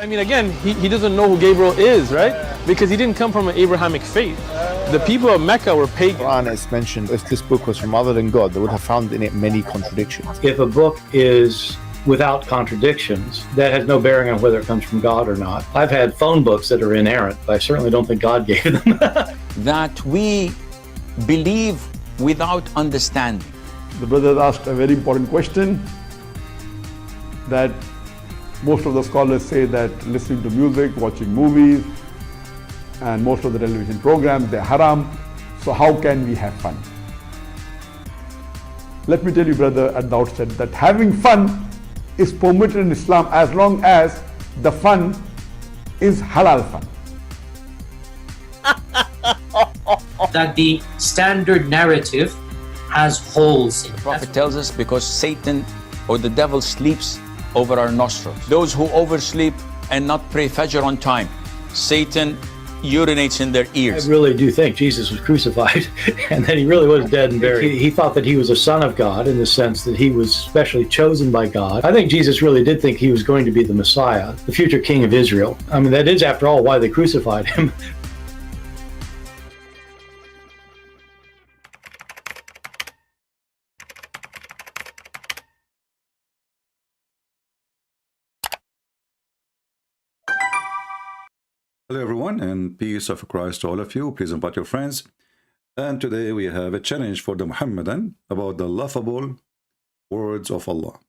I mean, again, he doesn't know who Gabriel is, right? Because he didn't come from an Abrahamic faith. The people of Mecca were pagan. Quran is mentioned, if this book was from other than God, they would have found in it many contradictions. If a book is without contradictions, that has no bearing on whether it comes from God or not. I've had phone books that are inerrant, but I certainly don't think God gave them. That we believe without understanding. The brother asked a very important question, that most of the scholars say that listening to music, watching movies, and most of the television programs, they're haram. So how can we have fun? Let me tell you, brother, at the outset, that having fun is permitted in Islam as long as the fun is halal fun. That the standard narrative has holes in it. The Prophet tells us because Satan or the devil sleeps over our nostrils. Those who oversleep and not pray Fajr on time, Satan urinates in their ears. I really do think Jesus was crucified and that he really was dead and buried. He thought that he was a son of God in the sense that he was specially chosen by God. I think Jesus really did think he was going to be the Messiah, the future king of Israel. I mean, that is, after all, why they crucified him. Hello everyone, and peace of Christ to all of you. Please invite your friends. And today we have a challenge for the Muhammadan about the laughable words of Allah.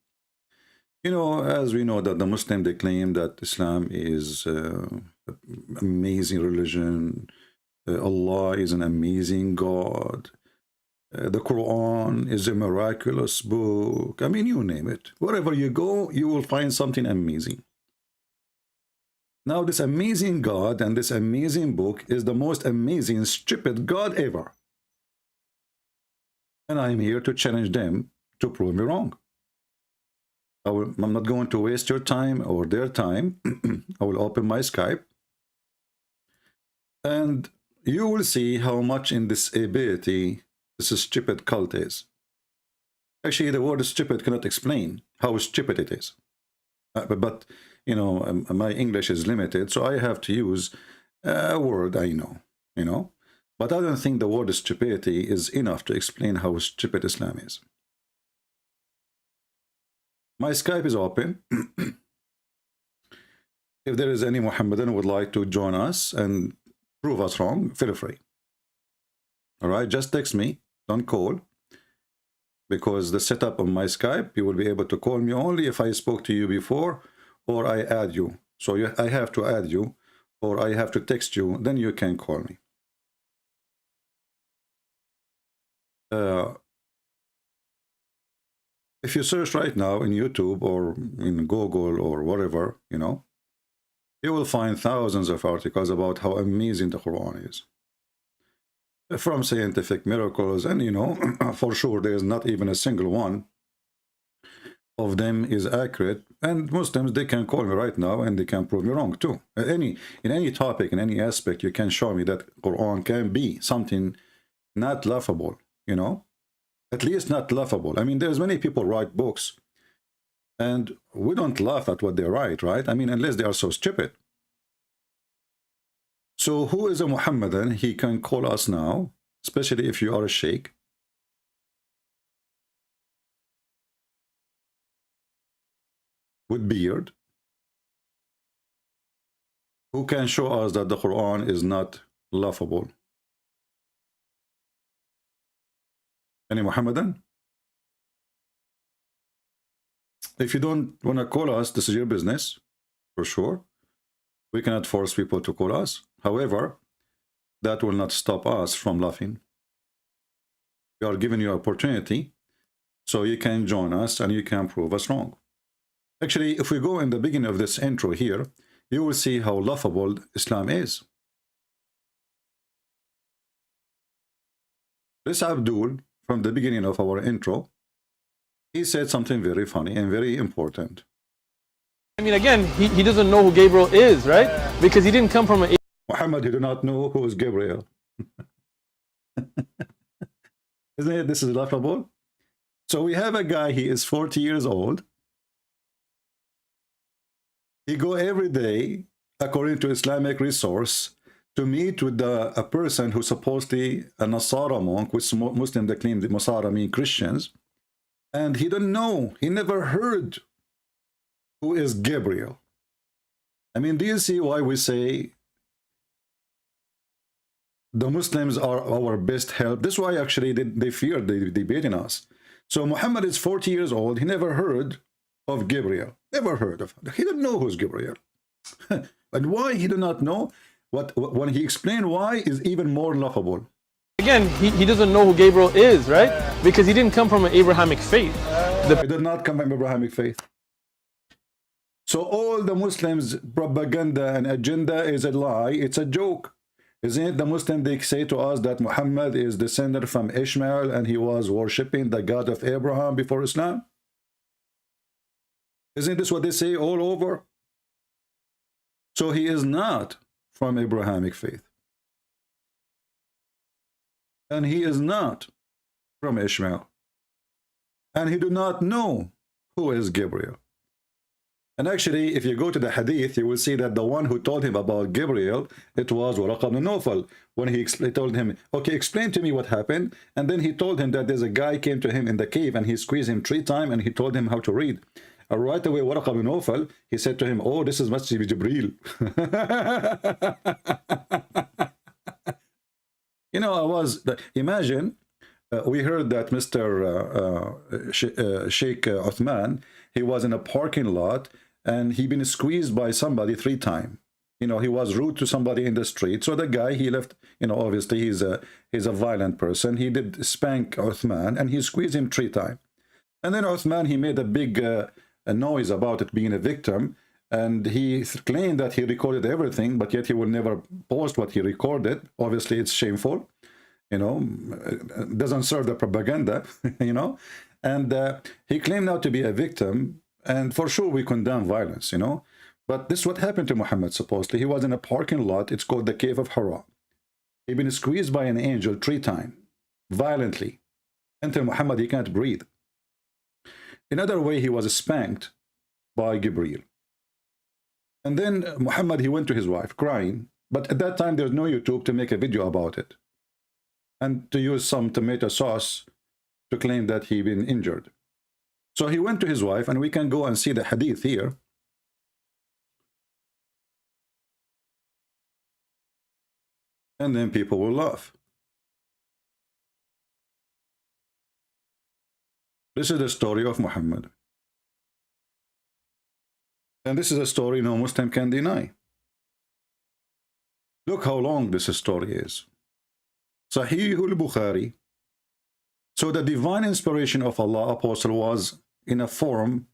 You know, as we know that the Muslim, they claim that Islam is an amazing religion. Allah is an amazing God. The Quran is a miraculous book. I mean, you name it. Wherever you go, you will find something amazing. Now, this amazing God and this amazing book is the most amazing, stupid God ever. And I'm here to challenge them to prove me wrong. I'm not going to waste your time or their time. I will open my Skype. And you will see how much in this ability this stupid cult is. Actually, the word stupid cannot explain how stupid it is. But you know, my English is limited, so I have to use a word I know, you know. But I don't think the word stupidity is enough to explain how stupid Islam is. My Skype is open. If there is any Muhammadan who would like to join us and prove us wrong, feel free. All right, just text me, don't call. Because the setup of my Skype, you will be able to call me only if I spoke to you before or I add you. So I have to add you or I have to text you, then you can call me. If you search right now in YouTube or in Google or whatever, you know, you will find thousands of articles about how amazing the Quran is. From scientific miracles, and you know, for sure there is not even a single one of them is accurate. And Muslims, they can call me right now and they can prove me wrong too. In any topic, in any aspect, you can show me that Quran can be something not laughable, you know, at least not laughable. I mean, there's many people write books and we don't laugh at what they write, right? I mean, unless they are so stupid. So who is a Muhammadan? He can call us now, especially if you are a sheikh. With beard. Who can show us that the Quran is not laughable? Any Muhammadan? If you don't want to call us, this is your business, for sure. We cannot force people to call us. However, that will not stop us from laughing. We are giving you an opportunity so you can join us and you can prove us wrong. Actually, if we go in the beginning of this intro here, you will see how laughable Islam is. This Abdul, from the beginning of our intro, he said something very funny and very important. I mean, again, he doesn't know who Gabriel is, right? Because he didn't come from an... Muhammad, you do not know who is Gabriel. Isn't it? This is laughable. So we have a guy, he is 40 years old. He go every day, according to Islamic resource, to meet with a person who's supposedly a Nasara monk, which Muslim they claim the Nasara mean Christians, and he don't know, he never heard who is Gabriel. I mean, do you see why we say the Muslims are our best help? This is why actually they fear the debating us. So Muhammad is 40 years old. He never heard of Gabriel. Never heard of him. He didn't know who's Gabriel. And why he did not know? When he explained why is even more laughable. Again, he doesn't know who Gabriel is, right? Because he didn't come from an Abrahamic faith. He did not come from Abrahamic faith. So all the Muslims' propaganda and agenda is a lie. It's a joke. Isn't it the Muslim, they say to us that Muhammad is descended from Ishmael and he was worshipping the God of Abraham before Islam? Isn't this what they say all over? So he is not from Abrahamic faith. And he is not from Ishmael. And he do not know who is Gabriel. And actually, if you go to the hadith, you will see that the one who told him about Gabriel, it was Waraq ibn Nawfal. When he told him, okay, explain to me what happened. And then he told him that there's a guy came to him in the cave and he squeezed him 3 times and he told him how to read. Right away, Waraq ibn Nawfal, he said to him, oh, this is Masjid Jibreel. You know, imagine, we heard that Mr. Sheikh Uthman, he was in a parking lot and he been squeezed by somebody 3 times. You know, he was rude to somebody in the street. So the guy, he left, you know, obviously he's a violent person. He did spank Uthman and he squeezed him 3 times. And then Uthman, he made a big a noise about it being a victim. And he claimed that he recorded everything, but yet he will never post what he recorded. Obviously, it's shameful. You know, it doesn't serve the propaganda, you know. And he claimed now to be a victim. And for sure, we condemn violence, you know. But this is what happened to Muhammad, supposedly. He was in a parking lot. It's called the Cave of Hira. He'd been squeezed by an angel 3 times, violently, until Muhammad, he can't breathe. Another way, he was spanked by Gabriel. And then Muhammad, he went to his wife crying. But at that time, there's no YouTube to make a video about it. And to use some tomato sauce to claim that he'd been injured. So he went to his wife, and we can go and see the hadith here. And then people will laugh. This is the story of Muhammad. And this is a story no Muslim can deny. Look how long this story is. Sahih al-Bukhari. So the divine inspiration of Allah Apostle was in a form,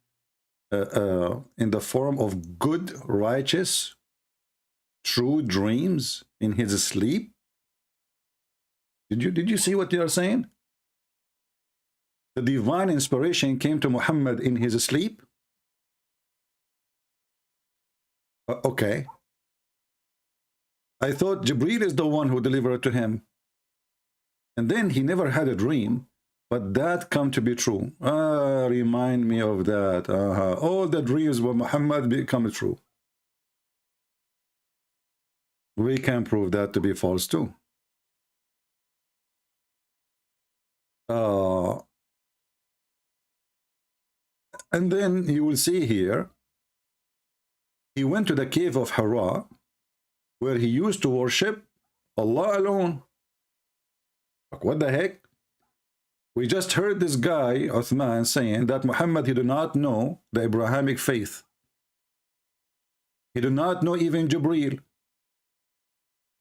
in the form of good, righteous, true dreams in his sleep. Did you see what they are saying? The divine inspiration came to Muhammad in his sleep. Okay. I thought Jibreel is the one who delivered it to him. And then he never had a dream, but that come to be true. Remind me of that. All the dreams of Muhammad become true. We can prove that to be false too. And then you will see here, he went to the cave of Hira, where he used to worship Allah alone. Like, what the heck? We just heard this guy, Uthman, saying that Muhammad, he did not know the Abrahamic faith. He did not know even Jibreel.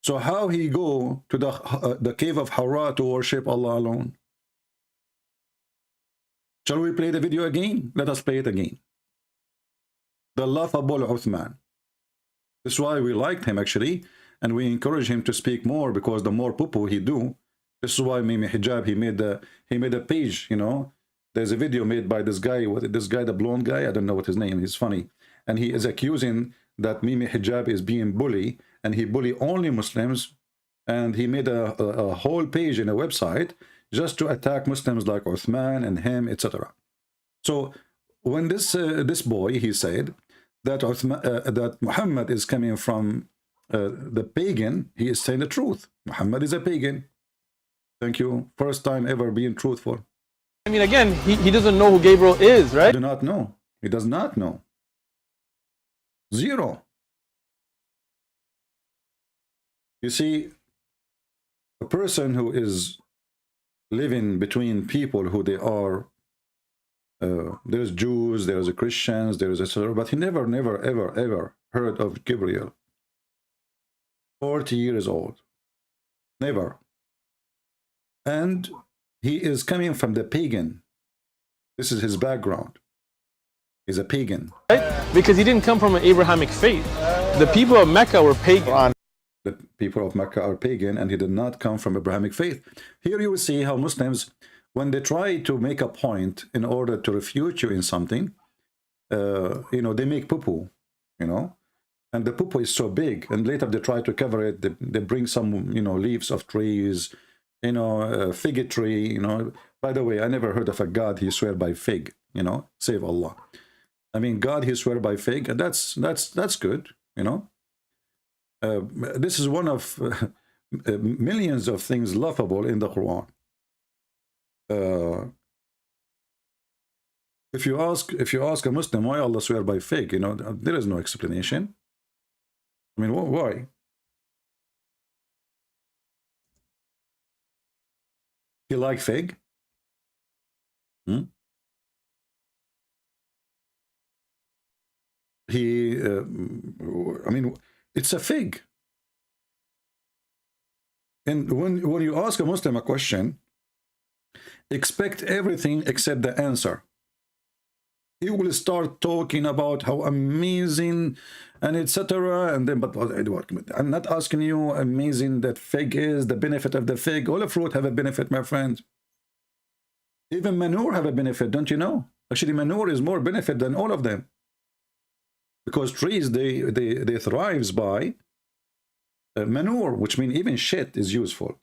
So how he go to the cave of Hira to worship Allah alone? Shall we play the video again? Let us play it again. The laughable Uthman. This is why we liked him actually, and we encourage him to speak more, because the more poo-poo he do, this is why Mimi Hijab, he made a page, you know. There's a video made by this guy, the blonde guy, I don't know what his name is, funny. And he is accusing that Mimi Hijab is being bully, and he bully only Muslims, and he made a whole page in a website just to attack Muslims like Uthman and him, etc. So when this boy, he said that Muhammad is coming from the pagan, he is saying the truth. Muhammad is a pagan. Thank you. First time ever being truthful. I mean, again, he doesn't know who Gabriel is, right? I do not know. He does not know. Zero. You see, a person who is living between people who they are, there's Jews, there's Christians, there's etc., but he never, ever heard of Gabriel. 40 years old. Never. And he is coming from the pagan. This is his background. He's a pagan. Right? Because he didn't come from an Abrahamic faith. The people of Mecca were pagan. The people of Mecca are pagan, and he did not come from Abrahamic faith. Here you will see how Muslims, when they try to make a point in order to refute you in something, you know, they make poo-poo, you know, and the poo-poo is so big, and later they try to cover it. They bring some, you know, leaves of trees, you know, fig tree, you know. By the way, I never heard of a God he swear by fig, you know, save Allah. I mean, God he swear by fig, and that's good, you know. This is one of millions of things laughable in the Quran. If you ask a Muslim why Allah swear by fig, you know, there is no explanation. I mean, why? You like fig? I mean, it's a fig. And when you ask a Muslim a question, expect everything except the answer. He will start talking about how amazing and etc. And then, but I'm not asking you amazing that fig is, the benefit of the fig. All the fruit have a benefit, my friend. Even manure have a benefit, don't you know? Actually, manure is more benefit than all of them. Because trees, they thrives by manure, which means even shit is useful.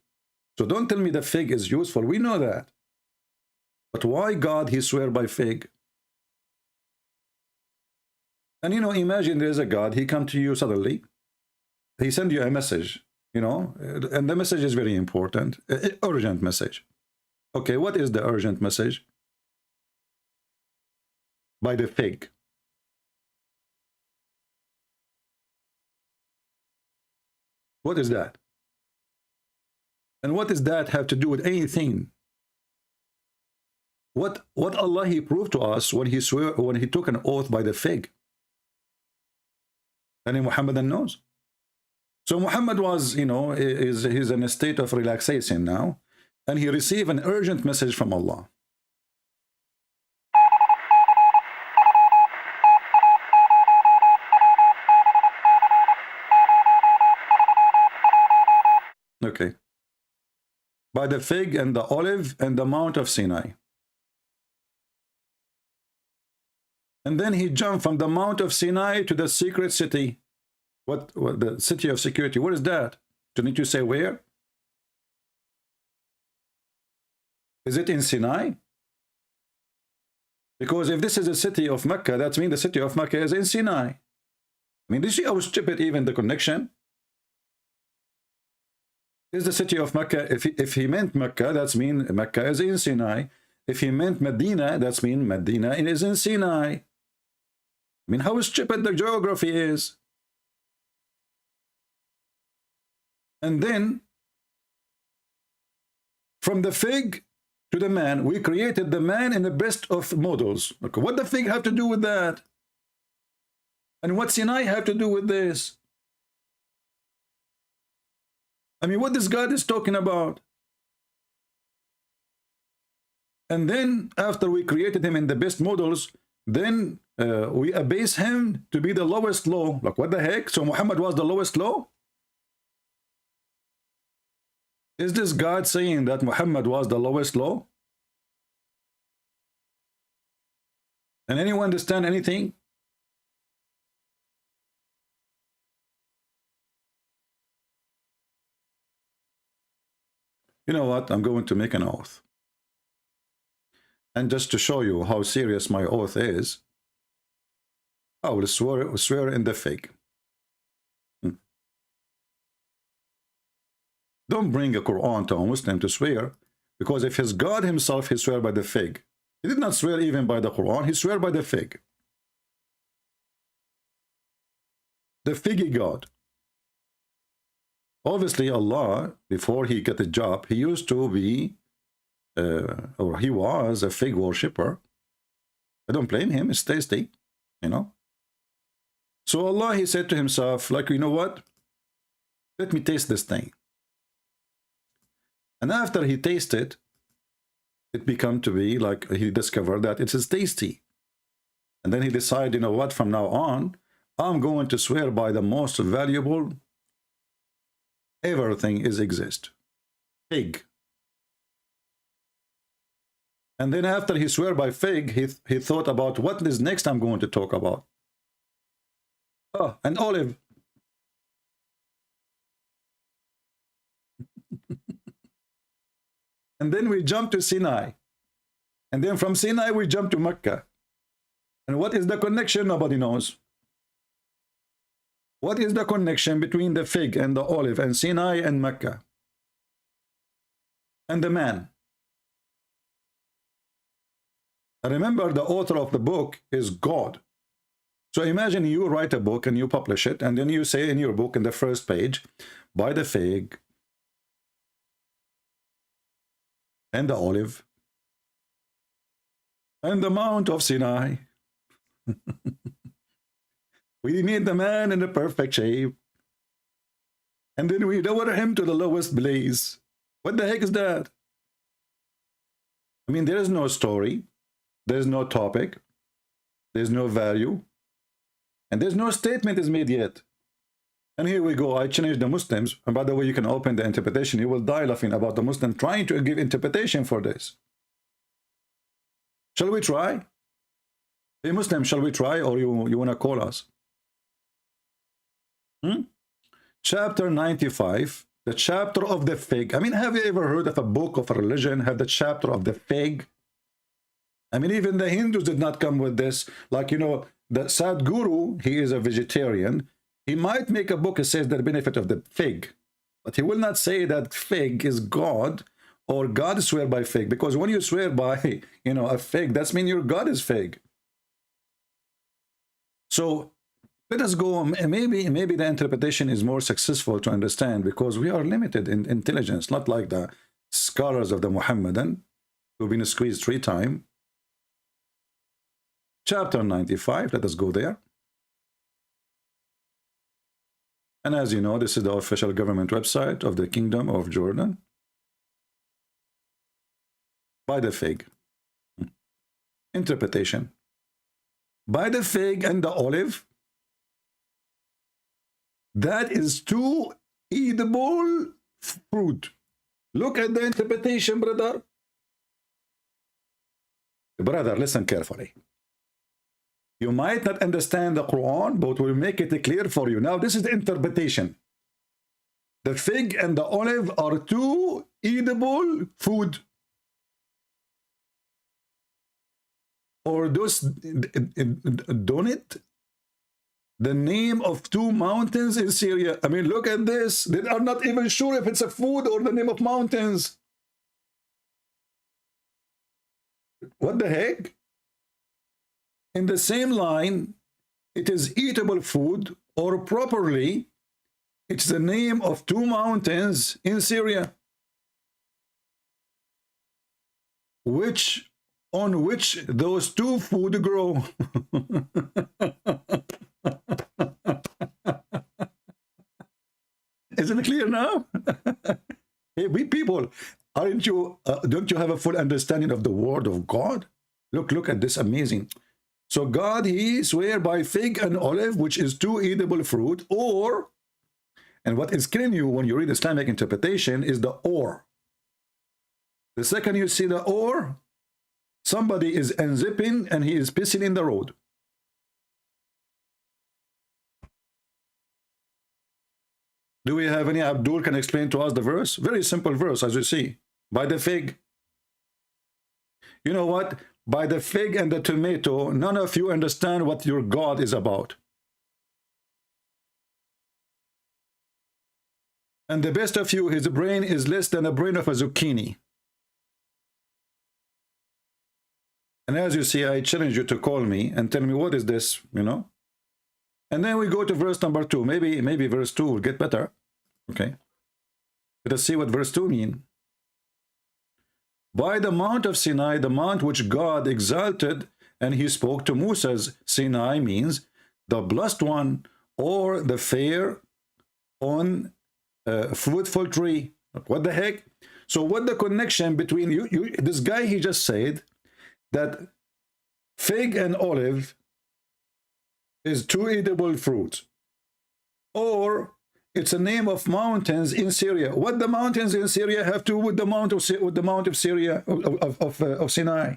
So don't tell me the fig is useful. We know that. But why God he swear by fig? And you know, imagine there's a God, he come to you suddenly, he send you a message, you know, and the message is very important, urgent message. Okay, what is the urgent message? By the fig. What is that? And what does that have to do with anything? What Allah he proved to us when he swear, when he took an oath by the fig? And Muhammad knows. So Muhammad was, you know, he's in a state of relaxation now, and he received an urgent message from Allah. Okay. By the fig and the olive and the Mount of Sinai. And then he jumped from the Mount of Sinai to the secret city. What the city of security? What is that? Do you need to say where? Is it in Sinai? Because if this is the city of Mecca, that means the city of Mecca is in Sinai. I mean, do you see how stupid even the connection? Is the city of Mecca, if he meant Mecca, that means Mecca is in Sinai. If he meant Medina, that means Medina is in Sinai. I mean, how stupid the geography is. And then, from the fig to the man, we created the man in the best of models. Okay, what the fig have to do with that? And what Sinai have to do with this? I mean, what this God is talking about? And then, after we created him in the best models, then we abase him to be the lowest law. Like, what the heck? So Muhammad was the lowest law? Is this God saying that Muhammad was the lowest law? And anyone understand anything? You know what? I'm going to make an oath. And just to show you how serious my oath is, I will swear in the fig. Don't bring a Quran to a Muslim to swear, because if his God himself, he swear by the fig. He did not swear even by the Quran, he swear by the fig. The figgy God. Obviously Allah, before he got the job, he used to be, or he was a fig worshipper. I don't blame him, it's tasty, you know. So Allah, he said to himself, like, you know what? Let me taste this thing. And after he tasted, it became to be like he discovered that it is tasty. And then he decided, you know what, from now on, I'm going to swear by the most valuable everything is exist. Fig. And then after he swear by fig, he thought about what is next I'm going to talk about. Oh, an olive. And then we jump to Sinai. And then from Sinai we jump to Mecca. And what is the connection? Nobody knows. What is the connection between the fig and the olive and Sinai and Mecca? And the man. And remember, the author of the book is God. So imagine you write a book and you publish it, and then you say in your book in the first page, by the fig and the olive and the Mount of Sinai. We meet the man in the perfect shape, and then we lower him to the lowest place. What the heck is that? I mean, there is no story, there's no topic, there's no value, and there's no statement is made yet. And here we go, I challenge the Muslims, and by the way, you can open the interpretation, you will die laughing about the Muslim trying to give interpretation for this. Shall we try? Hey Muslim, shall we try, or you want to call us? Chapter 95, the chapter of the fig. I mean, have you ever heard of a book of a religion have the chapter of the fig? I mean, even the Hindus did not come with this. Like, you know, the Sadhguru, he is a vegetarian. He might make a book that says the benefit of the fig, but he will not say that fig is God, or God swear by fig, because when you swear by, you know, a fig, that's mean your God is fig. So let us go, maybe the interpretation is more successful to understand, because we are limited in intelligence, not like the scholars of the Muhammadan who've been squeezed 3 times. Chapter 95, let us go there. And as you know, this is the official government website of the Kingdom of Jordan. By the fig. Interpretation. By the fig and the olive, that is 2 edible fruit. Look at the interpretation, brother. Brother, listen carefully. You might not understand the Quran, but we'll make it clear for you. Now, this is the interpretation. The fig and the olive are 2 edible food. Or those, don't it? The name of 2 mountains in Syria. I mean, look at this. They are not even sure if it's a food or the name of mountains. What the heck? In the same line, it is eatable food, or properly, it's the name of 2 mountains in Syria, on which those 2 food grow. Isn't it clear now? Hey, we people, aren't you? Don't you have a full understanding of the word of God? Look at this amazing. So God, he swear by fig and olive, which is 2 edible fruit, or, and what is killing you when you read Islamic interpretation is the or. The second you see the or, somebody is unzipping and he is pissing in the road. Do we have any? Abdul can explain to us the verse? Very simple verse, as you see. By the fig. You know what? by the fig and the tomato, none of you understand what your God is about. And the best of you, his brain is less than the brain of a zucchini. And as you see, I challenge you to call me and tell me what is this, you know. And then we go to verse number 2. Maybe verse 2 will get better. Okay. Let us see what verse 2 means. By the mount of Sinai, the mount which God exalted, and he spoke to Moses. Sinai means the blessed one, or the fair on fruitful tree. What the heck? So what the connection between you this guy, he just said that fig and olive is two edible fruits, or it's a name of mountains in Syria. What the mountains in Syria have to do with the mount of Syria of Sinai?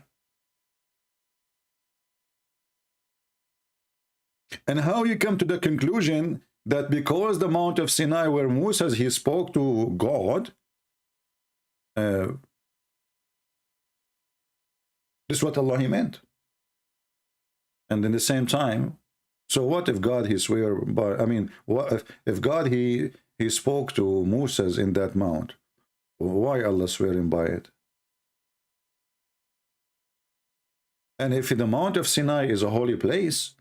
And how you come to the conclusion that because the Mount of Sinai where Moses, he spoke to God, this is what Allah he meant. And in the same time, so what if God he swear by, I mean, what if God he spoke to Moses in that mount? Why Allah swearing by it? And if the Mount of Sinai is a holy place,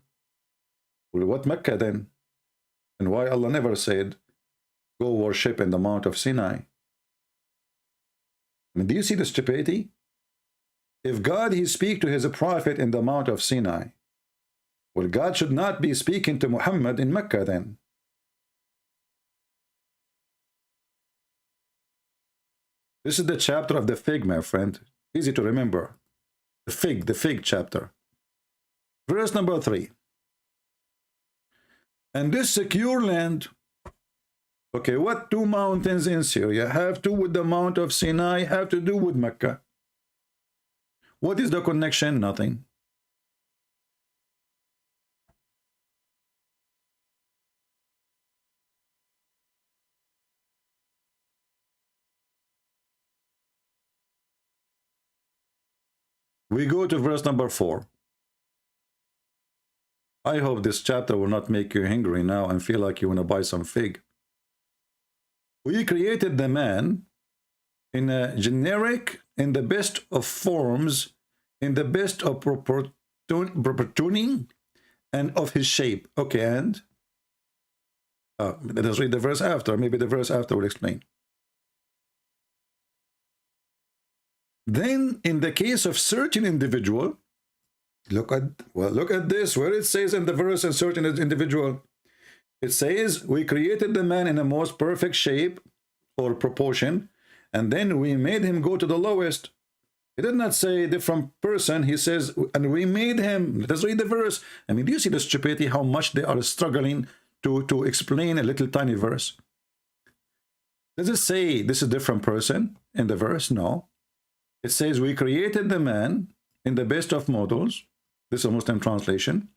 well, what Mecca then? And why Allah never said, go worship in the Mount of Sinai? I mean, do you see the stupidity? If God he speak to his prophet in the Mount of Sinai, well, God should not be speaking to Muhammad in Mecca then. This is the chapter of the fig, my friend. Easy to remember. The fig chapter. Verse number 3. And this secure land, okay, what two mountains in Syria have to do with the Mount of Sinai, have to do with Mecca? What is the connection? Nothing. We go to verse number 4. I hope this chapter will not make you hungry now and feel like you want to buy some fig. We created the man in a generic, in the best of forms, in the best of proportioning, and of his shape. Okay, and let us read the verse after. Maybe the verse after will explain. Then, in the case of certain individual, look at this, where it says in the verse, a certain individual, it says, we created the man in a most perfect shape or proportion, and then we made him go to the lowest. It did not say different person. He says, and we made him. Let us read the verse. I mean, do you see the stupidity, how much they are struggling to explain a little tiny verse? Does it say this is a different person in the verse? No. It says, we created the man in the best of models. This is a Muslim translation.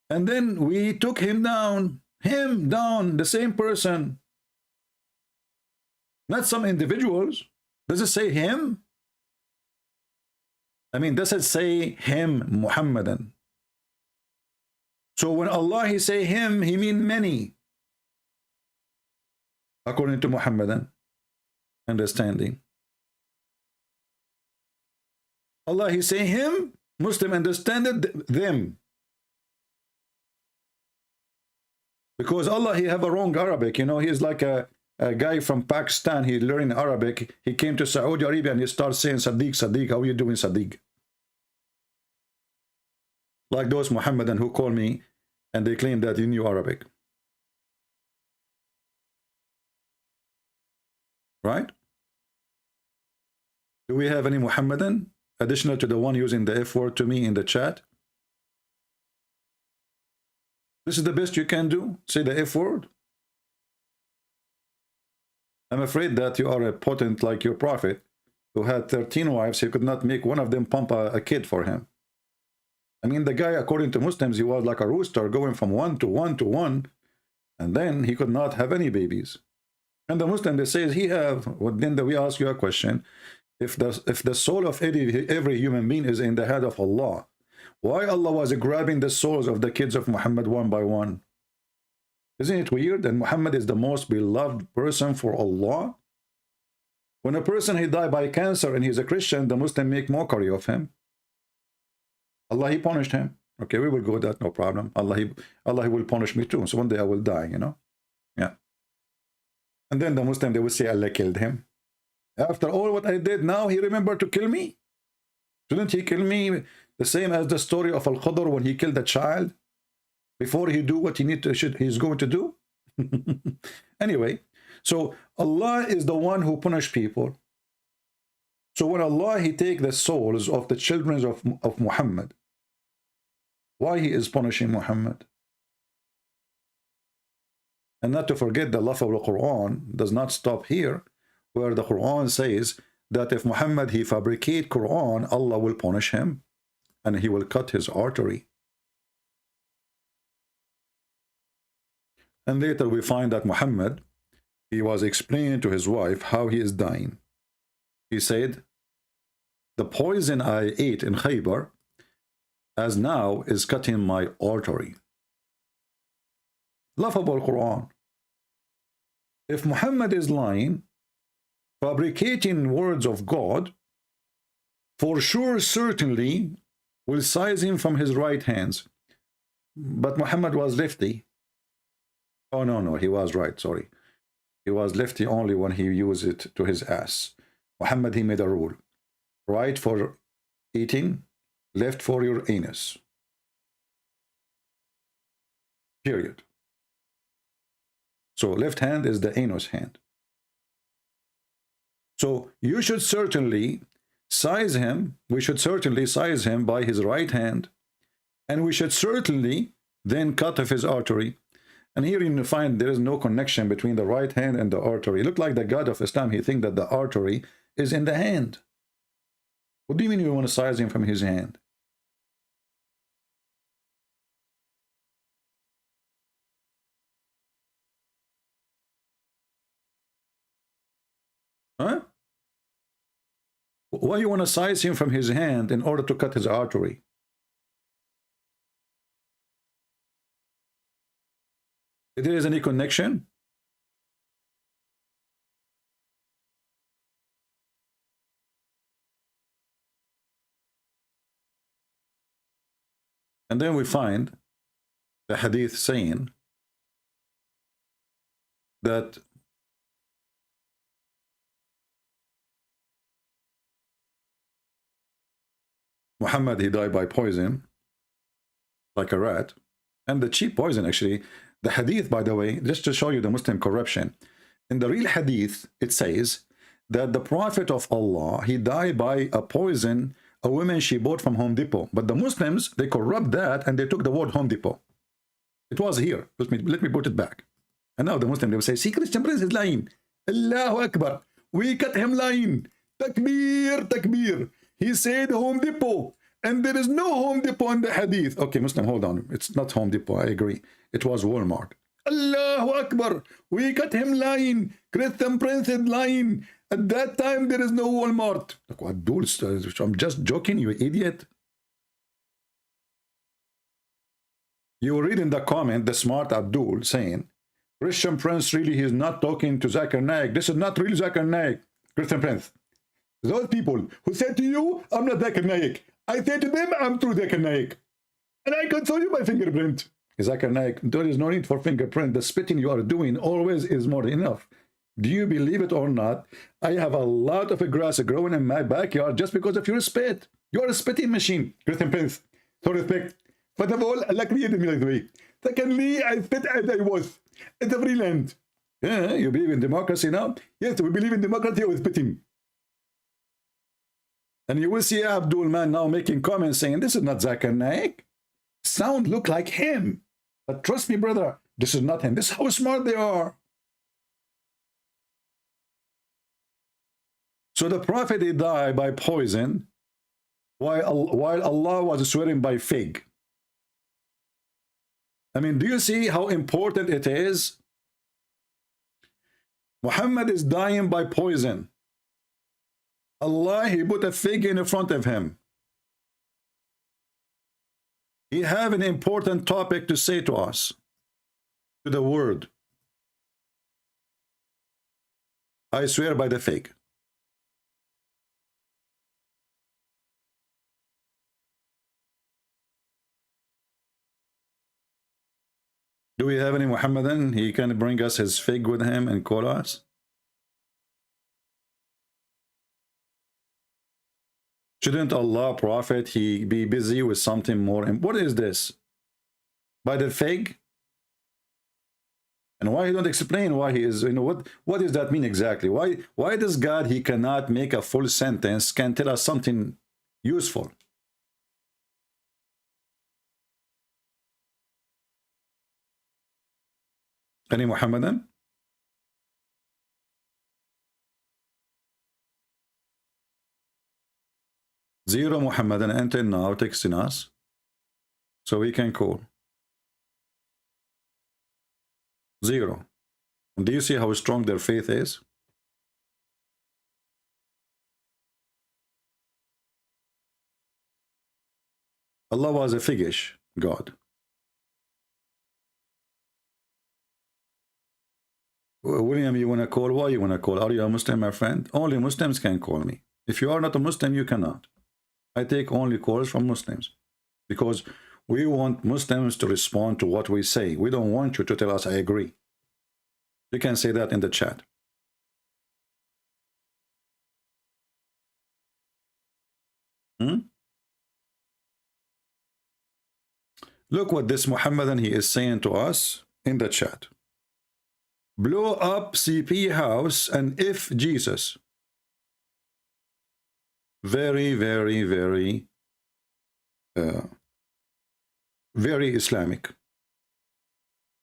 And then we took him down, the same person. Not some individuals. Does it say him? I mean, does it say him, Muhammadan? So when Allah he say him, he mean many. According to Muhammadan understanding. Allah he say him, Muslim understand it, them. Because Allah he have a wrong Arabic, you know, he is like a guy from Pakistan, he learned Arabic, he came to Saudi Arabia and he starts saying Sadiq, Sadiq, how are you doing Sadiq? Like those Muhammadan who call me and they claim that he knew Arabic. Right? Do we have any Muhammadan additional to the one using the F word to me in the chat? This is the best you can do? Say the F word? I'm afraid that you are a potent like your prophet who had 13 wives. He could not make one of them pump a kid for him. I mean, the guy, according to Muslims, he was like a rooster going from 1 to 1 to 1, and then he could not have any babies. And the Muslim, they say he have. Well, then we ask you a question. If the soul of every human being is in the head of Allah, why Allah was grabbing the souls of the kids of Muhammad one by one? Isn't it weird? And Muhammad is the most beloved person for Allah. When a person he died by cancer and he's a Christian, the Muslim make mockery of him. Allah he punished him. Okay, we will go with that, no problem. Allah he will punish me too. So one day I will die, you know. Yeah. And then the Muslim, they will say Allah killed him. After all what I did, now he remembered to kill me. Shouldn't he kill me the same as the story of Al-Khadr when he killed a child before he do what he's going to do? Anyway, so Allah is the one who punish people. So when Allah he take the souls of the children of Muhammad, why he is punishing Muhammad? And not to forget the laughable Quran does not stop here, where the Quran says that if Muhammad he fabricate Quran, Allah will punish him and he will cut his artery. And later we find that Muhammad, he was explaining to his wife how he is dying. He said, the poison I ate in Khaybar as now is cutting my artery. Laughable Quran. If Muhammad is lying, fabricating words of God, for sure, certainly, will size him from his right hands. But Muhammad was lefty. Oh, no, he was right, sorry. He was lefty only when he used it to his ass. Muhammad, he made a rule. Right for eating, left for your anus. Period. So left hand is the anus hand. So you should certainly size him. We should certainly size him by his right hand. And we should certainly then cut off his artery. And here you find there is no connection between the right hand and the artery. Look like the God of Islam, he thinks that the artery is in the hand. What do you mean you want to size him from his hand? Huh? Why you want to size him from his hand in order to cut his artery? If there is any connection? And then we find the hadith saying that Muhammad, he died by poison, like a rat, and the cheap poison actually. The hadith, by the way, just to show you the Muslim corruption, in the real hadith, it says that the Prophet of Allah, he died by a poison a woman she bought from Home Depot. But the Muslims, they corrupt that and they took the word Home Depot. It was here. Let me put it back. And now the Muslim, they will say, see, Christian Prince is lying. Allahu Akbar. We cut him lying. Takbir, takbir. He said Home Depot. And there is no Home Depot in the hadith. Okay, Muslim, hold on. It's not Home Depot, I agree. It was Walmart. Allahu Akbar. We cut him lying. Christian Prince is lying. At that time, there is no Walmart. Like, what, dude? I'm just joking, you idiot. You read in the comment, the smart Abdul saying, Christian Prince, really, he's not talking to Zakir Naik. This is not really Zakir Naik, Christian Prince. Those people who said to you, I'm not Zakir Naik. I say to them, I'm true Zakir Naik. And I can show you my fingerprint. Zakir Naik, there is no need for fingerprint. The spitting you are doing always is more than enough. Do you believe it or not? I have a lot of grass growing in my backyard just because of your spit. You're a spitting machine, Christian Prince. So respect. First of all, Allah created me like the way. Secondly, I spit as I was. It's a free land. Yeah, you believe in democracy now? Yes, we believe in democracy with spitting. And you will see Abdul Man now making comments saying, this is not Zakir Naik. Sound look like him. But trust me, brother, this is not him. This is how smart they are. So the Prophet, he died by poison, while Allah was swearing by fig. I mean, do you see how important it is? Muhammad is dying by poison. Allah, he put a fig in front of him. He have an important topic to say to us, to the world. I swear by the fig. Do we have any Muhammadan? He can bring us his fig with him and call us? Shouldn't Allah, Prophet, he be busy with something more? And what is this? By the fig? And why he don't explain why he is, what does that mean exactly? Why does God, he cannot make a full sentence, can tell us something useful? Any Muhammadan? Zero Muhammadan until now texting us, so we can call. Zero. Do you see how strong their faith is? Allah was a figgish God. William, you want to call? Why you want to call? Are you a Muslim, my friend? Only Muslims can call me. If you are not a Muslim, you cannot. I take only calls from Muslims because we want Muslims to respond to what we say. We don't want you to tell us I agree. You can say that in the chat. Look what this Muhammadan he is saying to us in the chat. Blow up CP house and if Jesus. Very, very, very, very Islamic.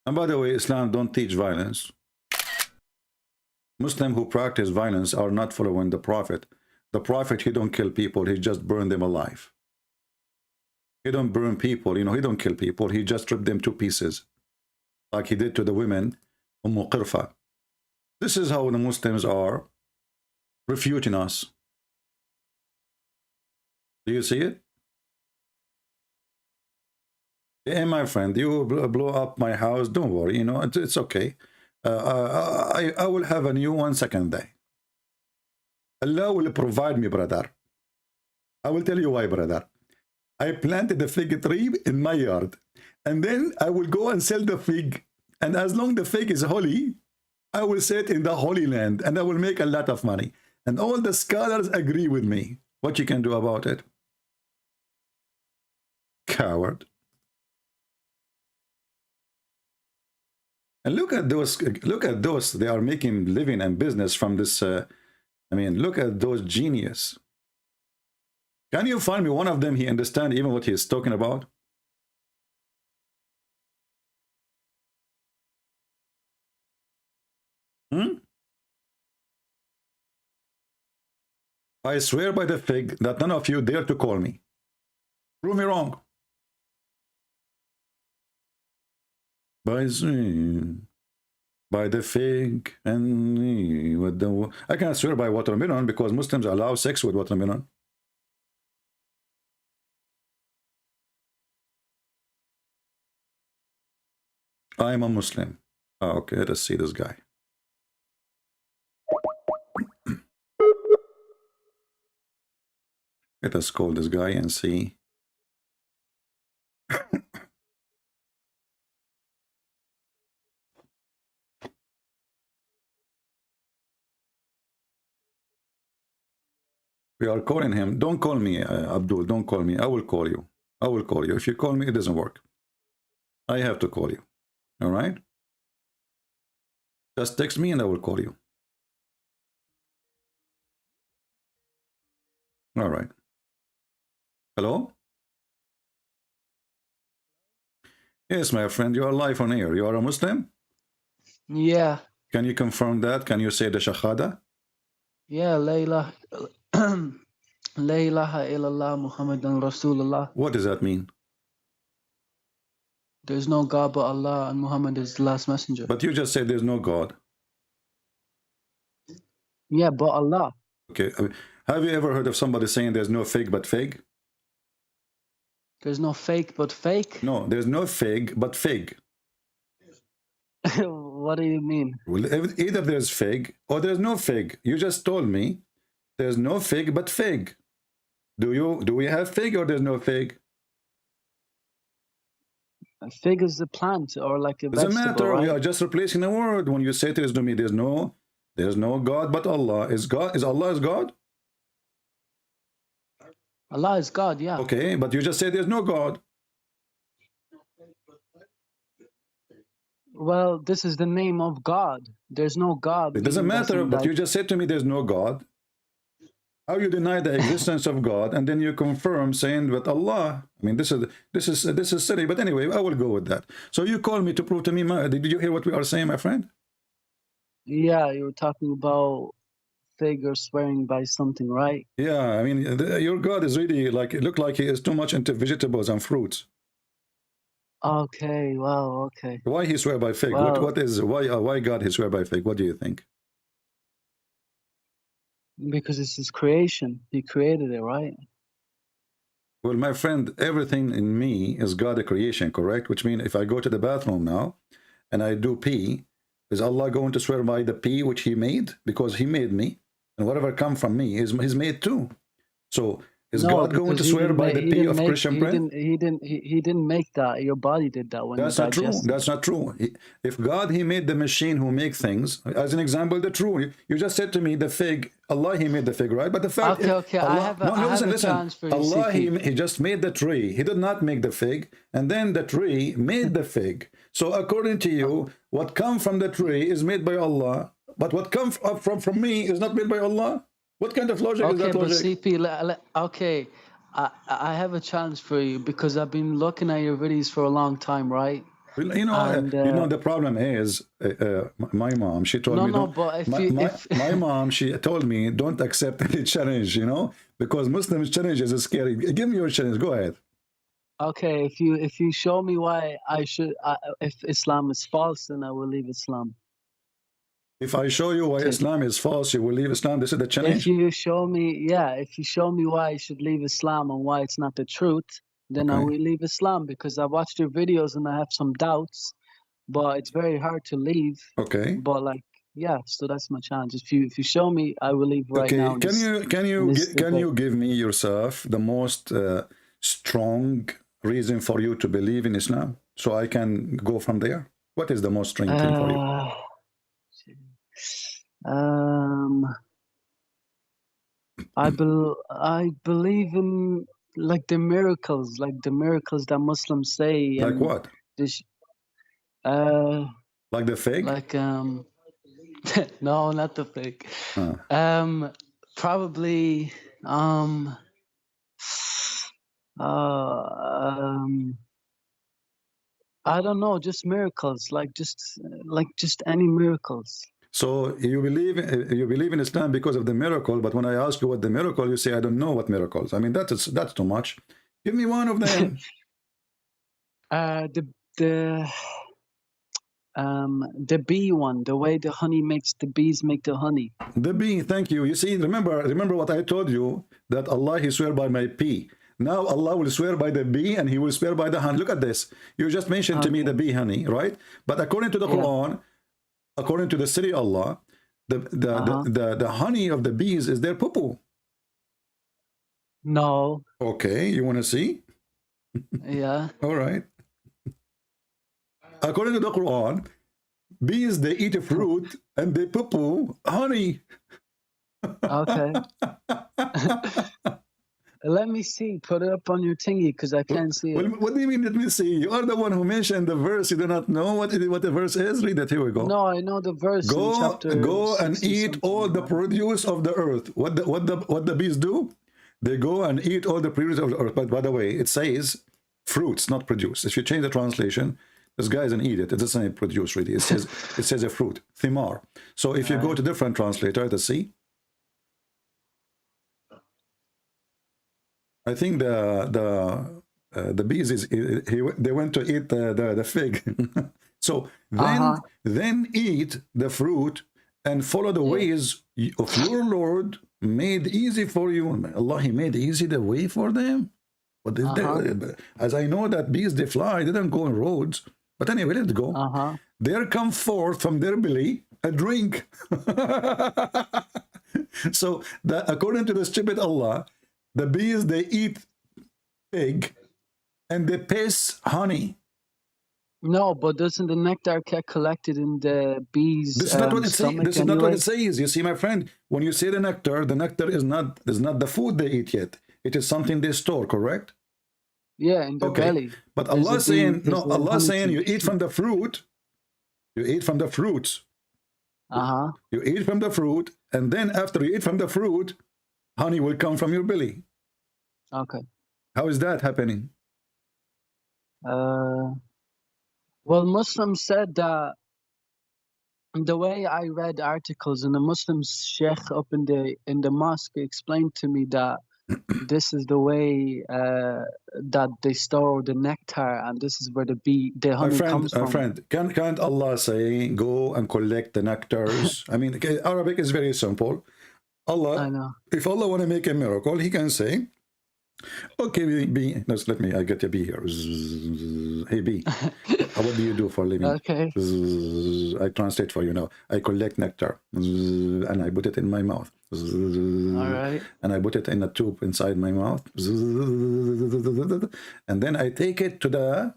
And by the way, Islam don't teach violence. Muslims who practice violence are not following the Prophet. The Prophet, he don't kill people, he just burn them alive. He don't burn people, he don't kill people, he just rip them to pieces. Like he did to the women, Qirfa. This is how the Muslims are refuting us. Do you see it? Hey, my friend, you blow up my house, don't worry, it's okay. I will have a new one second day. Allah will provide me, brother. I will tell you why, brother. I planted a fig tree in my yard, and then I will go and sell the fig. And as long the fig is holy, I will sit in the Holy Land, and I will make a lot of money. And all the scholars agree with me. What you can do about it? Coward. And look at those, they are making living and business from this, look at those genius. Can you find me one of them, he understand even what he is talking about? I swear by the fig that none of you dare to call me. Prove me wrong. By the fig and with the... I can't swear by watermelon because Muslims allow sex with watermelon. I am a Muslim. Oh, okay, let us see this guy. Let us call this guy and see. We are calling him. Don't call me, Abdul. Don't call me. I will call you. I will call you. If you call me, it doesn't work. I have to call you. All right? Just text me and I will call you. All right. Hello? Yes, my friend, you are live on air. You are a Muslim? Yeah. Can you confirm that? Can you say the Shahada? Yeah, La ilaha illallah Muhammadan Rasulullah. What does that mean? There's no God but Allah and Muhammad is the last messenger. But you just said there's no God. Yeah, but Allah. Okay. Have you ever heard of somebody saying there's no fig but fig? There's no fake but fake? No, there's no fig but fig. What do you mean? Well, either there's fig or there's no fig. You just told me there's no fig but fig. Do we have fig or there's no fig? A fig is a plant or like a Doesn't vegetable, matter. right? We are just replacing a word. When you say to me, there's no God but Allah. Is Allah is God? Allah is God, yeah. Okay, but you just said there's no God. Well, this is the name of God. There's no God. It doesn't matter, but like, you just said to me there's no God. How you deny the existence of God and then you confirm saying that Allah? I mean, this is silly. But anyway, I will go with that. So you called me to prove to me. Did you hear what we are saying, my friend? yeah, you were talking about fig or swearing by something, right? Yeah, I mean, your God is really like, it looked like he is too much into vegetables and fruits. Okay, wow, okay. Why he swear by fig? Well, Why God he swear by fig? What do you think? because it's his creation. He created it, right? Well, my friend, everything in me is God a creation, correct? Which means if I go to the bathroom now and I do pee, is Allah going to swear by the pee which he made? Because he made me, and whatever come from me is made too. So is No, God going to swear by the pee of Christian bread? He didn't make that. Your body did that when That's you not true. digested. That's not true. If God, he made the machine who make things, as an example, the true. You just said to me the fig, Allah, he made the fig, right? But the fact, Okay, Allah, I have a chance for you, Allah, CP. he just made the tree. He did not make the fig, and then the tree made the fig. So according to you, what come from the tree is made by Allah, but what comes up from me is not made by Allah. What kind of logic is Okay, that but logic? CP, okay, I have a challenge for you because I've been looking at your videos for a long time, right? Well, And the problem is my mom. She told no, me, no, don't, but if my, you, my, if my mom, she told me, don't accept any challenge, because Muslims challenges is scary. Give me your challenge. Go ahead. okay, if you show me why I should, if Islam is false, then I will leave Islam. If I show you why Okay. Islam is false, you will leave Islam. This is the If challenge. you show me, yeah, if you show me why I should leave Islam and why it's not the truth, then I Okay. will leave Islam because I watched your videos and I have some doubts, but it's very hard to leave. Okay. But like, yeah, so that's my challenge. If you show me, I will leave right Okay. now. in this- in this Can debate. you give me yourself the most strong reason for you to believe in Islam, so I can go from there? What is the most strong thing for you? I believe in like the miracles that Muslims say. Like and what? this, Like the fig? like no, not the fake. Huh. Probably I don't know, just miracles, like just any miracles. So you believe in Islam because of the miracle, but when I ask you what the miracle, you say I don't know what miracles. I mean, that's too much. Give me one of them. The bee one, the way the honey makes the bees make the honey. The bee, thank you. You see, remember what I told you, that Allah, he swear by my pea. Now Allah will swear by the bee and he will swear by the honey. Look at this. You just mentioned to me the bee honey, right? But according to the Quran, according to the city Allah, the honey of the bees is their poo-poo. No. Okay, you want to see? Yeah. All right. According to the Quran, bees, they eat a fruit and they poo-poo honey. Okay. Let me see. Put it up on your thingy because I can't see Well, it. what do you mean, let me see? You are the one who mentioned the verse. You do not know what the verse is? Read it. Here we go. No, I know the verse in chapter Go and 60 eat something. all the produce of the earth. What the bees do? They go and eat all the produce of the earth. But by the way, it says fruits, not produce. If you change the translation, this guy is an idiot. It doesn't say produce really. It says a fruit, thimar. So if you go to different translator, let's see. I think the bees they went to eat the fig. So then eat the fruit and follow the ways of your Lord made easy for you. Allah, He made easy the way for them. But as I know that bees, they fly, they don't go on roads. But anyway, let's go. There come forth from their belly a drink. So according to the stupid Allah, the bees, they eat pig and they piss honey. No, but doesn't the nectar get collected in the bees? This is not what it says. This is not what it says. You see, my friend, when you say the nectar is not the food they eat yet. It is something they store, correct? Yeah, in the belly. But Allah saying, no, Allah saying you eat from the fruit. You eat from the fruits. You eat from the fruit, and then after you eat from the fruit, honey will come from your belly. Okay. How is that happening? Well, Muslims said that the way I read articles, and the Muslim sheikh up in the mosque explained to me that this is the way that they store the nectar, and this is where the honey comes from. My friend, can't Allah say, go and collect the nectars? I mean, Arabic is very simple. Allah, I know. If Allah want to make a miracle, He can say, okay, bee, let me, I get a bee here. Hey, bee, what do you do for a living? Okay. I translate for you now. I collect nectar, and I put it in my mouth. All right. And I put it in a tube inside my mouth, and then I take it to the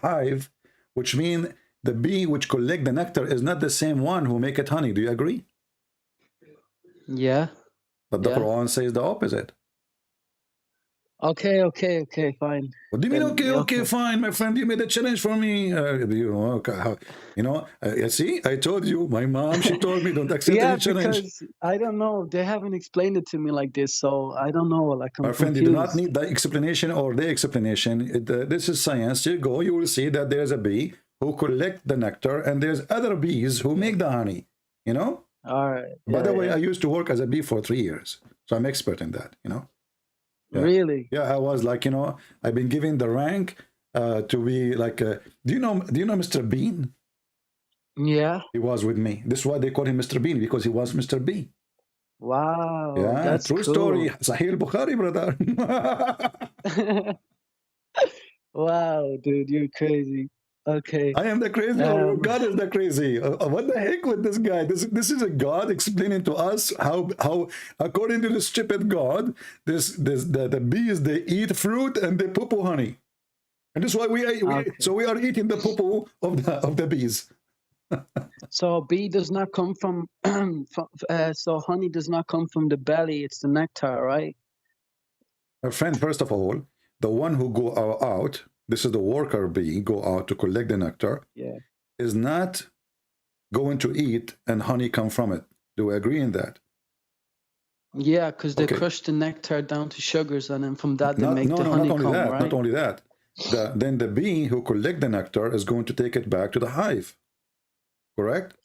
hive, which means the bee which collect the nectar is not the same one who make it honey. Do you agree? Yeah. But the Quran says the opposite. Okay, fine. What do you mean, okay, fine, my friend? You made a challenge for me. See, I told you, my mom, she told me don't accept any challenge. Because I don't know, they haven't explained it to me like this, so I don't know. Like, I'm my friend, confused. You do not need the explanation or the explanation. This is science. You go, you will see that there's a bee who collect the nectar, and there's other bees who make the honey. You know. All right. By the way, I used to work as a bee for 3 years, so I'm expert in that. You know. Yeah. Really? Yeah, I was like, I've been given the rank to be like, do you know Mr. Bean? Yeah. He was with me. This is why they call him Mr. Bean, because he was Mr. B. Wow. Yeah, that's true cool. story. Sahih al-Bukhari, brother. Wow, dude, you're crazy. Okay. I am the crazy, or God is the crazy. What the heck with this guy? This is a God explaining to us how according to the stupid God, the bees, they eat fruit and they poo honey, and this is why we are eating the poo of the bees. So bee does not come from, so honey does not come from the belly. It's the nectar, right? My friend, first of all, the one who go out. This is the worker bee, go out to collect the nectar, is not going to eat and honey come from it. Do we agree in that? Yeah, because they crush the nectar down to sugars, and then from that they make the honeycomb, right? Not only that. Then the bee who collect the nectar is going to take it back to the hive. Correct?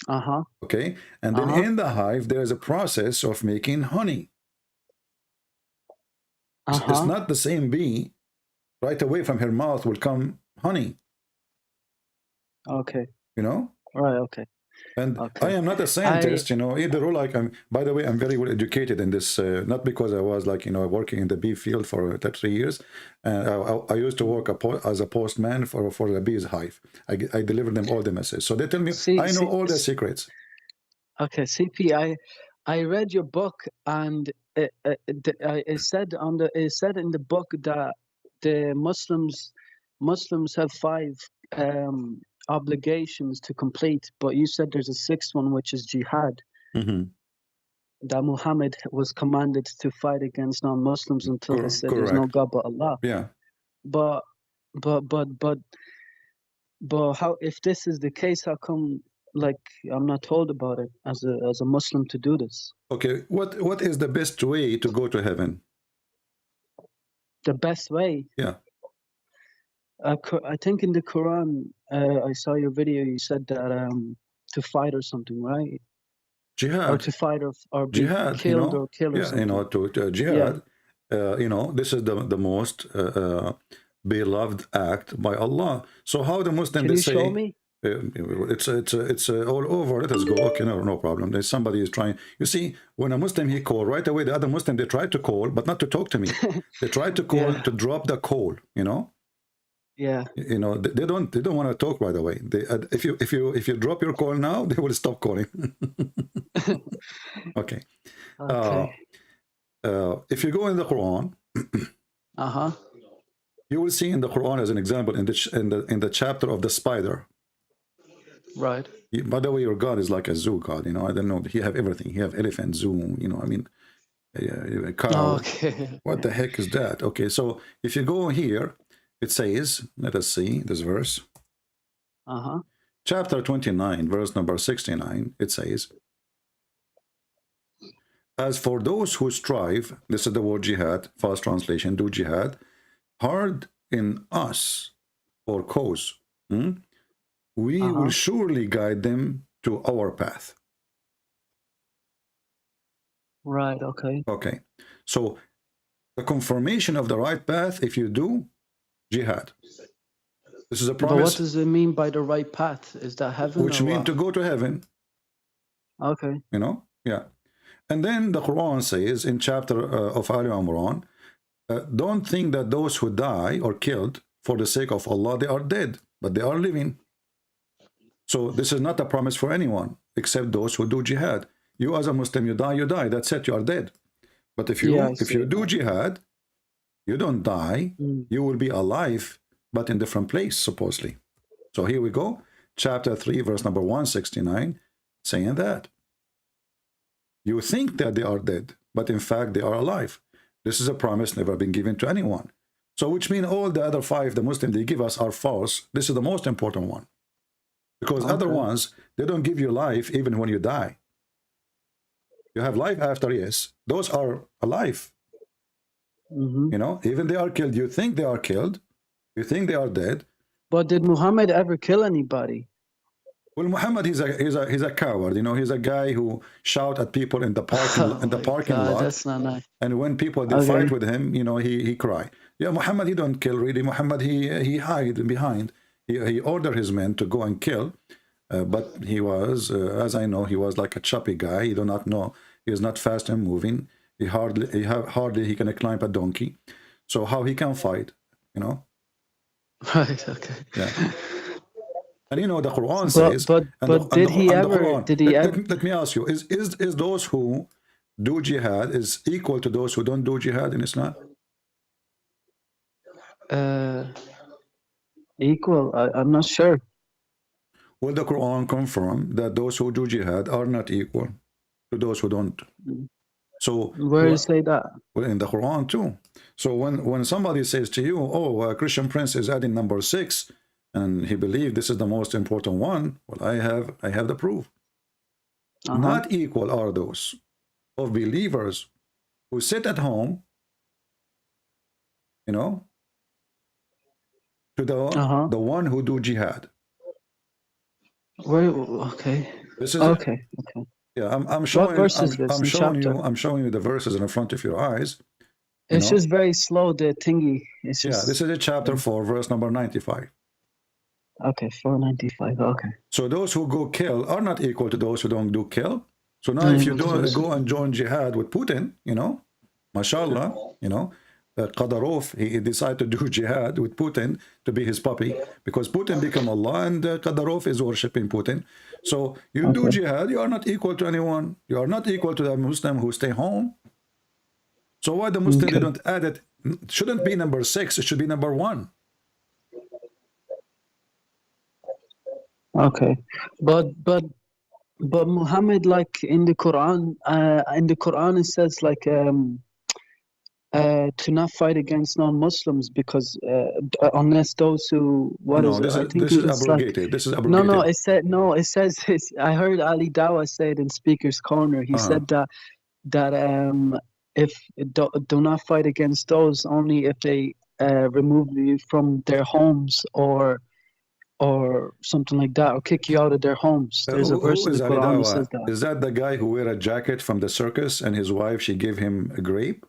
Okay. And then in the hive, there is a process of making honey. It's not the same bee. Right away from her mouth will come honey. Okay. You know? Right, okay. And I am not a scientist, either like by the way, I'm very well educated in this, not because I was like, working in the bee field for 3 years. I used to work as a postman for the bees hive. I delivered them all the messages. So they tell me, I know all the secrets. Okay, CP, I read your book, and it said in the book that the Muslims have 5 obligations to complete, but you said there's a 6th one, which is jihad. That Muhammad was commanded to fight against non-Muslims until they said there's no God but Allah. Yeah. But how, if this is the case, how come like I'm not told about it as a Muslim to do this? Okay, what is the best way to go to heaven? The best way? Yeah. I think in the Quran, I saw your video. You said that to fight or something, right? Jihad. Or to fight or be jihad, killed or kill or something. to jihad. This is the most beloved act by Allah. So how the Muslim Can you show me? It's all over. Let us go. Okay, no problem. There's somebody is trying. You see, when a Muslim he call right away, the other Muslim they try to call, but not to talk to me. They try to call to drop the call. You know. Yeah. You know they don't want to talk right away. They if you drop your call now, they will stop calling. Okay. Okay. If you go in the Quran, you will see in the Quran as an example in the chapter of the spider. Right. By the way, your God is like a zoo God. You know, I don't know. He have everything. He have elephant, zoo. You know, I mean, a cow. Okay. What the heck is that? Okay, so if you go here, it says, let us see this verse. Chapter 29, verse number 69. It says, as for those who strive, this is the word jihad, fast translation, do jihad, hard in us or cause, we will surely guide them to our path. Right, okay. Okay, so the confirmation of the right path, if you do jihad. This is a promise. But what does it mean by the right path? Is that heaven? Which means to go to heaven. Okay. You know, yeah. And then the Quran says in chapter of Ali Imran, don't think that those who die or killed for the sake of Allah, they are dead, but they are living. So this is not a promise for anyone except those who do jihad. You as a Muslim, you die, that's it, you are dead. But if you do jihad, you don't die, you will be alive, but in different place, supposedly. So here we go, chapter 3, verse number 169, saying that. You think that they are dead, but in fact they are alive. This is a promise never been given to anyone. So which means all the other 5 the Muslims they give us are false. This is the most important one. Because other ones, they don't give you life even when you die. You have life after, yes. Those are alive. You know, even they are killed. You think they are killed. You think they are dead. But did Muhammad ever kill anybody? Well, Muhammad, he's a coward. You know, he's a guy who shout at people in the parking lot. That's not nice. And when people they fight with him, you know, he cry. Yeah, Muhammad, he don't kill really. Muhammad, he hide behind. He ordered his men to go and kill, but he was, as I know, he was like a choppy guy. He do not know. He is not fast and moving. He hardly can climb a donkey. So how he can fight, you know? Right. Okay. Yeah. And you know the Quran says. But did he ever? Let me ask you: is those who do jihad is equal to those who don't do jihad in Islam? Equal? I'm not sure. Will the Quran confirm that those who do jihad are not equal to those who don't? So where does it say that? Well, in the Quran too. So when somebody says to you, "Oh, Christian Prince is adding number 6," and he believes this is the most important one, well, I have the proof. Not equal are those of believers who sit at home, you know, to the one who do jihad. Okay. This is okay. Yeah, I'm showing. I'm showing you the verses in front of your eyes. It's just very slow. The thingy. It's just. Yeah, this is a chapter 4, verse number 95. Okay, 495. Okay. So those who go kill are not equal to those who don't do kill. So now, if you don't go and join jihad with Putin, you know, mashallah, you know, Qadarov, he decided to do jihad with Putin to be his puppy because Putin became Allah and Qadarov is worshipping Putin. So you do jihad, you are not equal to anyone. You are not equal to the Muslim who stay home. So why the Muslim they don't add it? It shouldn't be number 6. It should be number 1. Okay, but Muhammad, like in the Quran, it says like to not fight against non-Muslims because unless those who this is abrogated. This is abrogated. It says I heard Ali Dawah say it in Speaker's Corner. He said that if do not fight against those only if they remove you from their homes or something like that, or kick you out of their homes. There's a verse in the Quran that says that. Is that the guy who wear a jacket from the circus and his wife, she gave him a grape?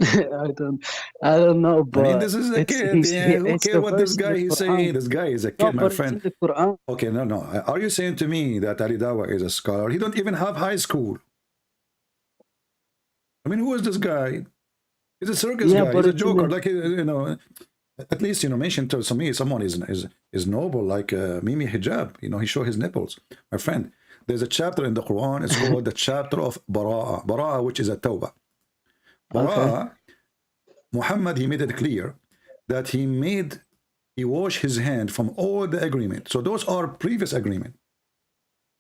I don't know, but I mean, this is a kid. Yeah, who it's cares the what this verse in guy the is Quran. saying? This guy is a No, kid, my but it's friend. in the Quran. Okay, no. Are you saying to me that Ali Dawa is a scholar? He don't even have high school. I mean, who is this guy? He's a circus Yeah, guy. but He's a it's in joker. the, Like, you know, at least, you know, mention to me someone is noble, like Mimi Hijab. You know, he show his nipples. My friend, there's a chapter in the Quran. It's called the chapter of Bara'a. Bara'a, which is a tawbah. Bara'a, okay. Muhammad, he made it clear that he washed his hand from all the agreement. So those are previous agreement.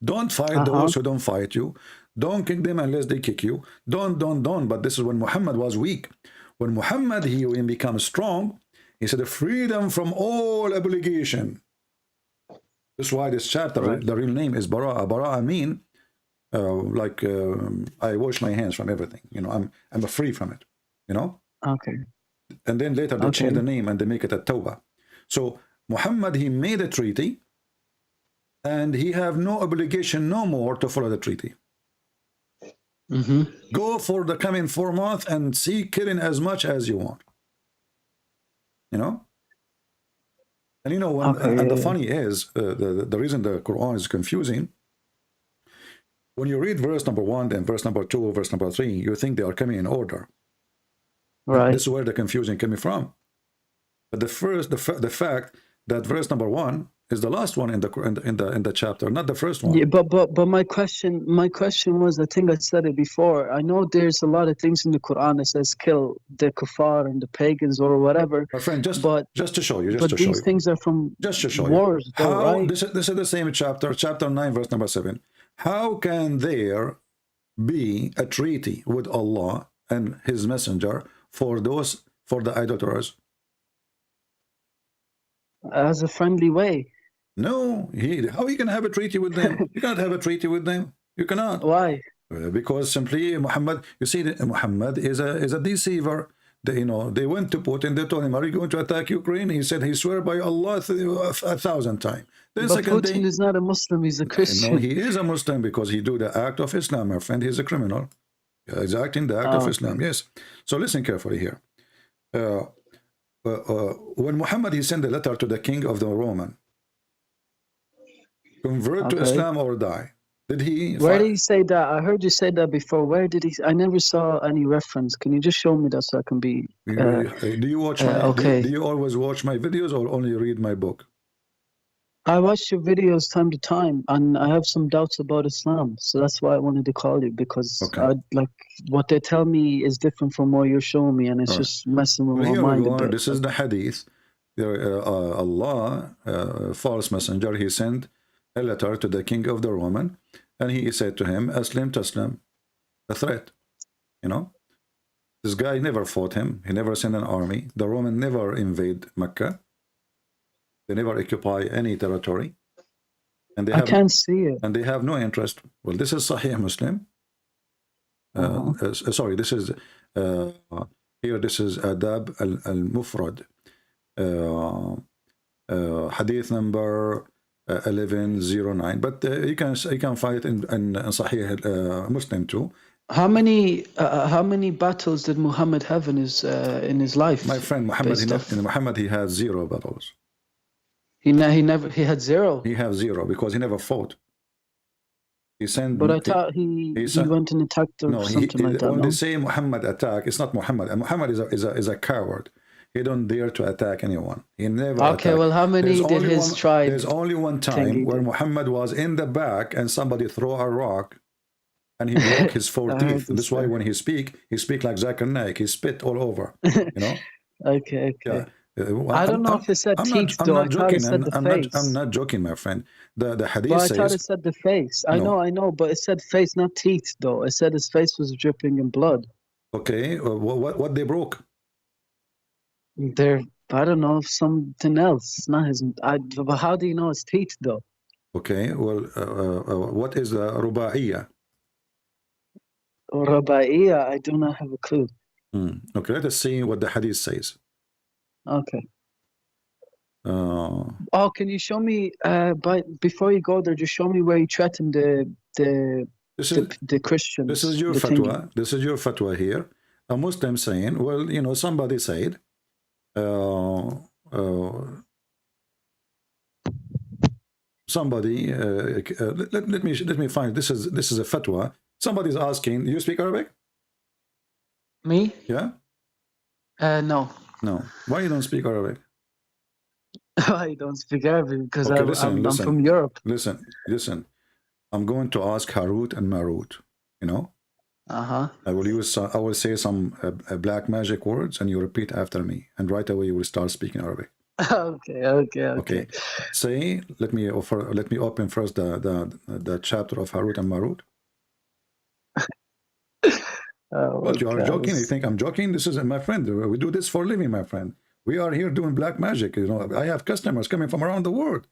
Don't fight those who don't fight you. Don't kick them unless they kick you. Don't. But this is when Muhammad was weak. When Muhammad, he becomes strong, he said freedom from all obligation. That's why this chapter, right, the real name is Bara'a. Bara'a mean I wash my hands from everything. You know, I'm free from it. You know. Okay. And then later they change the name and they make it a Tawbah. So Muhammad, he made a treaty, and he have no obligation no more to follow the treaty. Go for the coming 4 months and see killing as much as you want. You know. And you know when, and the funny is the reason the Quran is confusing. When you read verse number 1, then verse number 2, verse number 3, you think they are coming in order. Right. This is where the confusion coming from. But the fact that verse number 1 is the last one in the chapter, not the first one. Yeah, but my question was, I think I said it before. I know there's a lot of things in the Quran that says kill the kuffar and the pagans or whatever. My friend, just to show you, but these things are from wars, though, right? This is the same chapter 9, verse number 7. How can there be a treaty with Allah and His Messenger for the idolaters? As a friendly way. No, how you can have a treaty with them? You cannot have a treaty with them. You cannot. Why? Because simply Muhammad, you see, Muhammad is a deceiver. They went to Putin. They told him, "Are you going to attack Ukraine?" He said, "He swear by Allah 1,000 times." Then but Putin is not a Muslim. He's a Christian. No, he is a Muslim because he do the act of Islam, my friend. He's a criminal. He's acting the act of Islam. Yes. So listen carefully here. When Muhammad, he sent a letter to the king of the Roman, convert to Islam or die. Did he? Where did he say that? I heard you say that before. Where did he? I never saw any reference. Can you just show me that so I can be? Do you watch my? Do you always watch my videos or only read my book? I watch your videos time to time, and I have some doubts about Islam, so that's why I wanted to call you, because like what they tell me is different from what you're showing me, and it's just messing with my mind a bit. This is the hadith. Allah, false messenger, he sent a letter to the king of the Roman, and he said to him, "Aslim taslam," a threat. You know, this guy never fought him. He never sent an army. The Roman never invade Mecca. They never occupy any territory, and they I can't see it. And they have no interest. Well, this is Sahih Muslim. Sorry, this is here. This is Adab al-Mufrad, hadith number 1109. But you can find it in Sahih Muslim too. How many battles did Muhammad have in his life? My friend, Muhammad, he had 0 battles. He had 0. He had 0 because he never fought. He sent. But I thought he went and attacked or something like that. When they say Muhammad attack, it's not Muhammad. And Muhammad is a coward. He don't dare to attack anyone. He never. Okay, attacked. well, how many did his tribe? There's only one time where Muhammad was in the back and somebody threw a rock, and he broke his 4 teeth. That's why when he speak like Zakir Naik. He spit all over. You know. Okay. Yeah. I don't know if it said teeth, though. I thought it said the face. I'm not joking, my friend. The hadith says... I thought it said the face. I know, but it said face, not teeth, though. It said his face was dripping in blood. Okay, what they broke? I don't know, something else. It's not his... but how do you know it's teeth, though? Okay, well, what is Ruba'iyya? Ruba'iyya, I do not have a clue. Okay, let us see what the hadith says. Okay. Can you show me? Before you go there, just show me where you threatened the Christians. This is your fatwa. This is your fatwa here. a Muslim saying, well, you know, somebody said, somebody, let me find, this is a fatwa. Somebody's asking, you speak Arabic? Me? Yeah? No. No. Why you don't speak Arabic? I don't speak Arabic because Okay, I'm from Europe. Listen. I'm going to ask Harut and Marut, you know? Uh-huh. I will say some black magic words and you repeat after me. And right away you will start speaking Arabic. Okay. Say, let me open first the chapter of Harut and Marut. But you are joking? You think I'm joking? This is my friend. We do this for a living, my friend. We are here doing black magic. You know, I have customers coming from around the world.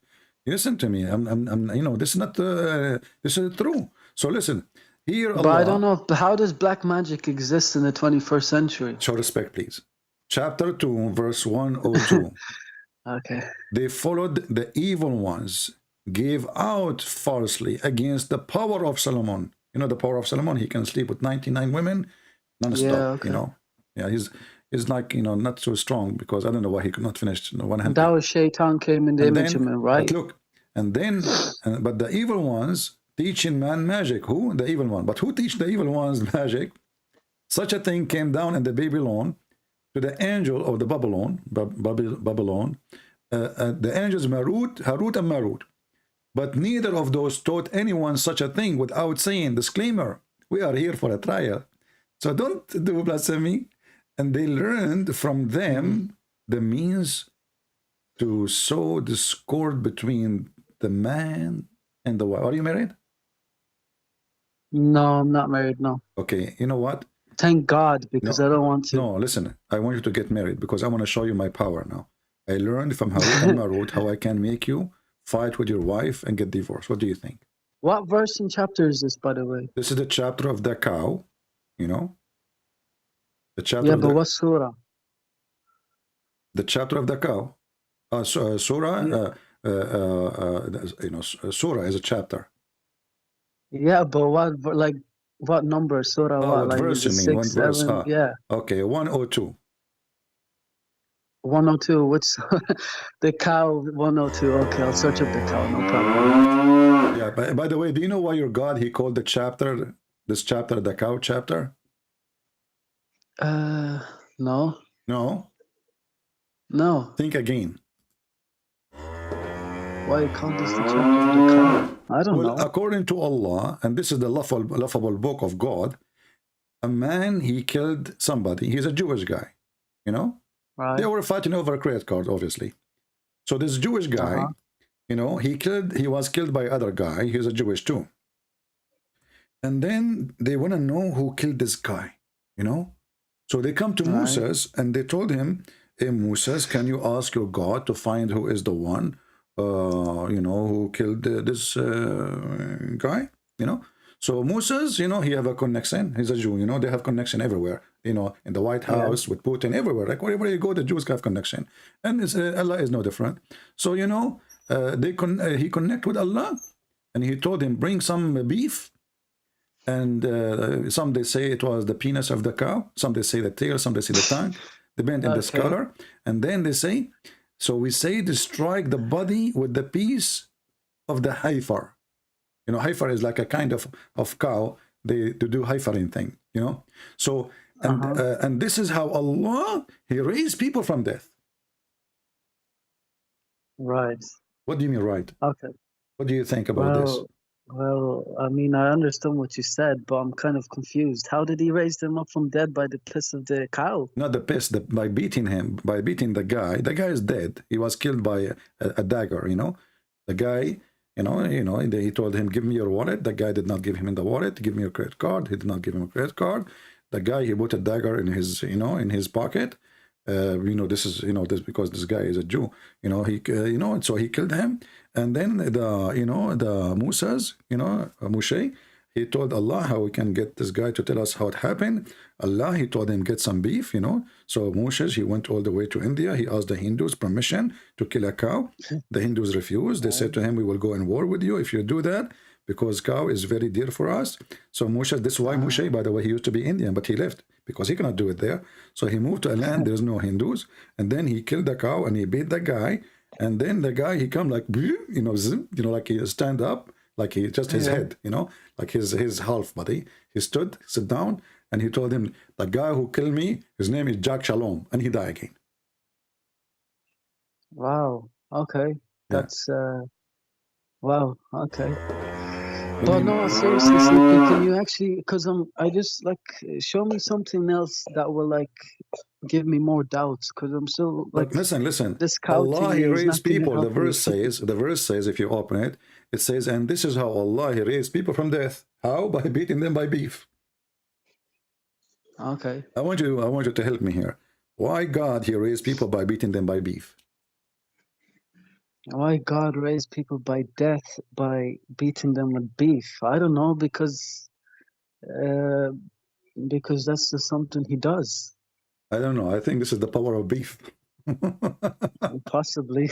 Listen to me. I'm you know, this is not this is true. So listen. Here, but Allah, I don't know. How does black magic exist in the 21st century? Show respect, please. Chapter 2, verse 102. Okay. They followed the evil ones, gave out falsely against the power of Solomon. You know the power of Solomon? He can sleep with 99 women non-stop, Yeah, okay. you know. Yeah, he's like, you know, not so strong because I don't know why he could not finish 100. That was Shaitan came in the image of him, right? But look, and then, but the evil ones teaching man magic. Who? The evil one. But who teach the evil ones magic? Such a thing came down in the Babylon to the angel of the Babylon, the angels Harut and Marut. But neither of those taught anyone such a thing without saying, disclaimer, we are here for a trial. So don't do blasphemy. And they learned from them the means to sow discord between the man and the wife. Are you married? No, I'm not married, no. Okay, you know what? Thank God, because I don't want to. No, listen, I want you to get married because I want to show you my power now. I learned from Harut and Marut how I can make you fight with your wife and get divorced. What do you think? What verse and chapter is this, by the way? This is the chapter of the cow, you know? The chapter Yeah, of but what surah? The chapter of the cow. Surah, you know, surah is a chapter. Yeah, but what number? Surah what? What Like verse you mean? 6, One verse, 7? huh? Yeah. Okay, 102. 102. What's the cow? 102. Okay, I'll search up the cow. No problem. Yeah. By the way, do you know why your God he called this chapter the cow chapter? No. No. No. Think again. Why you call this the chapter of the cow? I don't know. According to Allah, and this is the laughable book of God, a man he killed somebody. He's a Jewish guy, you know. Right. They were fighting over a credit card, obviously. So this Jewish guy, you know, he was killed by other guy. He's a Jewish too. And then they want to know who killed this guy, you know. So they come to Moses and they told him, hey, Moses, can you ask your God to find who is the one, you know, who killed this guy, you know. So Moses, you know, he have a connection. He's a Jew, you know, they have connection everywhere, you know, in the White House, with Putin, everywhere. Like wherever you go, the Jews have connection. And Allah is no different. So, you know, he connect with Allah and he told him, bring some beef. And some they say it was the penis of the cow. Some they say the tail, some they say the tongue. Depend on the scholar. And then they say, so we say to strike the body with the piece of the heifer. You know, heifer is like a kind of cow. They do heifering thing, you know. So, and this is how Allah, he raised people from death. Right. What do you mean, right? Okay. What do you think about this? Well, I mean, I understand what you said, but I'm kind of confused. How did he raise them up from dead by the piss of the cow? Not the piss, by beating him, by beating the guy. The guy is dead. He was killed by a dagger, you know. The guy, you know, he told him, give me your wallet. The guy did not give him the wallet. Give me your credit card. He did not give him a credit card. The guy, he put a dagger in his, you know, in his pocket. You know, this is, you know, this because this guy is a Jew, you know, he, you know, and so he killed him. And then the Moses, you know, Moshe, he told Allah how we can get this guy to tell us how it happened. Allah, he told him get some beef, you know. So Moses, he went all the way to India. He asked the Hindus permission to kill a cow. The Hindus refused. They said to him, we will go in war with you if you do that, because cow is very dear for us. So Moshe, this is why Moshe, by the way, he used to be Indian, but he left because he cannot do it there. So he moved to a land there's no Hindus, and then he killed the cow and he beat the guy, and then the guy he come like like he stand up, like he just his head, like his half body. He sit down, and he told him, the guy who killed me, his name is Jack Shalom, and he died again. Wow. Okay. Yeah. That's wow. Okay. But no, seriously, Sleepy, can you actually? Because I just like show me something else that will like give me more doubts. Because I'm still like. But listen. This cow Allah, He thing is raised not gonna people. help The verse says, if you open it, it says, and this is how Allah, He raised people from death. How? By beating them by beef. Okay. I want you to help me here. Why God, He raised people by beating them by beef? Why God raised people by death by beating them with beef? I don't know, because that's just something He does. I don't know. I think this is the power of beef. Possibly.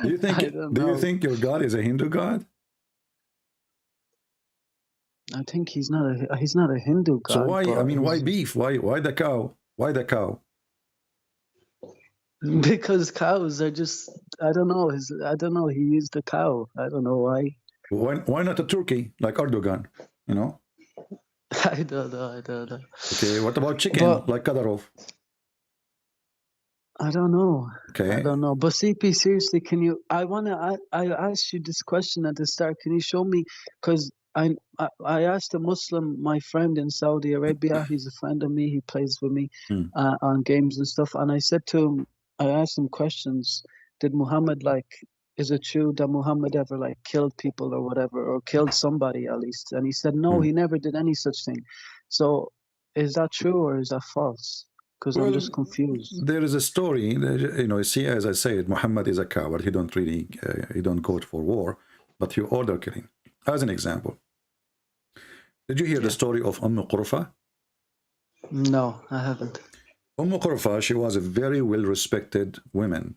Do you think? Do you think your God is a Hindu God? I think he's not a Hindu God. So why? I mean, why beef? Why the cow? Why the cow? Because cows are just, I don't know. He used a cow. I don't know why. Why not a turkey like Erdogan? I don't know. Okay, what about chicken like Kadyrov? I don't know. Okay. I don't know. But CP, seriously, can you? I asked you this question at the start. Can you show me? Because I asked a Muslim, my friend in Saudi Arabia. He's a friend of me. He plays with me on games and stuff. And I said to him, I asked him questions. Did Muhammad is it true that Muhammad ever killed people or whatever, or killed somebody at least? And he said, no, he never did any such thing. So is that true or is that false? Because I'm just confused. There is a story, see, as I said, Muhammad is a coward. He don't go for war, but he order killing. As an example, did you hear the story of Qurfa? No, I haven't. Qurfa, she was a very well-respected woman,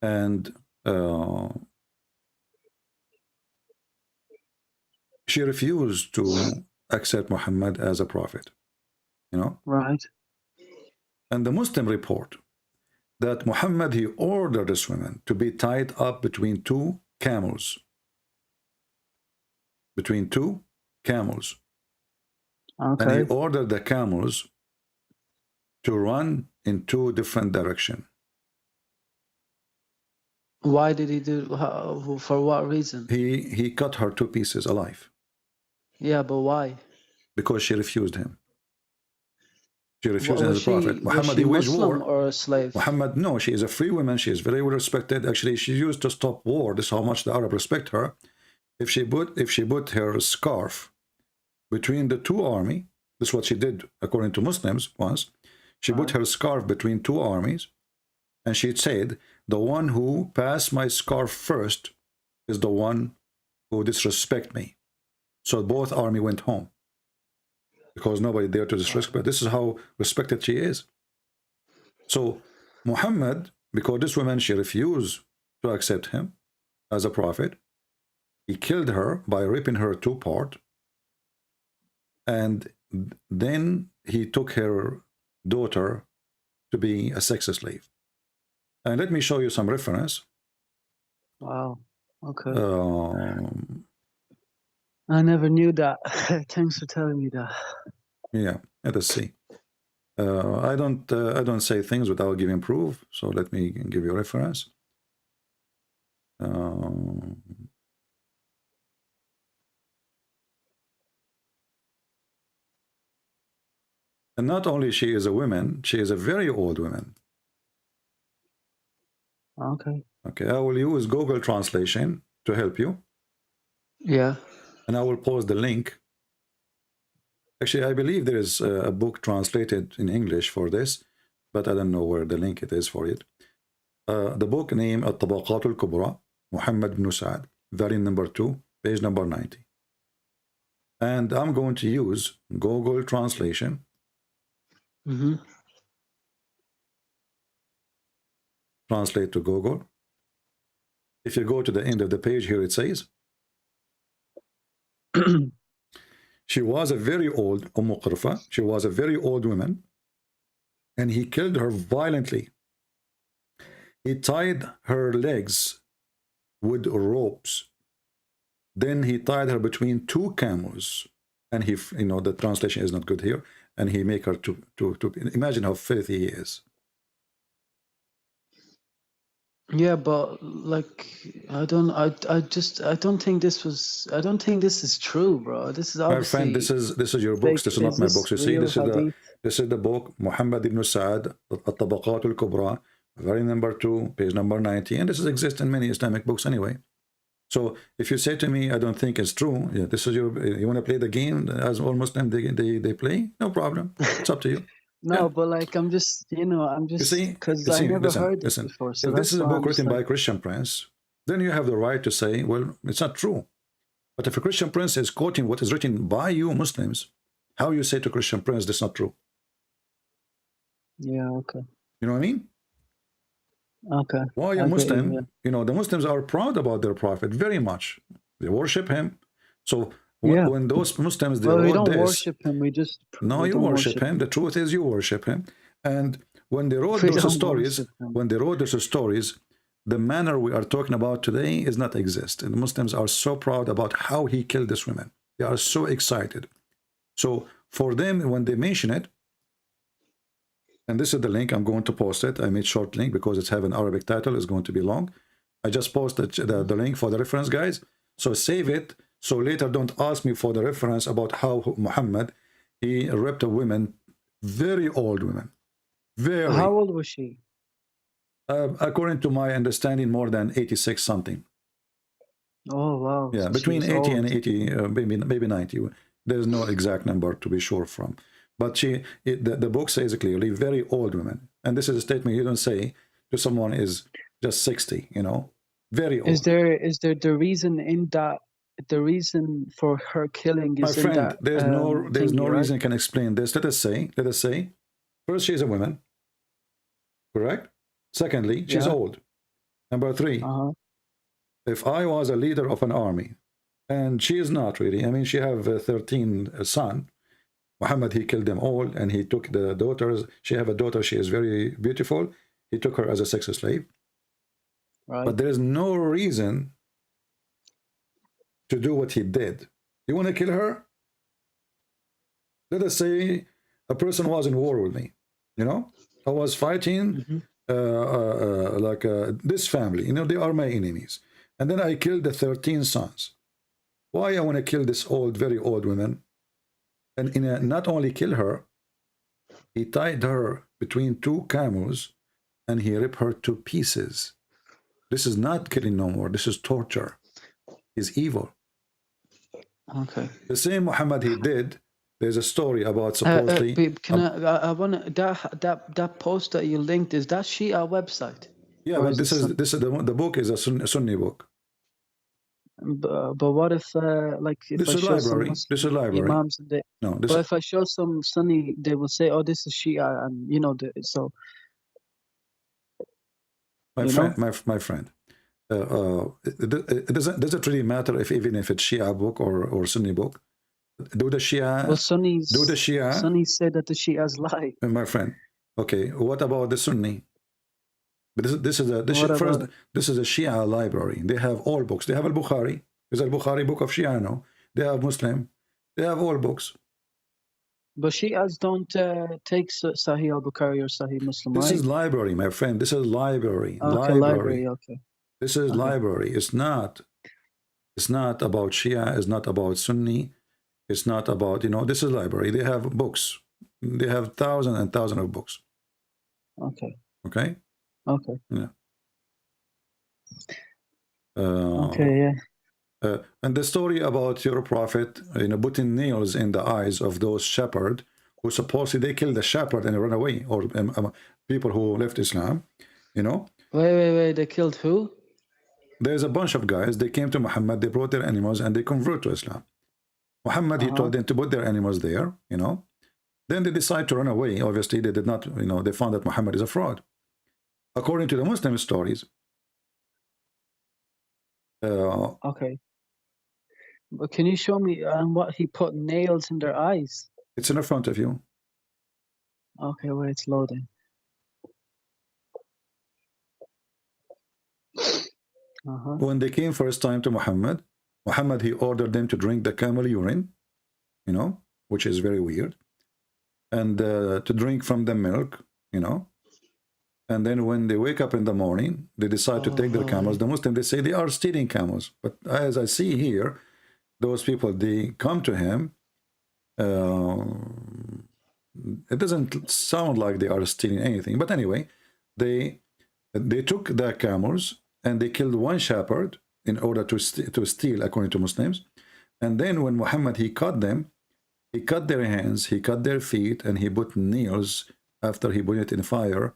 and she refused to accept Muhammad as a prophet. Right. And the Muslim report that Muhammad, he ordered this woman to be tied up between two camels. Between two camels. Okay. And he ordered the camels to run in two different directions. Why did he do? For what reason? He cut her to pieces alive. Yeah, but why? Because she refused him. She refused him as a prophet. Muhammad, he waged war. Or a slave? Muhammad, no, she is a free woman. She is very well respected. Actually, she used to stop war. This is how much the Arab respect her. If she put her scarf between the two armies, this is what she did according to Muslims once. She put her scarf between two armies, and she said, the one who passed my scarf first is the one who disrespect me. So both army went home, because nobody dared to disrespect. But this is how respected she is. So Muhammad, because this woman, she refused to accept him as a prophet, he killed her by ripping her two parts, and then he took her daughter to be a sex slave. And let me show you some reference. Wow. Okay. I never knew that. Thanks for telling me that. Yeah, let us see. I don't say things without giving proof. So let me give you a reference. And not only she is a woman, she is a very old woman. Okay. Okay, I will use Google Translation to help you. Yeah. And I will post the link. Actually, I believe there is a book translated in English for this, but I don't know where the link it is for it. The book name الطبقات الكبرى, Muhammad ibn Sa'd, volume number 2, page number 90. And I'm going to use Google Translation. Translate to Google. If you go to the end of the page here, it says, She was a very old She was a very old woman, and he killed her violently. He tied her legs with ropes. Then he tied her between two camels, and he, the translation is not good here, and he make her to imagine how filthy he is. Yeah, but like I don't think this is true, bro. This is obviously, my friend, this is your books. This is not my books. You see, this is the book Muhammad ibn Sa'ad, At-Tabaqat al-Kubra, very number 2, page number 90, and this exists in many Islamic books anyway. So if you say to me, I don't think it's true, yeah, this is you want to play the game as all Muslims they play, no problem. It's up to you. No, yeah. But like I'm just because I never heard this before. So if this is a book written by a Christian prince, then you have the right to say, well, it's not true. But if a Christian prince is quoting what is written by you Muslims, how you say to Christian prince that's not true? Yeah, okay. You know what I mean? Okay. Why a Muslim? The Muslims are proud about their prophet very much. They worship him. So when those Muslims we don't worship him. We just you worship him. The truth is you worship him. And when they wrote those stories, the manner we are talking about today is not exist. And the Muslims are so proud about how he killed this woman. They are so excited. So for them, when they mention it, and this is the link, I'm going to post it. I made short link because it's have an Arabic title. It's going to be long. I just posted the link for the reference, guys. So save it. So later don't ask me for the reference about how Muhammad, he raped a woman, very old women. Very. How old was she? According to my understanding, more than 86 something. Oh, wow. Yeah, So between 80 old. and 80, maybe 90. There's no exact number to be sure from. But the book says clearly, very old women. And this is a statement you don't say to someone is just 60, very old. Is there the reason in that, the reason for her killing is my friend, in that, there's no reason can explain this. Let us say, first, she's a woman, correct? Secondly, she's old. Number 3, if I was a leader of an army, and she is not really, I mean, she have 13 sons. Muhammad, he killed them all, and he took the daughters. She have a daughter, she is very beautiful. He took her as a sex slave. Right. But there is no reason to do what he did. You want to kill her? Let us say a person was in war with me. I was fighting this family. They are my enemies. And then I killed the 13 sons. Why I want to kill this very old woman? And not only kill her, he tied her between 2 camels and he ripped her to pieces. This is not killing no more. This is torture. He's evil. Okay. The same Muhammad he did. There's a story about supposedly. Babe, can I want that post that you linked, is that Shia website? Yeah, but this is the book is a Sunni book. But what if This is library. This is library. Imams but if I show some Sunni, they will say, "Oh, this is Shia," and so. My friend, does it really matter even if it's Shia book or Sunni book? Do the Shia? Sunnis say that the Shias lie. My friend, okay. What about the Sunni? But this is a Shia library. They have all books. They have al-Bukhari. Is al-Bukhari book of Shia? No. They have Muslim. They have all books. But Shias don't take Sahih al-Bukhari or Sahih Muslim. This is library, my friend. This is library. Okay, library. Okay. This is library. It's not about Shia. It's not about Sunni. It's not about This is library. They have books. They have thousands and thousands of books. Okay. Okay. Okay. Yeah. Okay. Yeah. And the story about your prophet, putting nails in the eyes of those shepherds who supposedly they killed the shepherd and run away, or people who left Islam. Wait. They killed who? There's a bunch of guys. They came to Muhammad. They brought their animals and they convert to Islam. Muhammad, he told them to put their animals there. Then they decide to run away. Obviously, they did not. They found that Muhammad is a fraud. According to the Muslim stories. Okay. But can you show me what he put nails in their eyes? It's in front of you. Okay, wait, it's loading. When they came first time to Muhammad, he ordered them to drink the camel urine, you know, which is very weird, and to drink from the milk, you know. And then when they wake up in the morning, they decide to take their camels. The Muslims, they say they are stealing camels. But as I see here, those people, they come to him. It doesn't sound like they are stealing anything. But anyway, they took the camels and they killed one shepherd in order to steal, according to Muslims. And then when Muhammad, he cut them, he cut their hands, he cut their feet, and he put nails after he put it in fire.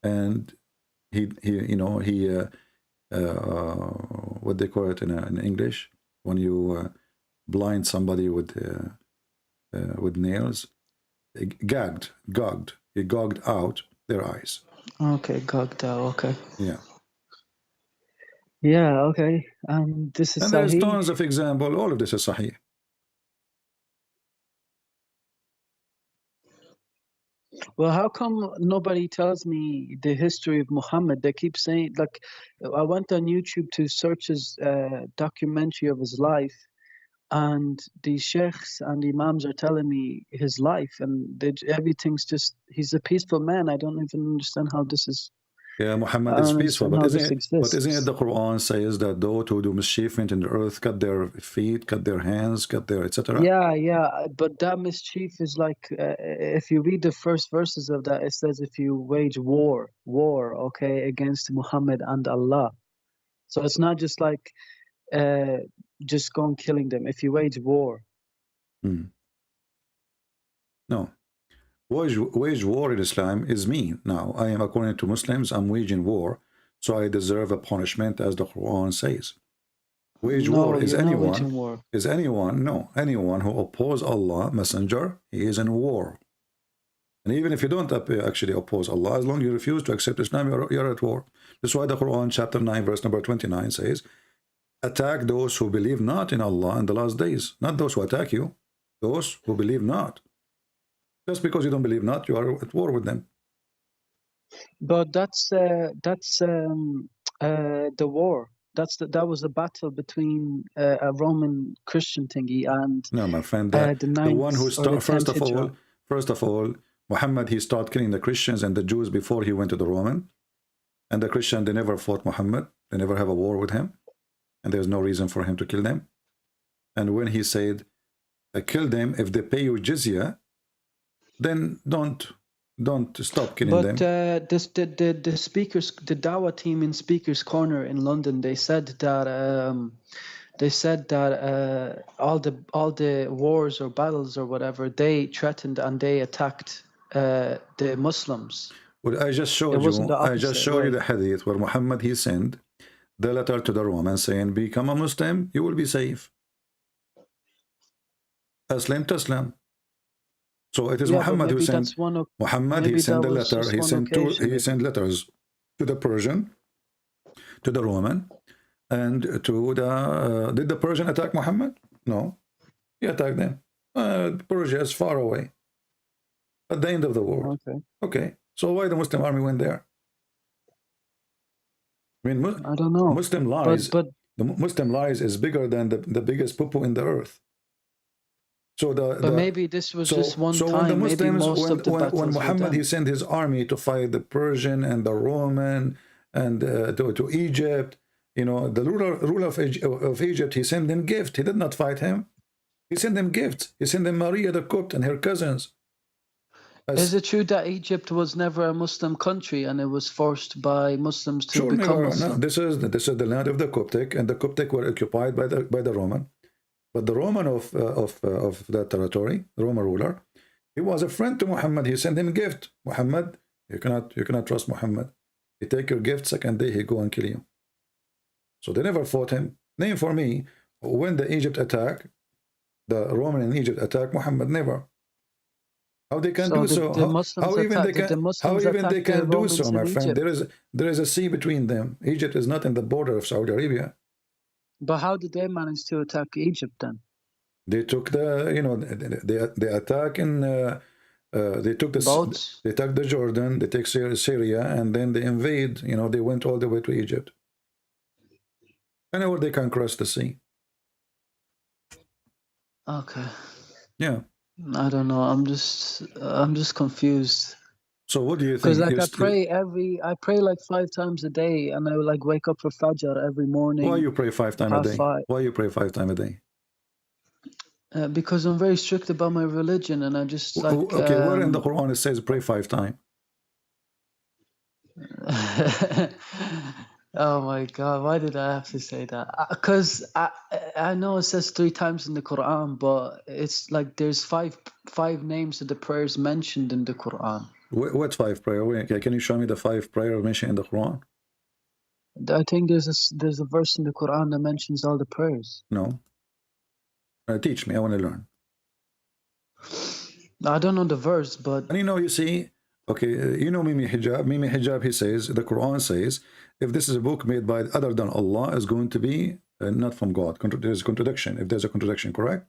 And he what they call it in English, when you blind somebody with nails, gagged. He gouged out their eyes. Okay, gouged out. Okay. Yeah. Yeah. Okay. This is. And there's tons of example. All of this is Sahih. Well, how come nobody tells me the history of Muhammad? They keep saying, like, I went on YouTube to search his documentary of his life, and these sheikhs and imams are telling me his life, and everything's just, he's a peaceful man. I don't even understand how this is. Yeah, Muhammad is peaceful, but isn't it the Quran says that those who do mischievement in the earth cut their feet, cut their hands, cut their etc.? Yeah, but that mischief is like, if you read the first verses of that, it says if you wage war, okay, against Muhammad and Allah. So it's not just like just going killing them. If you wage war. No. Wage war in Islam is me. Now, I am, according to Muslims, I'm waging war, so I deserve a punishment, as the Quran says. Wage war is anyone who opposes Allah, Messenger, he is in war. And even if you don't actually oppose Allah, as long as you refuse to accept Islam, you're at war. That's why the Quran, chapter 9, verse number 29 says, attack those who believe not in Allah in the last days. Not those who attack you, those who believe not. Just because you don't believe not, you are at war with them. But that's the war. That was a battle between a Roman Christian thingy and no, my friend. The one who started first of all, Muhammad, he started killing the Christians and the Jews before he went to the Roman. And the Christian, they never fought Muhammad. They never have a war with him, and there's no reason for him to kill them. And when he said, "Kill them if they pay you jizya," then don't stop killing them. But the speakers, the Dawah team in Speakers Corner in London, they said that all the wars or battles or whatever, they threatened and they attacked the Muslims. Well, I just showed you the hadith where Muhammad, he sent the letter to the Romans saying, become a Muslim, you will be safe. Aslam taslam. So it is Muhammad who sent. Muhammad, he sent the letter. He sent letters to the Persian, to the Roman, and to the. Did the Persian attack Muhammad? No, he attacked them. Persia is far away, at the end of the world. Okay. So why the Muslim army went there? I mean, I don't know. Muslim lies. But the Muslim lies is bigger than the biggest poo-poo in the earth. So but maybe this was just one time. When the Muslims, when Muhammad, he sent his army to fight the Persian and the Roman and to Egypt, you know, the ruler of Egypt, he sent them gifts. He did not fight him. He sent them gifts. He sent them Maria the Copt and her cousins. Is it true that Egypt was never a Muslim country and it was forced by Muslims to become Muslim? No, this is the land of the Coptic, and the Coptic were occupied by the Roman. But the Roman of that territory, the Roman ruler, he was a friend to Muhammad. He sent him a gift. Muhammad, you cannot trust Muhammad. He take your gift, second day he go and kill you. So they never fought him. Name for me when the Egypt attack, the Roman in Egypt attack Muhammad. Never. How they can do so? How even they can do so, my friend? There is a sea between them. Egypt is not in the border of Saudi Arabia. But how did they manage to attack Egypt then? They took the, you know, the attack in, they took the Boats? they took the Jordan, they take Syria, and then they invade. You know, they went all the way to Egypt. Anywhere they can cross the sea. Okay. Yeah. I don't know. I'm just confused. So what do you think? Because like I pray like 5 times a day, and I like wake up for Fajr every morning. Why you pray 5 times a day? 5:30. Why you pray 5 times a day? Because I'm very strict about my religion, and I just like. Okay, where in the Quran it says pray 5 times? Oh my God! Why did I have to say that? Because I know it says 3 times in the Quran, but it's like there's five names of the prayers mentioned in the Quran. What 5 prayer? Okay, can you show me the 5 prayer mentioned in the Quran? I think there's a verse in the Quran that mentions all the prayers. No. Teach me. I want to learn. I don't know the verse, but and you see, okay, you know Mimi Hijab. Mimi Hijab, he says, the Quran says, if this is a book made by other than Allah, is going to be not from God. There's a contradiction. If there's a contradiction, correct?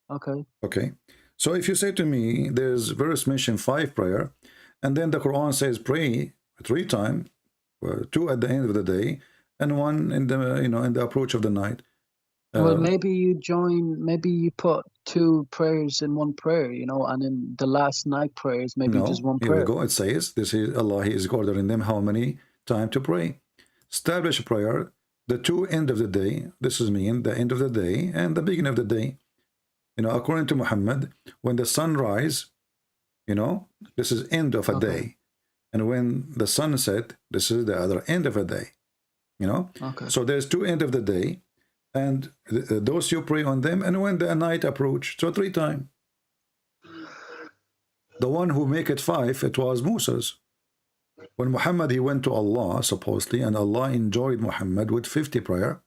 Okay. Okay. So if you say to me, there's verse mentioned 5 prayer, and then the Quran says pray 3 times, 2 at the end of the day, and 1 in the in the approach of the night. Well, maybe you put 2 prayers in 1 prayer, and in the last night prayers, maybe just 1 prayer. Here we go. It says, this is Allah, He is ordering them how many times to pray. Establish prayer, the 2 end of the day, this is mean the end of the day and the beginning of the day. According to Muhammad, when the sun rise, this is end of a day. And when the sun set, this is the other end of a day. Okay. So there's 2 end of the day. And those you pray on them, and when the night approach, so 3 times. The one who make it 5, it was Moses. When Muhammad, he went to Allah, supposedly, and Allah enjoyed Muhammad with 50 prayer.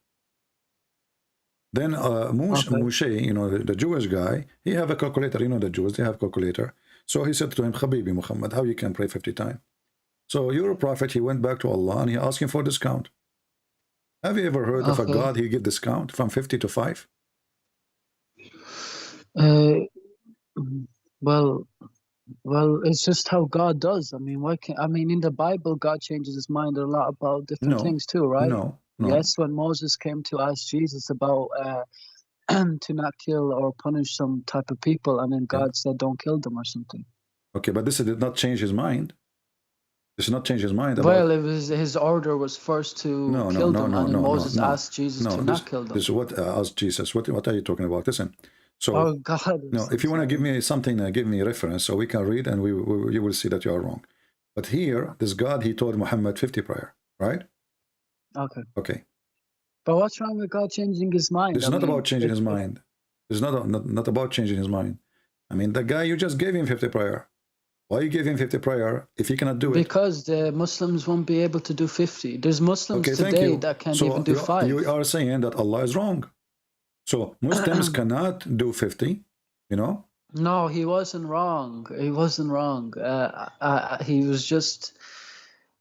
Then Moshe, the Jewish guy, he have a calculator. The Jews, they have calculator. So he said to him, Habibi Muhammad, how you can pray 50 times? So your prophet, he went back to Allah, and he asked him for discount. Have you ever heard of a God he give discount from 50 to 5? Well, it's just how God does. I mean, in the Bible, God changes his mind a lot about different things too, right? No. Yes, when Moses came to ask Jesus about to not kill or punish some type of people, and then God said, "Don't kill them" or something. Okay, but this did not change his mind. This did not change his mind. Well, it was his order was first to kill them, and then Moses asked Jesus to not kill them. This is what asked Jesus. What are you talking about? Listen. So, oh God. No, if you want to give me something, give me a reference so we can read, and you will see that you are wrong. But here, this God, he told Muhammad 50 prayer, right? Okay. Okay. But what's wrong with God changing his mind? It's not about changing his mind. It's not about changing his mind. I mean, the guy, you just gave him 50 prayer. Why you give him 50 prayer if he cannot do it? Because the Muslims won't be able to do 50. There's Muslims today that can't even do 5. You are saying that Allah is wrong. So Muslims cannot do 50, No, he wasn't wrong. He wasn't wrong. He was just,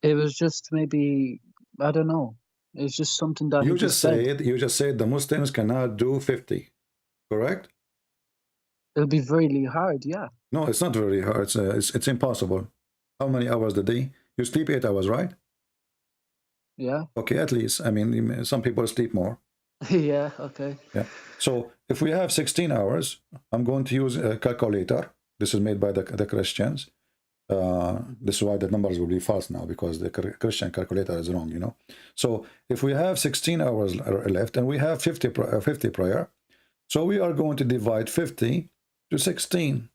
it was just maybe, I don't know. It's just something that you just said the Muslims cannot do 50, correct? It'll be really hard, yeah. No, it's not very hard. It's impossible. How many hours a day? You sleep 8 hours, right? Yeah. Okay, at least. I mean, some people sleep more. Yeah, okay. Yeah. So if we have 16 hours, I'm going to use a calculator. This is made by the Christians. This is why the numbers will be false now, because the Christian calculator is wrong, So if we have 16 hours left and we have 50 prayer, so we are going to divide 50 to 16.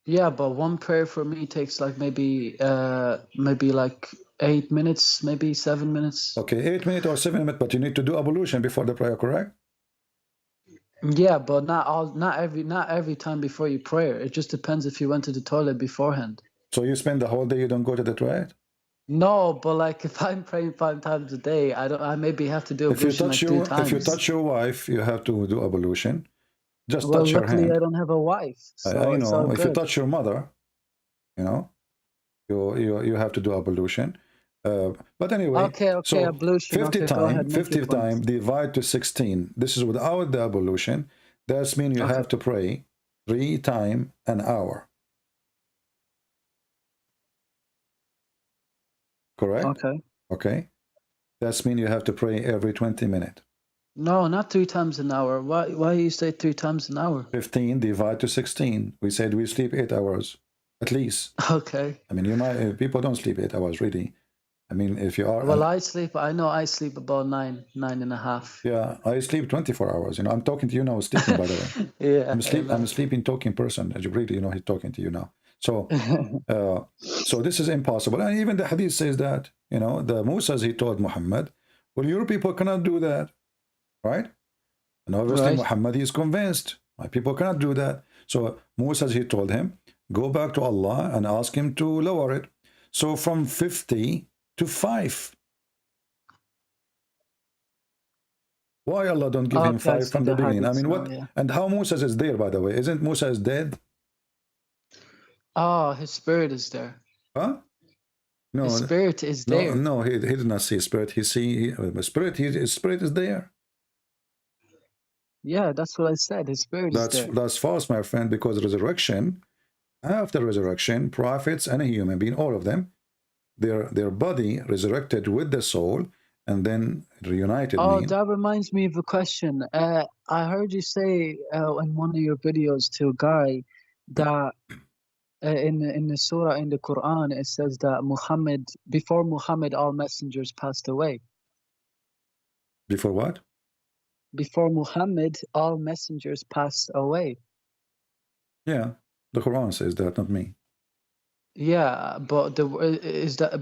Yeah, but 1 prayer for me takes like maybe like 8 minutes, maybe 7 minutes. Okay, 8 minutes or 7 minutes, but you need to do ablution before the prayer, correct? Yeah, but not every time before you pray. It just depends if you went to the toilet beforehand. So you spend the whole day, you don't go to the toilet? No, but like if I'm praying 5 times a day, I maybe have to do ablution like 2 times. If you touch your wife, you have to do ablution. Just well, touch her hand. Luckily, I don't have a wife. So it's all if good. you touch your mother, you have to do ablution. But anyway, Okay, so ablution. 50 Okay, go time, ahead, make 50 your point. time divide to 16. This is without the ablution. That means you have to pray 3 times an hour. Correct? Okay. Okay. That means you have to pray every 20 minutes. No, not 3 times an hour. Why you say 3 times an hour? 15 divide to 16. We said we sleep 8 hours at least. Okay. I mean, you might people don't sleep 8 hours really. I mean, if you are Well, I know I sleep about 9.5. yeah, I sleep 24 hours. You know, I'm talking to you now, sleeping, by the way. Yeah. I'm a sleeping, talking person. Jibreel, you know, he's talking to you now. So, so this is impossible. And even the hadith says that, you know, the Musa's, he told Muhammad, well, your people cannot do that, right? And obviously Muhammad, he is convinced, my people cannot do that. So Musa's, he told him, go back to Allah and ask him to lower it. So from 50 to 5. Why Allah don't give him 5 from the beginning? I mean, what? And how Musa is there, by the way? Isn't Musa is dead? Oh, his spirit is there. Huh? No, his spirit is there. No, he did not see spirit. He see spirit. His spirit is there. Yeah, that's what I said. His spirit is there. That's false, my friend, because resurrection, after resurrection, prophets and a human being, all of them, their body resurrected with the soul and then reunited. Oh, that reminds me of a question. I heard you say in one of your videos to a guy that in the surah in the Quran it says that before Muhammad all messengers passed away. Before what? Before Muhammad all messengers passed away. Yeah, the Quran says that, not me. Yeah, but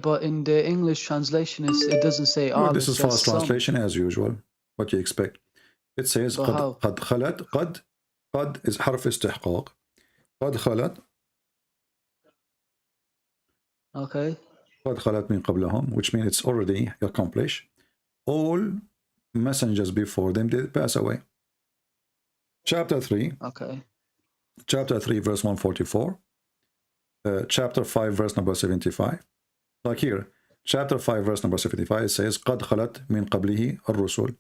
but in the English translation it doesn't say all. Well, this is false translation as usual. What you expect? It says قد خلت. قد is حرف استحقاق. قد خلت. Okay. قد خلت من قبلهم, which means it's already accomplished. All messengers before them did pass away. Chapter 3. Okay. Chapter 3, verse 144. Chapter 5, verse number 75. Like here, chapter 5, verse number 75, it says, قد خلت من قبله الرسل.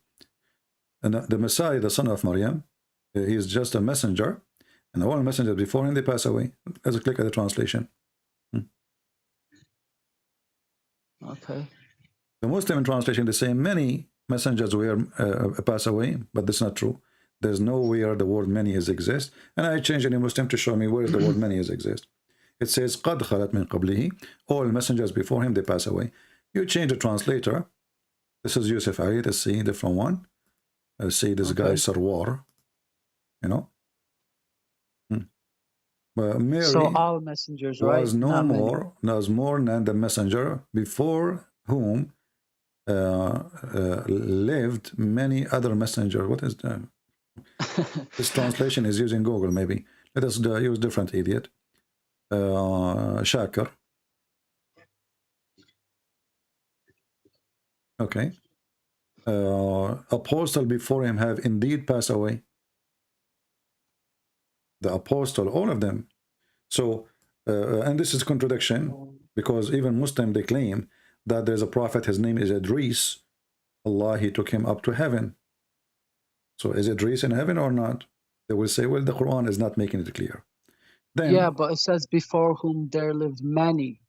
And the Messiah, the son of Maryam, he is just a messenger, and all messengers before him, they pass away. Let's click at the translation. Okay. The Muslim translation, they say many messengers were pass away, but that's not true. There's nowhere the word many is exist. And I changed any Muslim to show me where the word many is exist. It says قد خلت من قبله, all messengers before him, they pass away. You change the translator. This is Yusuf Ali, let's see, different one. Let's see, this guy Sarwar, you know. But Mary, so all messengers, right? Was more than the messenger before whom lived many other messengers. What is that? This translation is using Google, maybe. Let us use different idiot. Shakir. Okay. Apostle before him have indeed passed away. The apostle, all of them. So, and this is contradiction, because even Muslim, they claim that there's a prophet, his name is Idris. Allah, he took him up to heaven. So is Idris in heaven or not? They will say, well, the Quran is not making it clear. Then, yeah, but it says before whom there lived many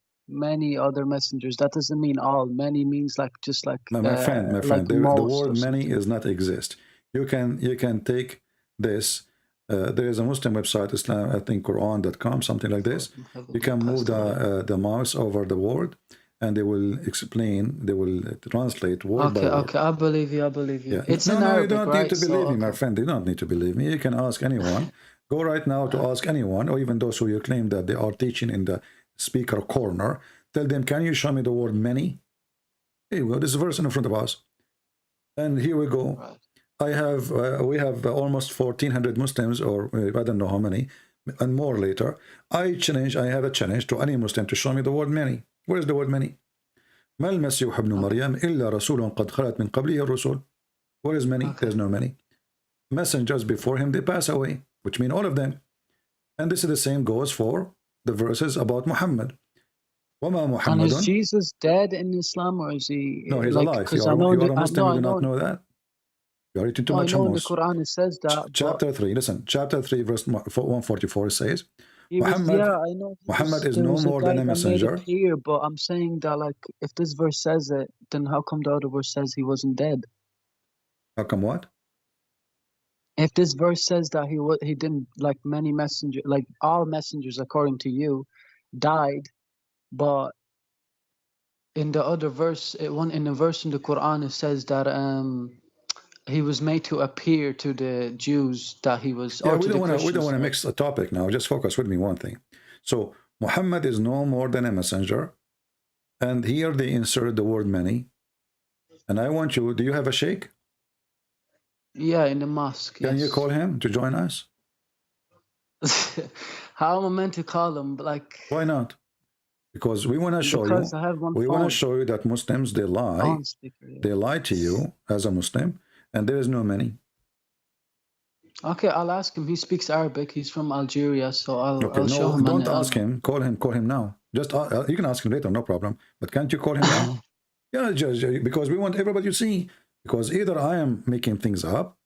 other messengers. That doesn't mean all. Many means like just like my friend, like the word many is not exist. You can take this. There is a Muslim website, Islam, I think Quran.com, something like this. You can move the mouse over the word, and they will explain, they will translate word by word. Okay, I believe you. Yeah. It's no, in Arabic, you don't right? need to believe me, my friend. You don't need to believe me. You can ask anyone. Go right now to ask anyone, or even those who you claim that they are teaching in the speaker corner. Tell them, can you show me the word many? Here we go. This verse in front of us. And here we go. Right. We have almost 1,400 Muslims, or I don't know how many, and more later. I have a challenge to any Muslim to show me the word many. Where is the word many? ما المسيح ابن مريم إلا رسول قد خلت من قبله الرسل. Where is many? There's no many. Messengers before him, they pass away, which mean all of them. And this is the same goes for the verses about Muhammad. وَمَا And is مُحَمَّدٌ. Jesus dead in Islam, or is he No, he's like? alive. Because You I know, are a Muslim, no, you I do not know, know that? You are eating too no, I much know in the hummus. Quran it says that. But Chapter 3, listen, chapter 3, verse 144 says, he was, Muhammad, yeah, I know. Muhammad is There no was a more guy than a that made messenger. appear, but I'm saying that, like, if this verse says it, then how come the other verse says he wasn't dead? How come what? If this verse says that he didn't, like many messengers, like all messengers according to you, died, but in the other verse, in the verse in the Quran, it says that he was made to appear to the Jews, that he was, Yeah, or we to don't the want to Christians. mix a topic now. Just focus with me one thing. So Muhammad is no more than a messenger, and here they insert the word many. And I want you. Do you have a sheikh? Yeah, in the mosque. Can you Yes. call him to join us? How am I meant to call him? Like, Why not? Because we want to show you. because I have one We phone. want to show you that Muslims, they lie. On speaker, yeah. They lie to you as a Muslim, and there is no many. Okay, I'll ask him. He speaks Arabic. He's from Algeria, so Okay, I'll show no, him. don't ask him. Call him. Call him now. Just you can ask him later, no problem. But can't you call him now? Yeah, just because we want everybody to see. Because either I am making things up,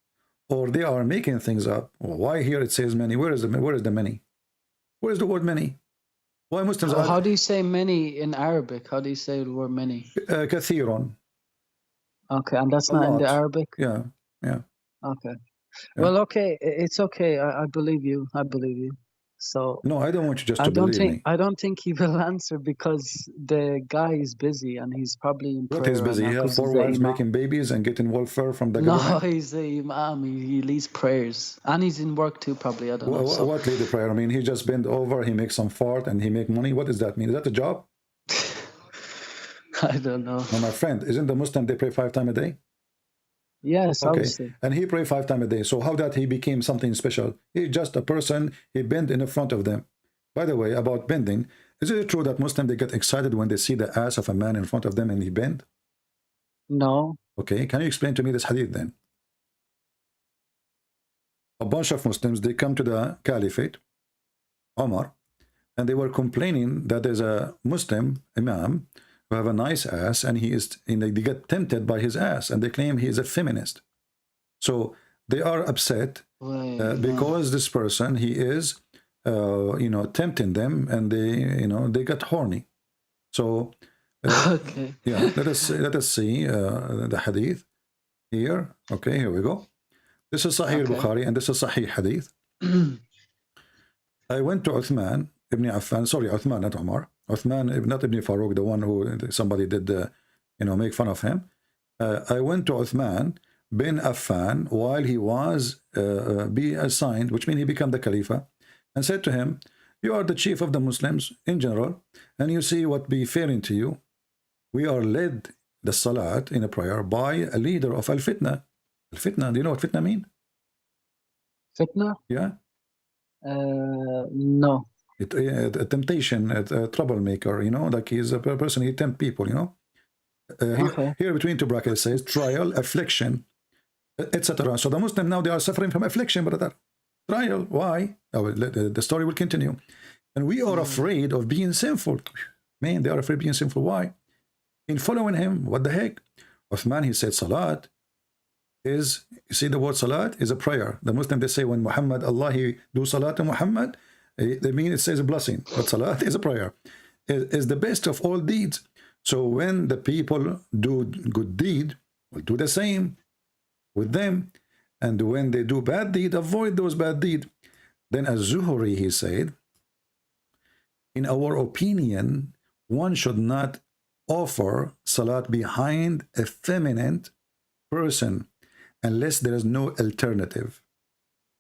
or they are making things up. Why here it says many? Where is the many? Where is the word many? Why Muslims? How do you say many in Arabic? How do you say the word many? كثير. Okay, and that's A not in the lot. Arabic? Yeah, yeah. Okay. Yeah. Well, okay, it's okay. I believe you. I believe you. So No, I don't want you just to believe me. I don't think he will answer, because the guy is busy and he's probably in What prayer is busy? right He now, has 'cause 4 he's the wives imam. making babies and getting welfare from the No, government? he's the imam. He leads prayers, and he's in work too, probably. I don't know. So What lead the prayer? I mean, he just bend over, he makes some fart, and he make money. What does that mean? Is that a job? I don't know. No, my friend, isn't the Muslim they pray 5 times a day? Yes, Okay, obviously. and he pray 5 times a day. So how that he became something special? He's just a person. He bend in the front of them. By the way, about bending, is it true that Muslims they get excited when they see the ass of a man in front of them and he bend? No. Okay, can you explain to me this hadith then? A bunch of Muslims, they come to the caliphate, Omar, and they were complaining that there's a Muslim imam who have a nice ass, and they get tempted by his ass, and they claim he is a feminist. So they are upset because this person, he is, tempting them, and they got horny. So, Okay. yeah, let us see the hadith here. Okay, here we go. This is Sahih al-Bukhari, and this is Sahih Hadith. I went to Uthman ibn Affan, sorry, Uthman, not Umar. Uthman, not Ibn Farouk, the one who somebody did, make fun of him. I went to Uthman bin Affan while he was be assigned, which means he became the Khalifa, and said to him, you are the chief of the Muslims in general, and you see what befalling to you. We are led the Salat in a prayer by a leader of Al-Fitna. Al-Fitna, do you know what fitna mean? Fitna? Yeah. No. A temptation, a troublemaker, like he's a person, he tempt people, Here between 2 brackets it says trial, affliction, etc. So the Muslim now, they are suffering from affliction, brother. Trial, why? The story will continue. And we are afraid of being sinful. Man, they are afraid of being sinful. Why? In following him, what the heck? Uthman, he said, Salat is, you see the word Salat is a prayer. The Muslim, they say when Muhammad, Allah, he do Salat to Muhammad, they mean it says a blessing. But Salat is a prayer. It is the best of all deeds. So when the people do good deed, we'll do the same with them. And when they do bad deed, avoid those bad deed. Then Az-Zuhri, he said, in our opinion, one should not offer Salat behind a feminine person unless there is no alternative.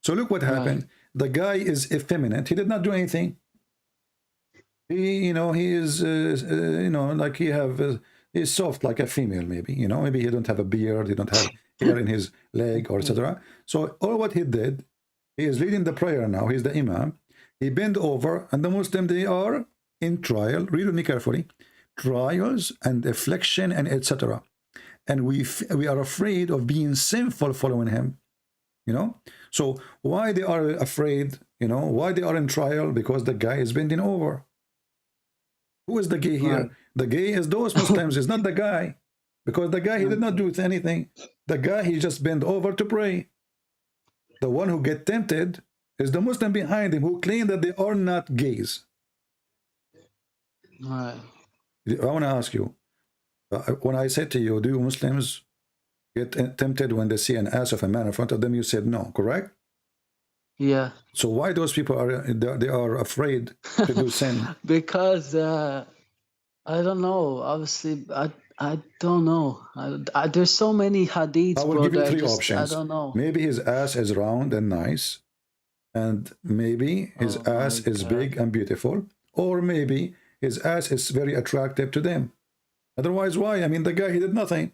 So look what happened. The guy is effeminate. He did not do anything. He is, like he's soft like a female, maybe. Maybe he don't have a beard. He don't have hair in his leg, or etc. So all what he did, he is leading the prayer now. He's the imam. He bent over, and the Muslim, they are in trial. Read with me carefully. Trials and affliction and etc. And we are afraid of being sinful following him. So why they are afraid? Why they are in trial? Because the guy is bending over. Who is the gay here? Right. The gay is those Muslims, is not the guy. Because the guy, he did not do anything. The guy, he just bent over to pray. The one who get tempted is the Muslim behind him who claim that they are not gays. Right. I want to ask you, when I said to you, do Muslims get tempted when they see an ass of a man in front of them? You said no, correct? Yeah. So why those people are they are afraid to do sin? Because I don't know. Obviously, I don't know. There's so many hadiths. I will bro, give you that three I options. don't know. Maybe his ass is round and nice, and maybe his ass is big and beautiful, or maybe his ass is very attractive to them. Otherwise, why? I mean, the guy, he did nothing.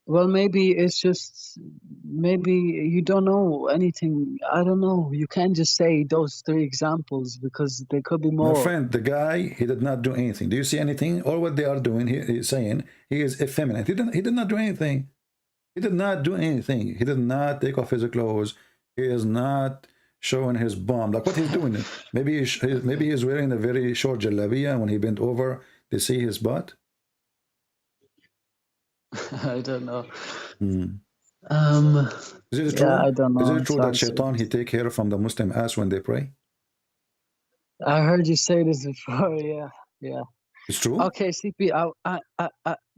Well, maybe it's just, maybe you don't know anything. I don't know. You can't just say those three examples because there could be more. My friend, the guy, he did not do anything. Do you see anything? All what they are doing, he's saying he is effeminate. He did not do anything. He did not do anything. He did not take off his clothes. He is not showing his bum. Like what he's doing. Maybe he's wearing a very short jalabiya, and when he bent over, they see his butt. I don't know. Is it true? Yeah, I don't know. Is it true that It's Shaitan, he take care from the Muslim ass when they pray? I heard you say this before. Yeah, yeah. It's true? Okay, CP.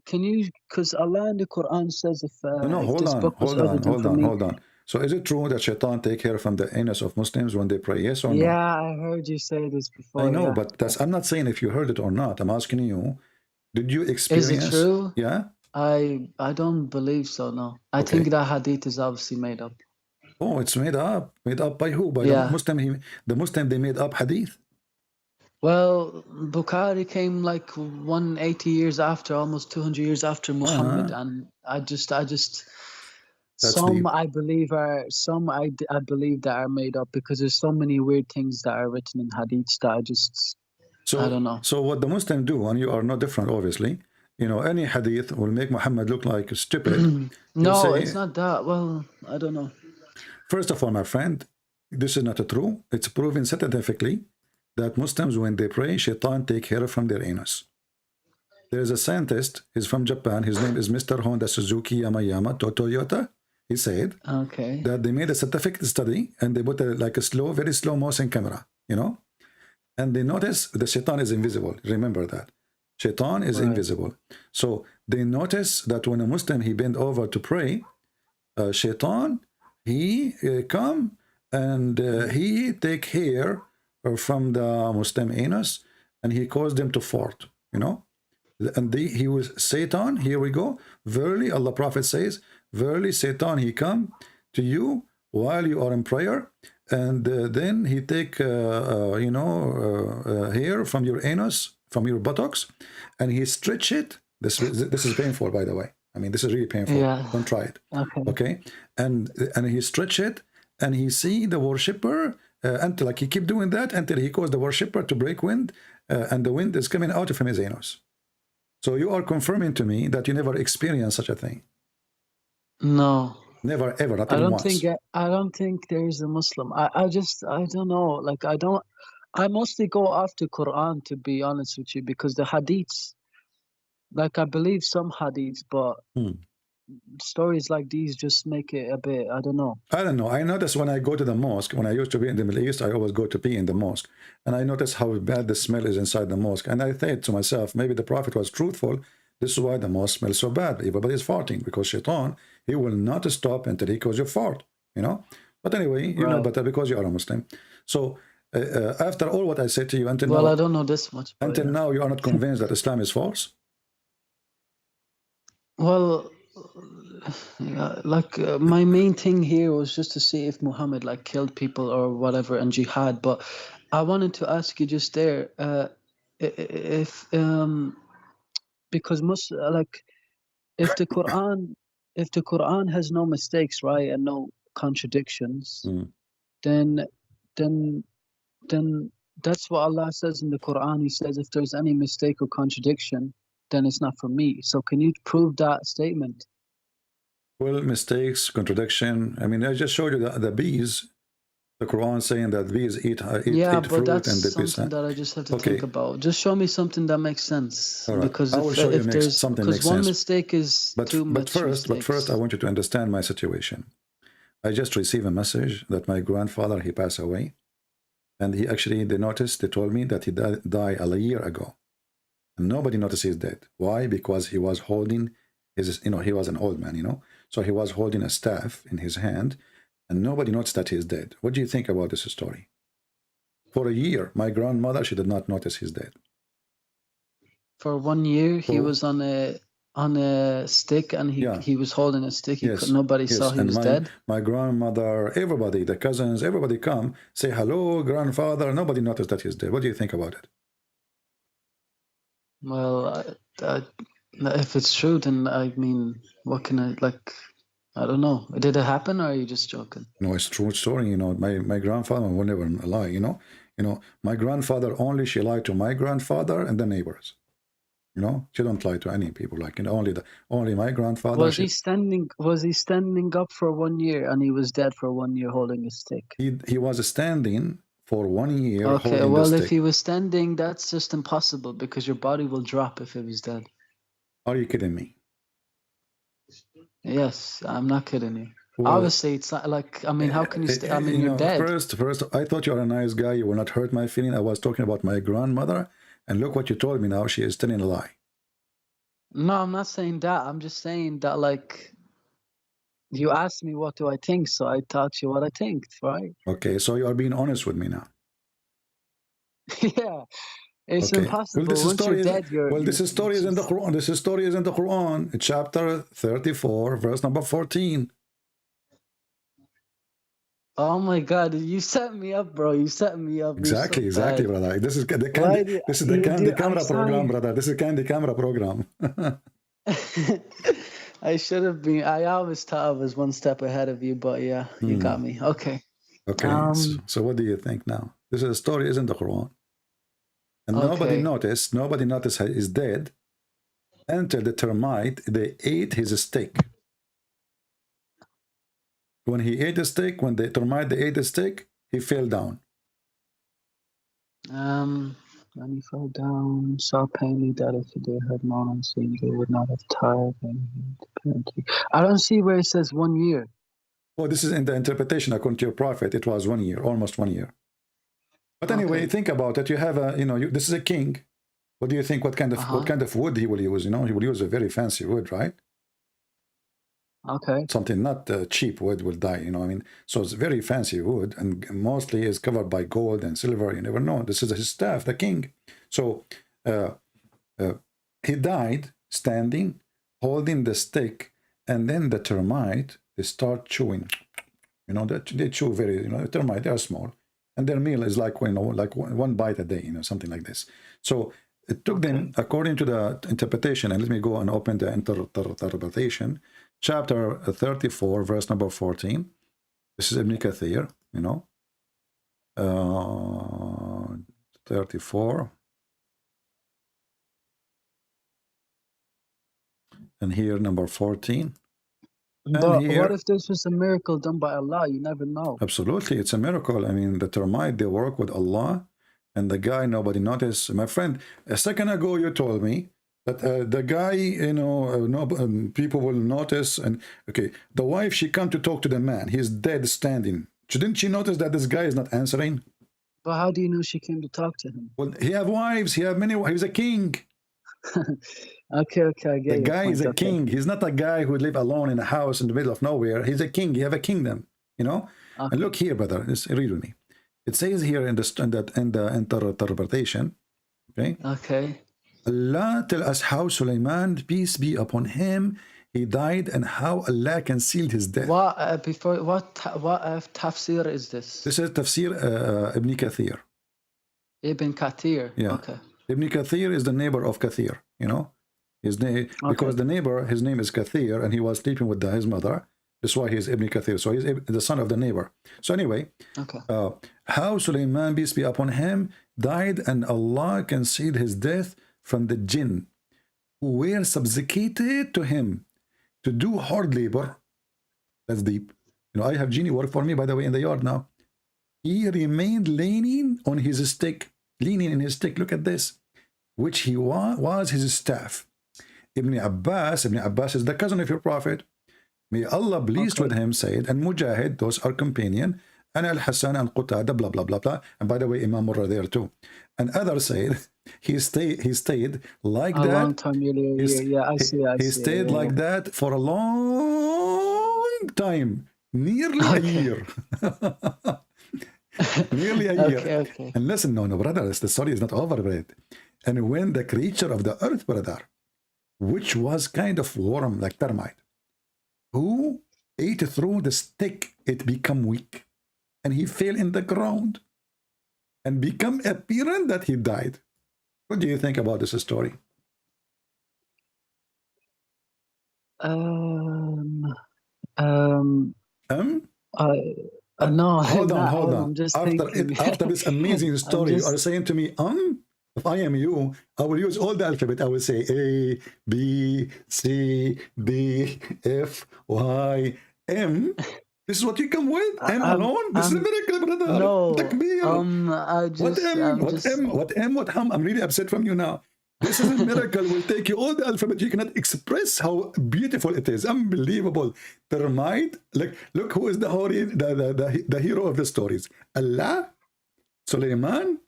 Can you? Because Allah in the Quran says if No, if hold this on, book was hold on, other than hold for on, me. hold on. So is it true that Shaitan take care from the anus of Muslims when they pray? Yes or no? Yeah, I heard you say this before. I know, yeah. but that's, I'm not saying if you heard it or not. I'm asking you, did you experience? Is it true? Yeah. I don't believe so. No, I Okay. think that hadith is obviously made up. Oh, it's made up. Made up by who? By Yeah. the Muslim. The Muslim, they made up hadith. Well, Bukhari came like 180 years after, almost 200 years after Muhammad, and I just That's some deep. I believe are some I believe that are made up because there's so many weird things that are written in hadiths that I just I don't know. So what the Muslim do, and you are not different, obviously. You know, any hadith will make Muhammad look like stupid. No, say- it's not that. Well, I don't know. First of all, my friend, this is not true. It's proven scientifically that Muslims, when they pray, Shaitan take care from their anus. There is a scientist, he's from Japan, his name is Mr. Honda Suzuki Yamayama Toyota. He said Okay. that they made a scientific study and they put like a very slow motion camera, you know, and they notice the Shaitan is invisible. Remember that. Shaitan is invisible. So they notice that when a Muslim, he bend over to pray, Shaitan, he come and he take hair from the Muslim anus and he caused them to fart, you know. And he was Satan, here we go. Verily, Allah Prophet says, verily Satan, he come to you while you are in prayer, and then he take, hair from your anus, from your buttocks, and he stretch it. This is painful, by the way. I mean, this is really painful. Yeah. Don't try it. Okay. And he stretch it, and he see the worshipper, until like he keep doing that until he caused the worshipper to break wind, and the wind is coming out of his anus. So you are confirming to me that you never experienced such a thing. No. Never ever, not even once. I don't think there is a Muslim. I don't know. Like I mostly go off the Quran, to be honest with you, because the hadiths, like I believe some hadiths, but stories like these just make it a bit, I don't know. I don't know. I notice when I go to the mosque, when I used to be in the Middle East, I always go to pee in the mosque. And I notice how bad the smell is inside the mosque. And I think to myself, maybe the Prophet was truthful. This is why the mosque smells so bad. Everybody is farting because Shaitan, he will not stop until he causes you fart, you know. But anyway, you know better because you are a Muslim. So after all what I said to you until now, I don't know this much. Until now, you are not convinced that Islam is false? Well, yeah, like my main thing here was just to see if Muhammad like killed people or whatever in jihad. But I wanted to ask you just there, if because if the Quran has no mistakes, right, and no contradictions, then that's what Allah says in the Quran. He says if there's any mistake or contradiction, then it's not for me. So can you prove that statement? Well, mistakes, contradiction. I mean, I just showed you the bees. The Quran saying that these eat Yeah, but fruit that's and the something that I just have to Okay. think about. Just show me something that makes sense. All right. Because I will show you if there's something because makes one sense. mistake is too much But mistakes. first, I want you to understand my situation. I just received a message that my grandfather, he passed away. And he actually, they told me that he died a year ago. And nobody noticed he's dead. Why? Because he was holding his, he was an old man, So he was holding a staff in his hand, and nobody noticed that he's dead. What do you think about this story? For a year, my grandmother, she did not notice he's dead. For 1 year, he was on a stick, and he was holding a stick. Nobody saw he was dead. My grandmother, everybody, the cousins, everybody come, say hello, grandfather. Nobody noticed that he's dead. What do you think about it? Well, if it's true, then I mean, what can I don't know. Did it happen, or are you just joking? No, it's a true story. My grandfather will never lie. My grandfather she lied to my grandfather and the neighbors. She don't lie to any people. Only my grandfather. Was he standing up for 1 year, and he was dead for 1 year holding a stick? He was standing for 1 year. Okay, well, if he was standing, that's just impossible because your body will drop if he was dead. Are you kidding me? Yes, I'm not kidding you. Well, obviously, it's not how can you stay? You're dead. First, I thought you are a nice guy. You will not hurt my feeling. I was talking about my grandmother, and look what you told me now. She is telling a lie. No, I'm not saying that. I'm just saying that, you asked me what do I think, so I taught you what I think, right? Okay, so you are being honest with me now. Yeah, it's impossible. Well, Once you're dead, this story is in the Quran. This story is in the Quran, chapter 34, verse number 14. Oh my God! You set me up, bro. You set me up. Exactly, brother. This is the camera program, brother. This is candy camera program. I should have been. I always thought I was one step ahead of you, but yeah, you got me. Okay. Okay. So what do you think now? This is a story is in the Quran, and nobody noticed. Nobody noticed he's dead until the termite they ate his steak. When he ate the steak, when the termite they ate the steak, he fell down. When he fell down, saw plainly that if they had known unseen, they would not have tired and I don't see where it says 1 year. Well, this is in the interpretation according to your prophet. It was 1 year, almost 1 year. But anyway, think about it. You have this is a king. What do you think? What kind of wood he will use? He will use a very fancy wood, right? Okay. Something not cheap wood will die, So it's very fancy wood, and mostly is covered by gold and silver. You never know. This is his staff, the king. So he died standing, holding the stick, and then the termite, they start chewing. They chew very, termite, they are small. And their meal is like one bite a day, something like this. So it took them, according to the interpretation, and let me go and open the interpretation, chapter 34, verse number 14. This is Ibn Kathir, 34. And here, number 14. But what if this was a miracle done by Allah? You never know. Absolutely, it's a miracle. The termite, they work with Allah, and the guy, nobody noticed. My friend, a second ago, you told me that the guy, people will notice. And the wife, she come to talk to the man. He's dead standing. Didn't she notice that this guy is not answering? But how do you know she came to talk to him? Well, he have wives. He have many wives. He's a king. Okay, I get it. The guy is a king. He's not a guy who live alone in a house in the middle of nowhere. He's a king. He have a kingdom, And look here, brother. Just read with me. It says here in the interpretation, Okay. Allah tell us how Sulaiman, peace be upon him, he died, and how Allah concealed his death. What tafsir is this? This is tafsir Ibn Kathir. Ibn Kathir. Yeah. Okay. Ibn Kathir is the neighbor of Kathir, his name, because the neighbor, his name is Kathir, and he was sleeping with his mother. That's why he's Ibn Kathir. So he's the son of the neighbor. So anyway, how Sulaiman, peace be upon him, died, and Allah concealed his death from the jinn, who were subjugated to him to do hard labor. That's deep. I have genie work for me, by the way, in the yard now. he remained leaning on his stick, leaning in his stick. Look at this, which he was his staff. Ibn Abbas is the cousin of your prophet. May Allah pleased with him said, and Mujahid, those are companion, and Al-Hasan and Qatada, blah, blah, blah, blah. And by the way, Imam Murrah there too. And others said, he stayed like A that. long time, yeah, I see. He stayed like that for a long time, nearly a year. Nearly a year. Okay. And listen, no, brother, the story is not over with. And when the creature of the earth, brother, which was kind of worm like termite, who ate through the stick, it became weak, and he fell in the ground and become apparent that he died. What do you think about this story? No, hold on. I'm just thinking. After this amazing story, just... you are saying to me, if I am you, I will use all the alphabet. I will say A, B, C, D, F, Y, M. This is what you come with? M alone? This is a miracle, brother. No, What M? I'm really upset from you now. This is a miracle. Will take you all the alphabet. You cannot express how beautiful it is. Unbelievable. Termite. Look who is the hero of the stories. Allah, Suleiman,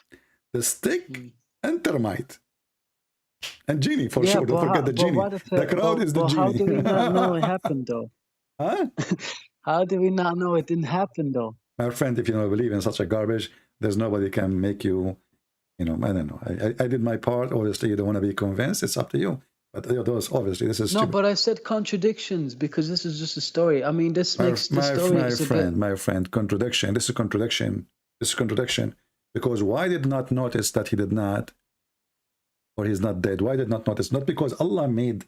the stick, and termite. And genie, for sure. Don't forget the genie. The crowd is the genie. How do we not know it happened, though? Huh? How do we not know it didn't happen, though? My friend, if you don't believe in such a garbage, there's nobody can make you, I don't know. I did my part. Obviously, you don't want to be convinced. It's up to you. But those, obviously, this is no. stupid. But I said contradictions because this is just a story. I mean, this makes the story. My friend, contradiction. This is contradiction. This is contradiction. Because why did not notice that he did not, or he's not dead? Why did not notice? Not because Allah made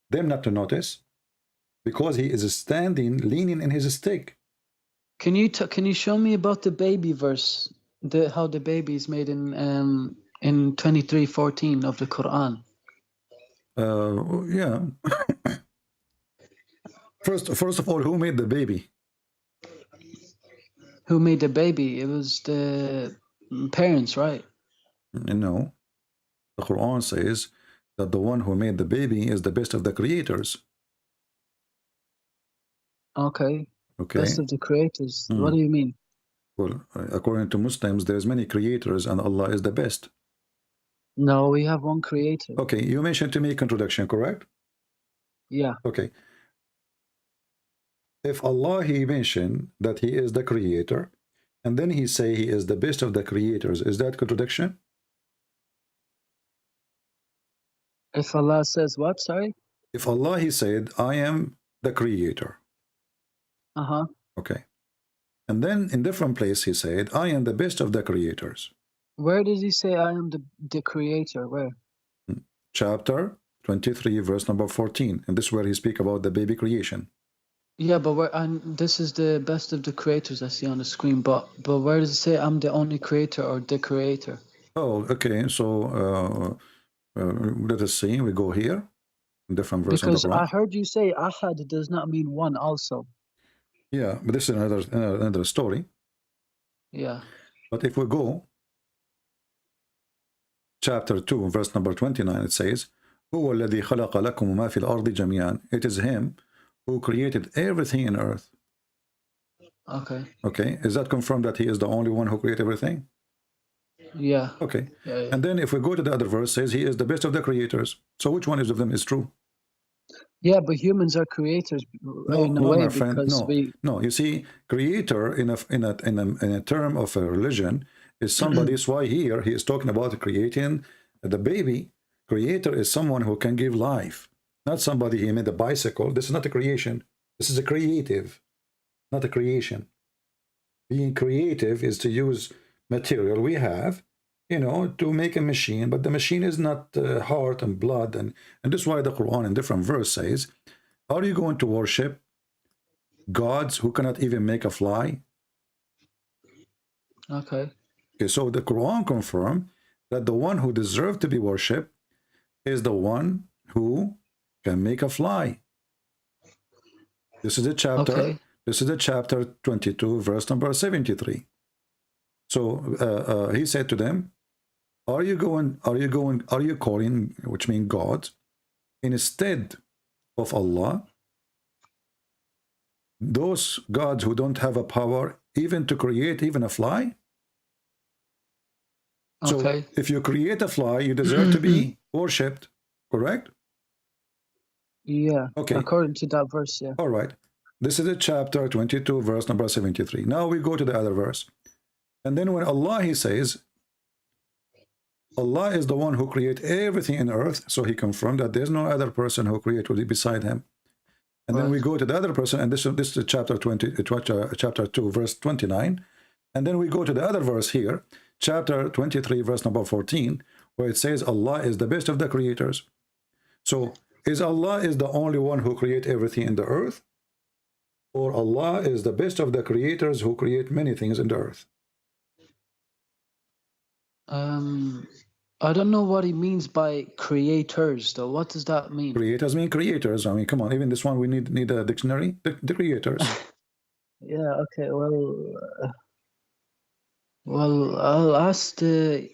them not to notice. Because he is standing, leaning in his stick. Can you show me about the baby verse? How the baby is made in 23:14 of the Quran. Yeah. First of all, who made the baby? Who made the baby? It was the parents, right? No. The Quran says that the one who made the baby is the best of the creators. Okay. Best of the creators. What do you mean? Well, according to Muslims, there's many creators and Allah is the best. No, we have one creator. Okay, you mentioned to me contradiction, correct? Yeah. Okay. If Allah, he mentioned that he is the creator, and then he say he is the best of the creators, is that contradiction? If Allah says what, sorry? If Allah, he said, I am the creator. Uh-huh. Okay. And then in different place he said, I am the best of the creators. Where does he say I am the creator? Where? Chapter 23, verse number 14. And this is where he speak about the baby creation. Yeah, but this is the best of the creators I see on the screen. But where does it say I'm the only creator or the creator? Oh, okay. So let us see. We go here. Different verse. Because I heard you say ahad does not mean one also. Yeah, but this is another story. Yeah. But if we go chapter 2, verse number 29, it says, هو الذي خلق لكم ما في الأرض جميعا. It is him who created everything in earth. Okay. Okay. Is that confirmed that he is the only one who created everything? Yeah. Okay. Yeah. And then if we go to the other verse, it says he is the best of the creators. So which one of them is true? Yeah, but humans are creators in a way, my friend. No. You see, creator in a term of a religion is somebody. That's why here he is talking about creating the baby. Creator is someone who can give life, not somebody he made a bicycle. This is not a creation. This is a creative, not a creation. Being creative is to use material we have, to make a machine, but the machine is not heart and blood, and this is why the Quran in different verse says, are you going to worship gods who cannot even make a fly? Okay, so the Quran confirms that the one who deserves to be worshipped is the one who can make a fly. This is the chapter. Okay. This is the chapter 22, verse number 73. So he said to them, are you calling, which means God, instead of Allah, those gods who don't have a power even to create even a fly? Okay. So if you create a fly, you deserve to be worshipped, correct? Yeah. Okay. According to that verse, yeah. All right. This is a chapter 22, verse number 73. Now we go to the other verse. And then when Allah, he says, Allah is the one who created everything in earth. So he confirmed that there's no other person who created beside him. And then we go to the other person, and this is chapter 2, verse 29. And then we go to the other verse here, chapter 23, verse number 14, where it says Allah is the best of the creators. So is Allah is the only one who create everything in the earth? Or Allah is the best of the creators who create many things in the earth? I don't know what he means by creators, though. What does that mean? Creators mean creators. I mean, come on. Even this one, we need a dictionary. The creators. Yeah. Okay. Well, I'll ask the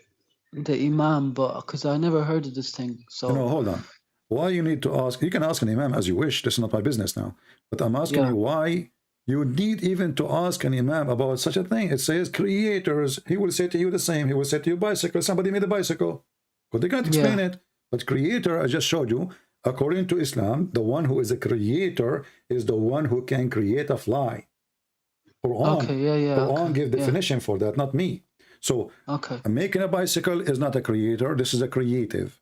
imam, but because I never heard of this thing. So No, hold on. Why you need to ask? You can ask an imam as you wish. This is not my business now. But I'm asking you why you need even to ask an imam about such a thing. It says creators. He will say to you the same. He will say to you bicycle. Somebody made a bicycle. But they can't explain it. But creator, I just showed you, according to Islam, the one who is a creator is the one who can create a fly. Quran, Quran give definition for that, not me. So making a bicycle is not a creator. This is a creative.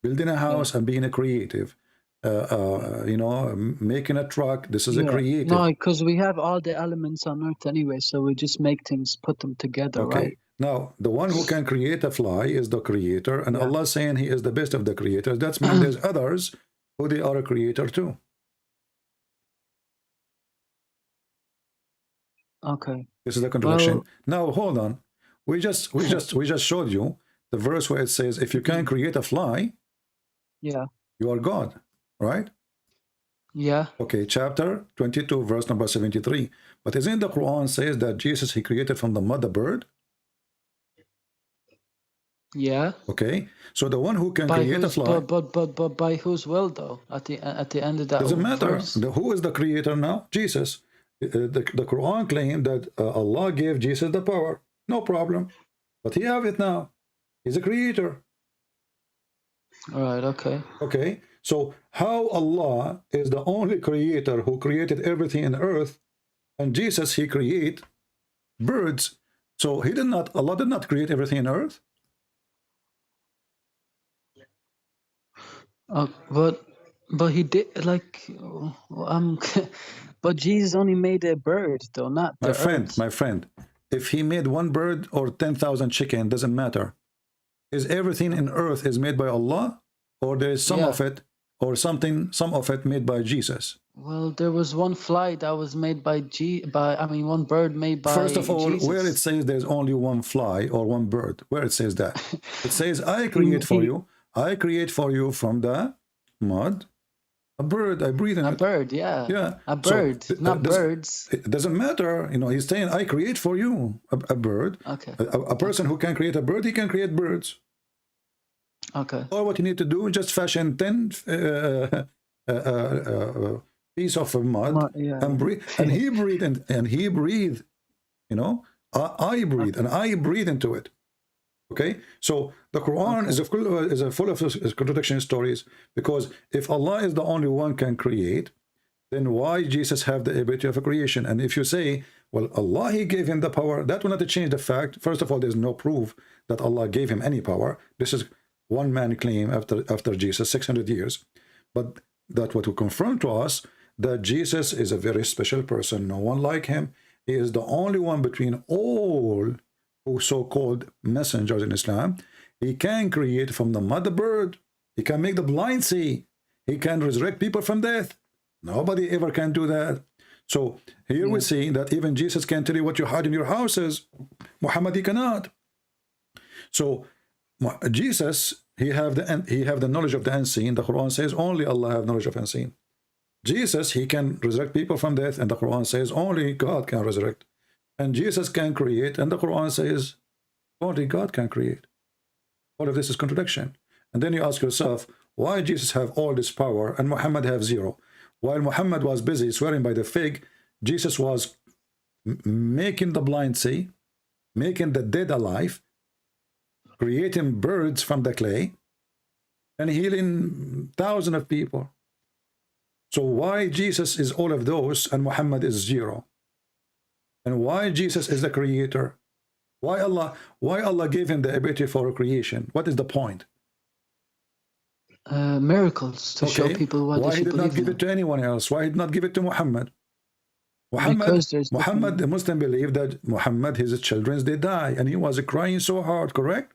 Building a house and being a creative. You know, making a truck, this is a creative. No, because we have all the elements on earth anyway, so we just make things, put them together, right? Now, the one who can create a fly is the creator, and Allah saying he is the best of the creators. That means there's others who they are a creator too. Okay. This is the contradiction. Now, hold on. We just showed you the verse where it says, if you can create a fly, you are God, right? Yeah. Okay, chapter 22, verse number 73. But isn't the Quran says that Jesus, he created from the mud a bird? Yeah. Okay, so the one who can create a fly. But by whose will, though? At the end of that doesn't matter. verse. Who is the creator now? Jesus. The Quran claimed that Allah gave Jesus the power. No problem. But he have it now. He's a creator. All right, okay. Okay, so how Allah is the only creator who created everything in earth, and Jesus, he create birds. So Allah did not create everything in earth. But he did, like, but Jesus only made a bird, though, not the earth. My friend, if he made one bird or 10,000 chicken, doesn't matter. Is everything in earth is made by Allah, or there is some of it, or some of it made by Jesus? Well, there was one fly that was made by one bird made by First of all, Jesus. where it says there's only one fly or one bird, where it says that? It says, I create for you from the mud a bird. I breathe in it. A bird, yeah. Yeah. A bird, so, not birds. It doesn't matter. You know, he's saying, I create for you a bird. Okay. A person who can create a bird, he can create birds. Okay. Or what you need to do is just fashion 10 piece of mud and breathe. And he breathed, and he breathed. You know, I breathe, and I breathe into it. Okay, so the Quran is full of contradiction stories, because if Allah is the only one can create, then why Jesus have the ability of a creation? And if you say, well, Allah, he gave him the power, that will not change the fact. First of all, there's no proof that Allah gave him any power. This is one man claim after Jesus, 600 years. But that what will confirm to us that Jesus is a very special person. No one like him. He is the only one between all who so-called messengers in Islam. He can create from the mud a bird. He can make the blind see. He can resurrect people from death. Nobody ever can do that. So here we see that even Jesus can tell you what you hide in your houses. Muhammad, he cannot. So Jesus, he have the knowledge of the unseen. The Quran says only Allah have knowledge of unseen. Jesus, he can resurrect people from death, and the Quran says only God can resurrect. And Jesus can create, and the Quran says only God can create. All of this is contradiction. And then you ask yourself, why Jesus have all this power and Muhammad have zero? While Muhammad was busy swearing by the fig, Jesus was making the blind see, making the dead alive, creating birds from the clay, and healing thousands of people. So why Jesus is all of those and Muhammad is zero? And why Jesus is the creator? Why Allah gave him the ability for creation? What is the point? Miracles to show people what why they he should did not believe give in. it to anyone else? Why he did not give it to Muhammad? Because there's Muhammad, the Muslim believe that Muhammad, his children, they die, and he was crying so hard, correct?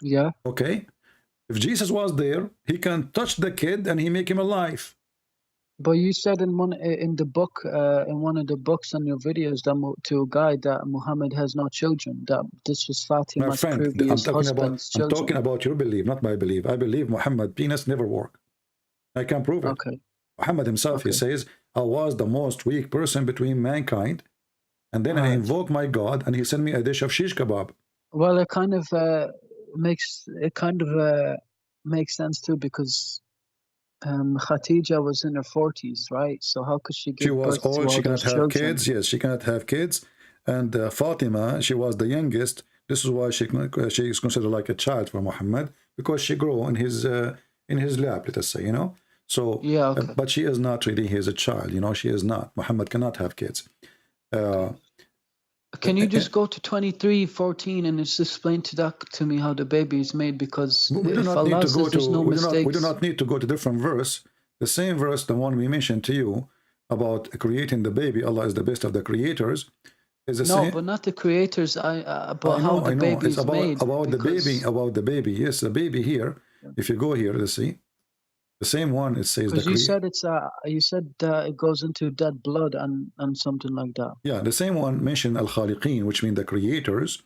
Yeah. Okay. If Jesus was there, he can touch the kid and he make him alive. But you said in one in the book, in one of the books on your videos, that to a guy that Muhammad has no children. That this was My Fatima's friend, previous husband's I'm children. talking about your belief, not my belief. I believe Muhammad penis never work. I can prove it. Okay. Muhammad himself, he says, I was the most weak person between mankind, and then I invoked my God, and he sent me a dish of shish kebab. Well, it kind of makes sense too, because Khadija was in her 40s, right? So how could she give She was birth to old, all she cannot those have children? kids. Yes, she cannot have kids. And Fatima, she was the youngest. This is why she is considered like a child for Muhammad, because she grew in his lap, let us say, you know. So, yeah, okay. But she is not really his a child, you know. She is not. Muhammad cannot have kids. Can you just go to 23:14 and just explain to me how the baby is made? Because we do if not need Allah to go says there's to no we mistakes, do not need to go to different verse. The same verse, the one we mentioned to you about creating the baby, Allah is the best of the creators, is the same. No, but not the creators. But how the baby is made. About the baby. Yes, the baby here. If you go here, let's see. The same one, it says because you said it goes into dead blood and something like that. Yeah, the same one mentioned al-khaliqeen, which means the creators,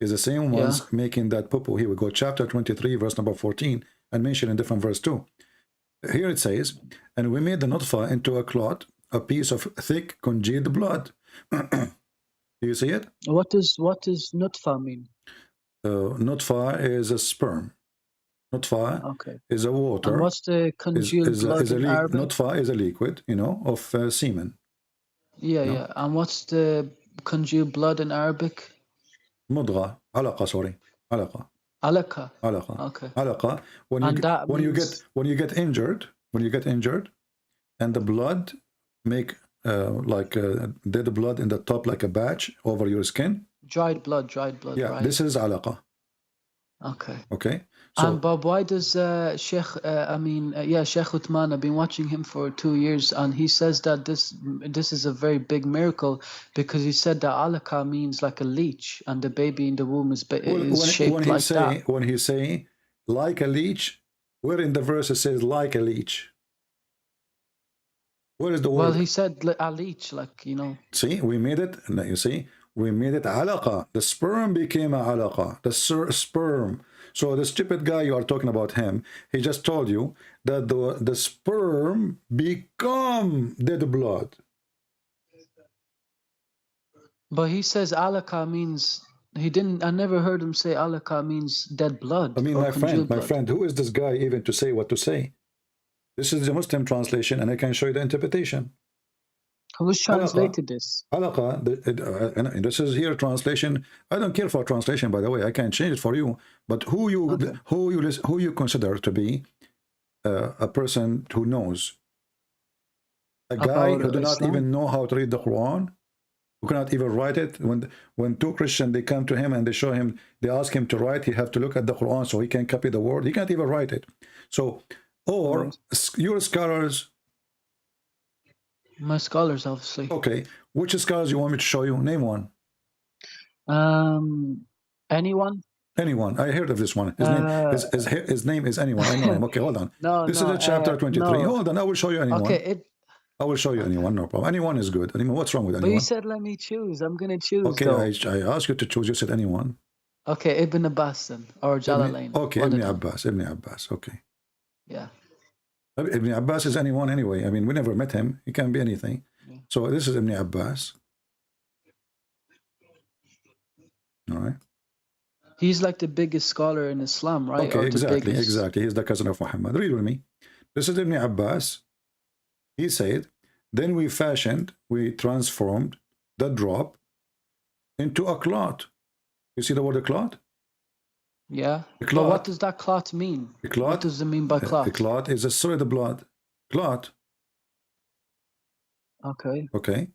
is the same ones making that pupu. Here we go, chapter 23, verse number 14, and mentioned in different verse too. Here it says, and we made the nutfa into a clot, a piece of thick congealed blood. Do you see it? What does nutfa mean? Nutfa is a sperm. Nutfa is a water. And what's the congealed blood in Arabic? Nutfa is a liquid, you know, of semen. Yeah. And what's the congealed blood in Arabic? Mudgha, alaqa, sorry, alaqa. Alaqa. Okay. Alaqa. When you get injured, and the blood make like dead blood in the top, like a batch over your skin. Dried blood. Yeah, right? This is alaqa. Okay. So, Bob, why does Sheikh Uthman, I've been watching him for 2 years, and he says that this is a very big miracle, because he said that alaka means like a leech, and the baby in the womb is shaped like that. When he say like a leech, where in the verse it says like a leech? Where is the word? Well, he said a leech, like, you know. See, we made it. You see, we made it alaqa. The sperm became a alaqa. The sperm. So the stupid guy you are talking about him, he just told you that the sperm become dead blood. But he says alaka means I never heard him say alaka means dead blood. I mean, my friend, who is this guy even to say what to say? This is the Muslim translation, and I can show you the interpretation. Who's translated this? Alaqa, this is here translation. I don't care for translation, by the way. I can change it for you. But who you consider to be a person who knows? A guy who do not even know how to read the Quran, who cannot even write it. When two Christians, they come to him and they show him, they ask him to write, he have to look at the Quran so he can copy the word. He can't even write it. So, or your scholars. My scholars, obviously. Okay. Which scholars you want me to show you? Name one. Anyone? Anyone. I heard of this one. His name is anyone. I know him. Okay, hold on. This is a chapter 23. No. Hold on. I will show you anyone. Okay. I will show you anyone. No problem. Anyone is good. Anyone. What's wrong with anyone? But you said let me choose. I'm going to choose. Okay. I asked you to choose. You said anyone. Okay. Ibn Abbas then, or Jalalain. Okay. Ibn Abbas. Okay. Yeah. Ibn Abbas is anyone anyway. I mean, we never met him. He can be anything. Yeah. So this is Ibn Abbas. All right. He's like the biggest scholar in Islam, right? Okay, Or the exactly, biggest. exactly. He's the cousin of Muhammad. Read with me. This is Ibn Abbas. He said, then we transformed the drop into a clot. You see the word clot? Yeah. A But clot. what does that clot mean? A clot. What does it mean by clot? A clot is a solid blood. Clot. Okay. Okay.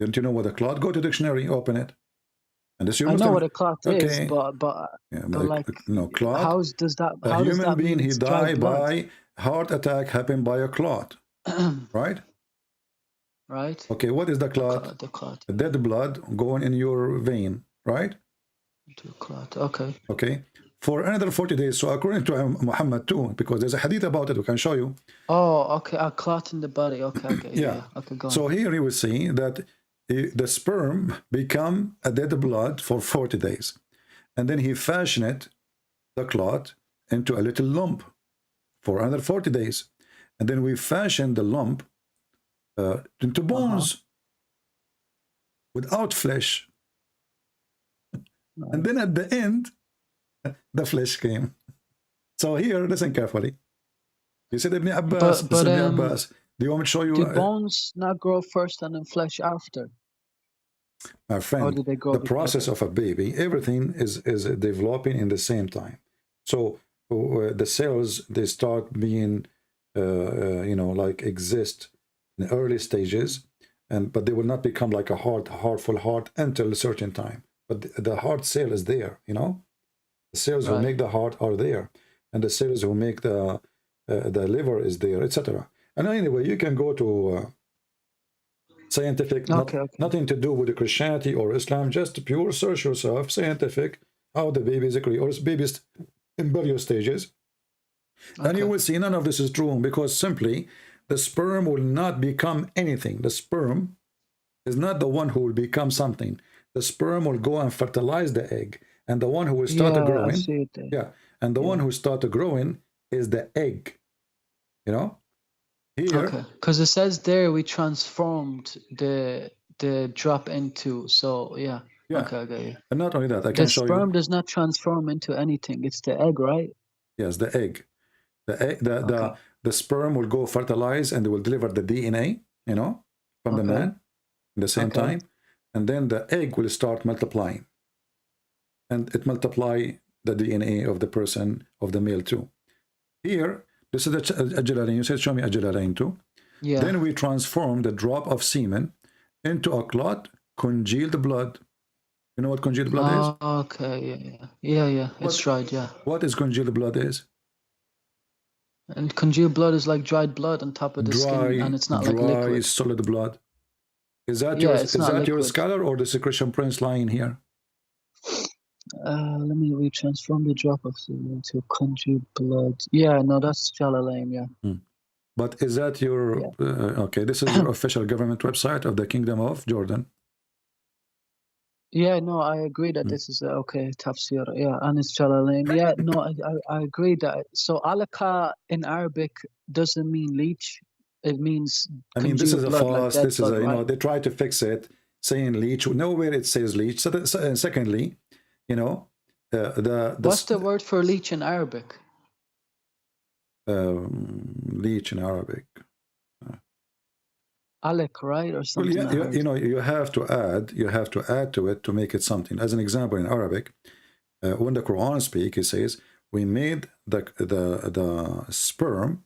Don't you know what a clot? Go to dictionary, open it. And this I know what a clot is, okay. but Yeah, like, no clot. how does that? A How does human that being, mean he it's dried died blood? by heart attack happened by a clot. Right? Right. Okay, what is the clot? The clot. The dead blood going in your vein, right? To a clot. Okay. Okay. For another 40 days. So according to Muhammad too, because there's a hadith about it, we can show you. Oh, okay. A clot in the body. Okay. Okay. Yeah. Okay. Go on. So here you will see that the sperm become a dead blood for 40 days. And then he fashioned the clot into a little lump for another 40 days. And then we fashioned the lump into bones without flesh. And then at the end, the flesh came. So here, listen carefully. You said Ibn Abbas. But Ibn Abbas. Do you want me to show you? Do bones not grow first and then flesh after? My friend, Or do they grow the process together? of a baby, everything is developing in the same time. So the cells, they start being, you know, like exist in the early stages, but they will not become like a full heart until a certain time. But the heart cell is there, you know. The cells who make the heart are there, and the cells who make the liver is there, etc. And anyway, you can go to scientific, nothing to do with the Christianity or Islam, just pure search yourself, scientific, how the baby is or baby's embryo stages. And you will see none of this is true, because simply the sperm will not become anything. The sperm is not the one who will become something. The sperm will go and fertilize the egg. And the one who will start growing, and the one who started growing is the egg. You know, here, because it says there we transformed the drop into. So yeah. Okay. And not only that, I can show you. The sperm does not transform into anything. It's the egg, right? Yes, the egg. The sperm will go fertilize and they will deliver the DNA, you know, from the man at the same time, and then the egg will start multiplying. And it multiply the DNA of the person, of the male too. Here, this is the Jalalain. You said, show me Jalalain too. Yeah. Then we transform the drop of semen into a clot, congealed blood. You know what congealed blood is? Okay, yeah. It's dried, yeah. What is congealed blood is? And congealed blood is like dried blood on top of the skin, and it's not like liquid. Solid blood. Is that your scholar, or the Christian Prince lying here? Let me retransform the drop of semen into congealed blood. Yeah, no, that's Jalalain, yeah. But is that your okay? This is your official government website of the Kingdom of Jordan. Yeah, no, I agree that this is tafsir. Yeah, and it's Jalalain. Yeah, no, I agree that. So alaka in Arabic doesn't mean leech. It means. I mean, this is a false. Like this is a, you know, they try to fix it, saying leech. Nowhere it says leech. So secondly, you know, what's the word for leech in Arabic? Leech in Arabic. Alek, right, or something. Well, you know, you have to add to it to make it something. As an example, in Arabic, when the Quran speaks, it says, "We made the sperm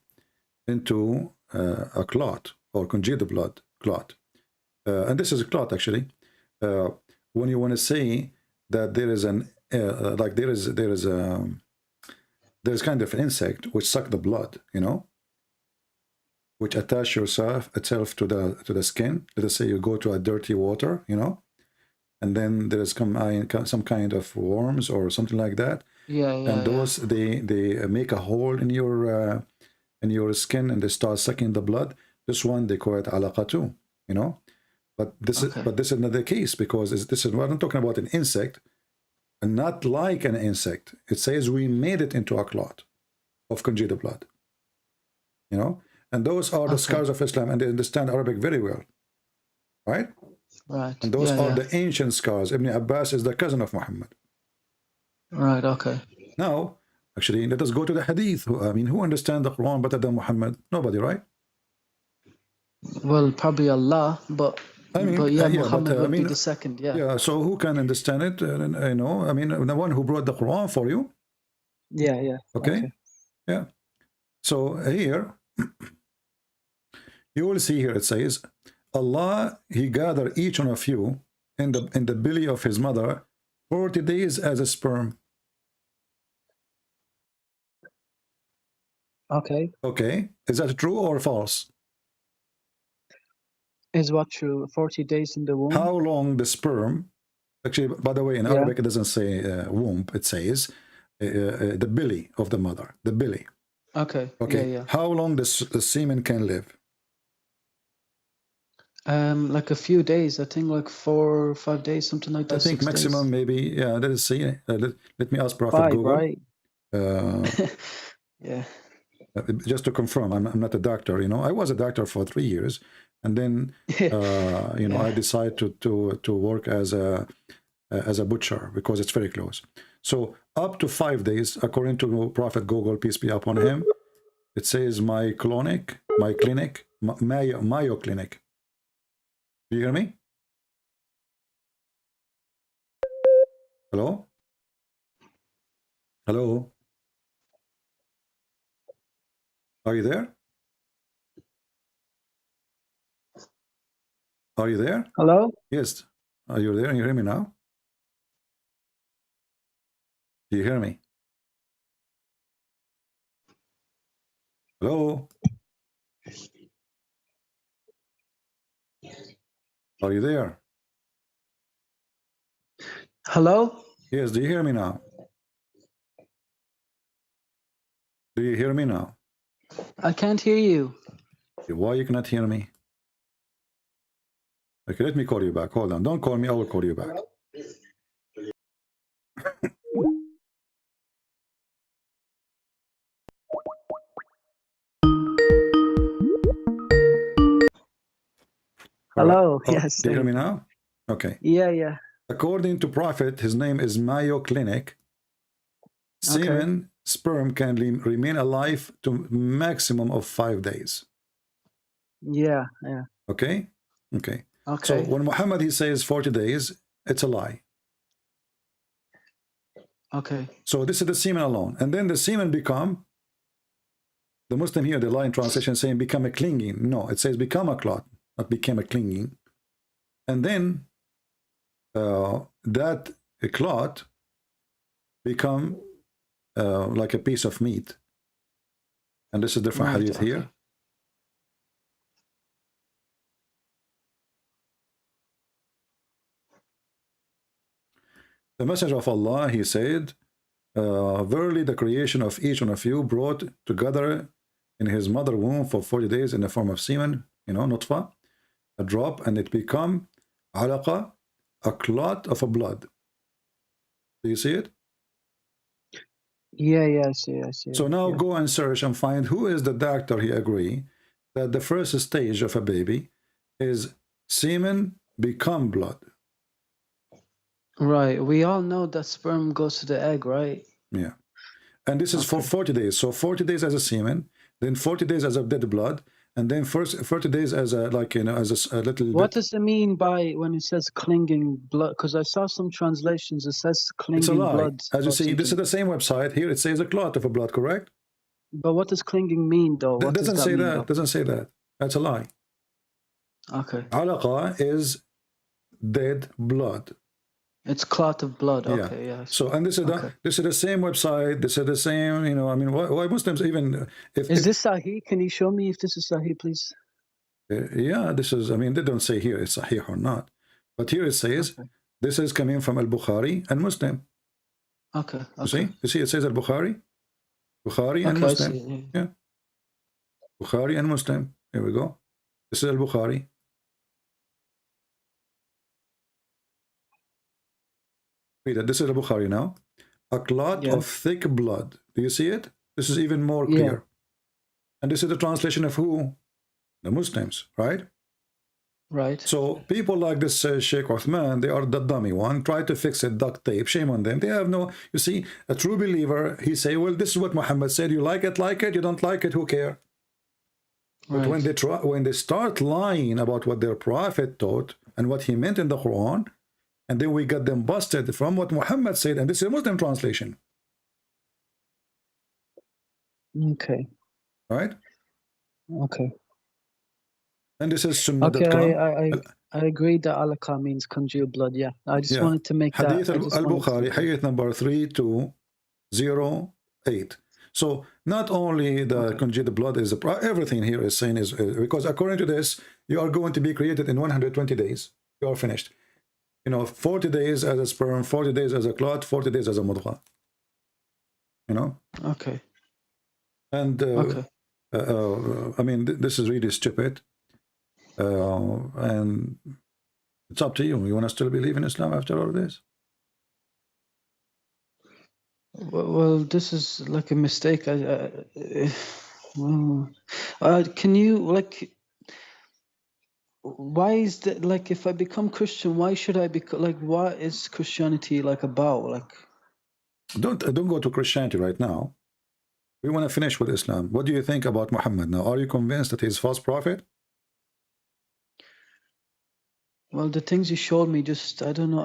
into a clot, or congealed blood clot," and this is a clot actually. When you want to say that there is an there's kind of an insect which suck the blood, you know, which attach itself to the skin. Let us say you go to a dirty water, you know, and then there is some kind of worms or something like that. And those they make a hole in your skin, and they start sucking the blood. This one they call it alaqa too, you know. But this is not the case, because we're not talking about an insect, and not like an insect. It says we made it into a clot of congealed blood, you know. And those are the scholars of Islam, and they understand Arabic very well, right? Right. And those Yeah, are yeah. the ancient scholars. Ibn Abbas is the cousin of Muhammad. Right. Okay. Now, actually, let us go to the hadith. Who understands the Quran better than Muhammad? Nobody, right? Well, probably Allah, but yeah, yeah, Muhammad would be the second. Yeah. Yeah, so who can understand it? The one who brought the Quran for you. Yeah. Yeah. Okay. Yeah. So here, you will see here it says, Allah, He gathered each one of you in the belly of His mother 40 days as a sperm. Okay. Okay. Is that true or false? Is what true? 40 days in the womb. How long the sperm? Actually, by the way, in Arabic it doesn't say womb. It says the belly of the mother. The belly. Okay. Okay. Yeah. How long the semen can live? Like a few days. I think like 4 or 5 days, something like that. I think 6 maximum days. maybe. Yeah. Let us see. Let me ask Prophet 5, Google. right? Yeah. Just to confirm, I'm not a doctor. I was a doctor for 3 years, and then I decided to work as a butcher because it's very close. So up to 5 days, according to Prophet Google, peace be upon him, it says my clinic, Mayo Clinic. Do you hear me? Hello? Hello? Are you there? Are you there? Hello? Yes. Are you there? You hear me now? Do you hear me? Hello? Are you there? Hello? Yes, do you hear me now? Do you hear me now? I can't hear you. Why you cannot hear me? Okay, let me call you back. Hold on. Don't call me. I will call you back. Hello. Oh, Yes. do you hear me now? Okay. Yeah. According to Prophet, his name is Mayo Clinic. Semen, sperm can remain alive to maximum of 5 days. Yeah. Okay? Okay. So when Muhammad, he says 40 days, it's a lie. Okay. So this is the semen alone. And then the semen become, the Muslim here, the line translation saying become a clinging. No, it says become a clot, not became a clinging. And then that clot become like a piece of meat. And this is different hadith here. The Messenger of Allah, he said, verily the creation of each one of you brought together in his mother womb for 40 days in the form of semen, nutfa, a drop, and it become alaqa, a clot of a blood. Do you see it? Yeah, I see. So now go and search and find who is the doctor he agree that the first stage of a baby is semen become blood. Right. We all know that sperm goes to the egg, right? Yeah. And this is for 40 days. So 40 days as a semen, then 40 days as a dead blood, and then first 40 days as a, as a little What bit. does it mean by when it says clinging blood? Because I saw some translations, it says clinging It's a lie. blood. As you see, this is the same website. Here it says a clot of a blood, correct? But what does clinging mean, though? What doesn't does say mean, that. though? Doesn't say that. That's a lie. Okay. Alaqa is dead blood. It's clot of blood. Okay, yeah. So, and this is the same website. This is the same. Why Muslims even? Is this Sahih? Can you show me if this is Sahih, please? Yeah, this is. They don't say here it's Sahih or not, but here it says this is coming from al-Bukhari and Muslim. Okay. You see, it says al-Bukhari, and Muslim. Yeah, Bukhari and Muslim. Here we go. This is al-Bukhari. This is al-Bukhari now. A clot of thick blood. Do you see it? This is even more clear. And this is the translation of who? The Muslims, right? Right. So people like this Sheikh Uthman, they are the dummy one. Try to fix it, duct tape. Shame on them. They have no. You see, a true believer, he say, "Well, this is what Muhammad said. You like it, like it. You don't like it, who care?" But Right. when they start lying about what their prophet taught and what he meant in the Quran, and then we got them busted from what Muhammad said, and this is a Muslim translation, Okay. right? Okay. And this is Okay. Sunnah.com. I agree that alaka means congealed blood. Yeah. I just Yeah. wanted to make Hadith that. al-Bukhari, hadith number 3208. So not only the congealed blood is everything here is saying is because according to this, you are going to be created in 120 days. You are finished. 40 days as a sperm, 40 days as a clot, 40 days as a mudghah. Okay. And I mean, this is really stupid. And it's up to you. You want to still believe in Islam after all this? Well, this is like a mistake. Can you why is that? Like, if I become Christian, why should I become? Like, what is Christianity like about? Like, don't go to Christianity right now. We want to finish with Islam. What do you think about Muhammad now? Are you convinced that he's a false prophet? well, the things you showed me, I don't know.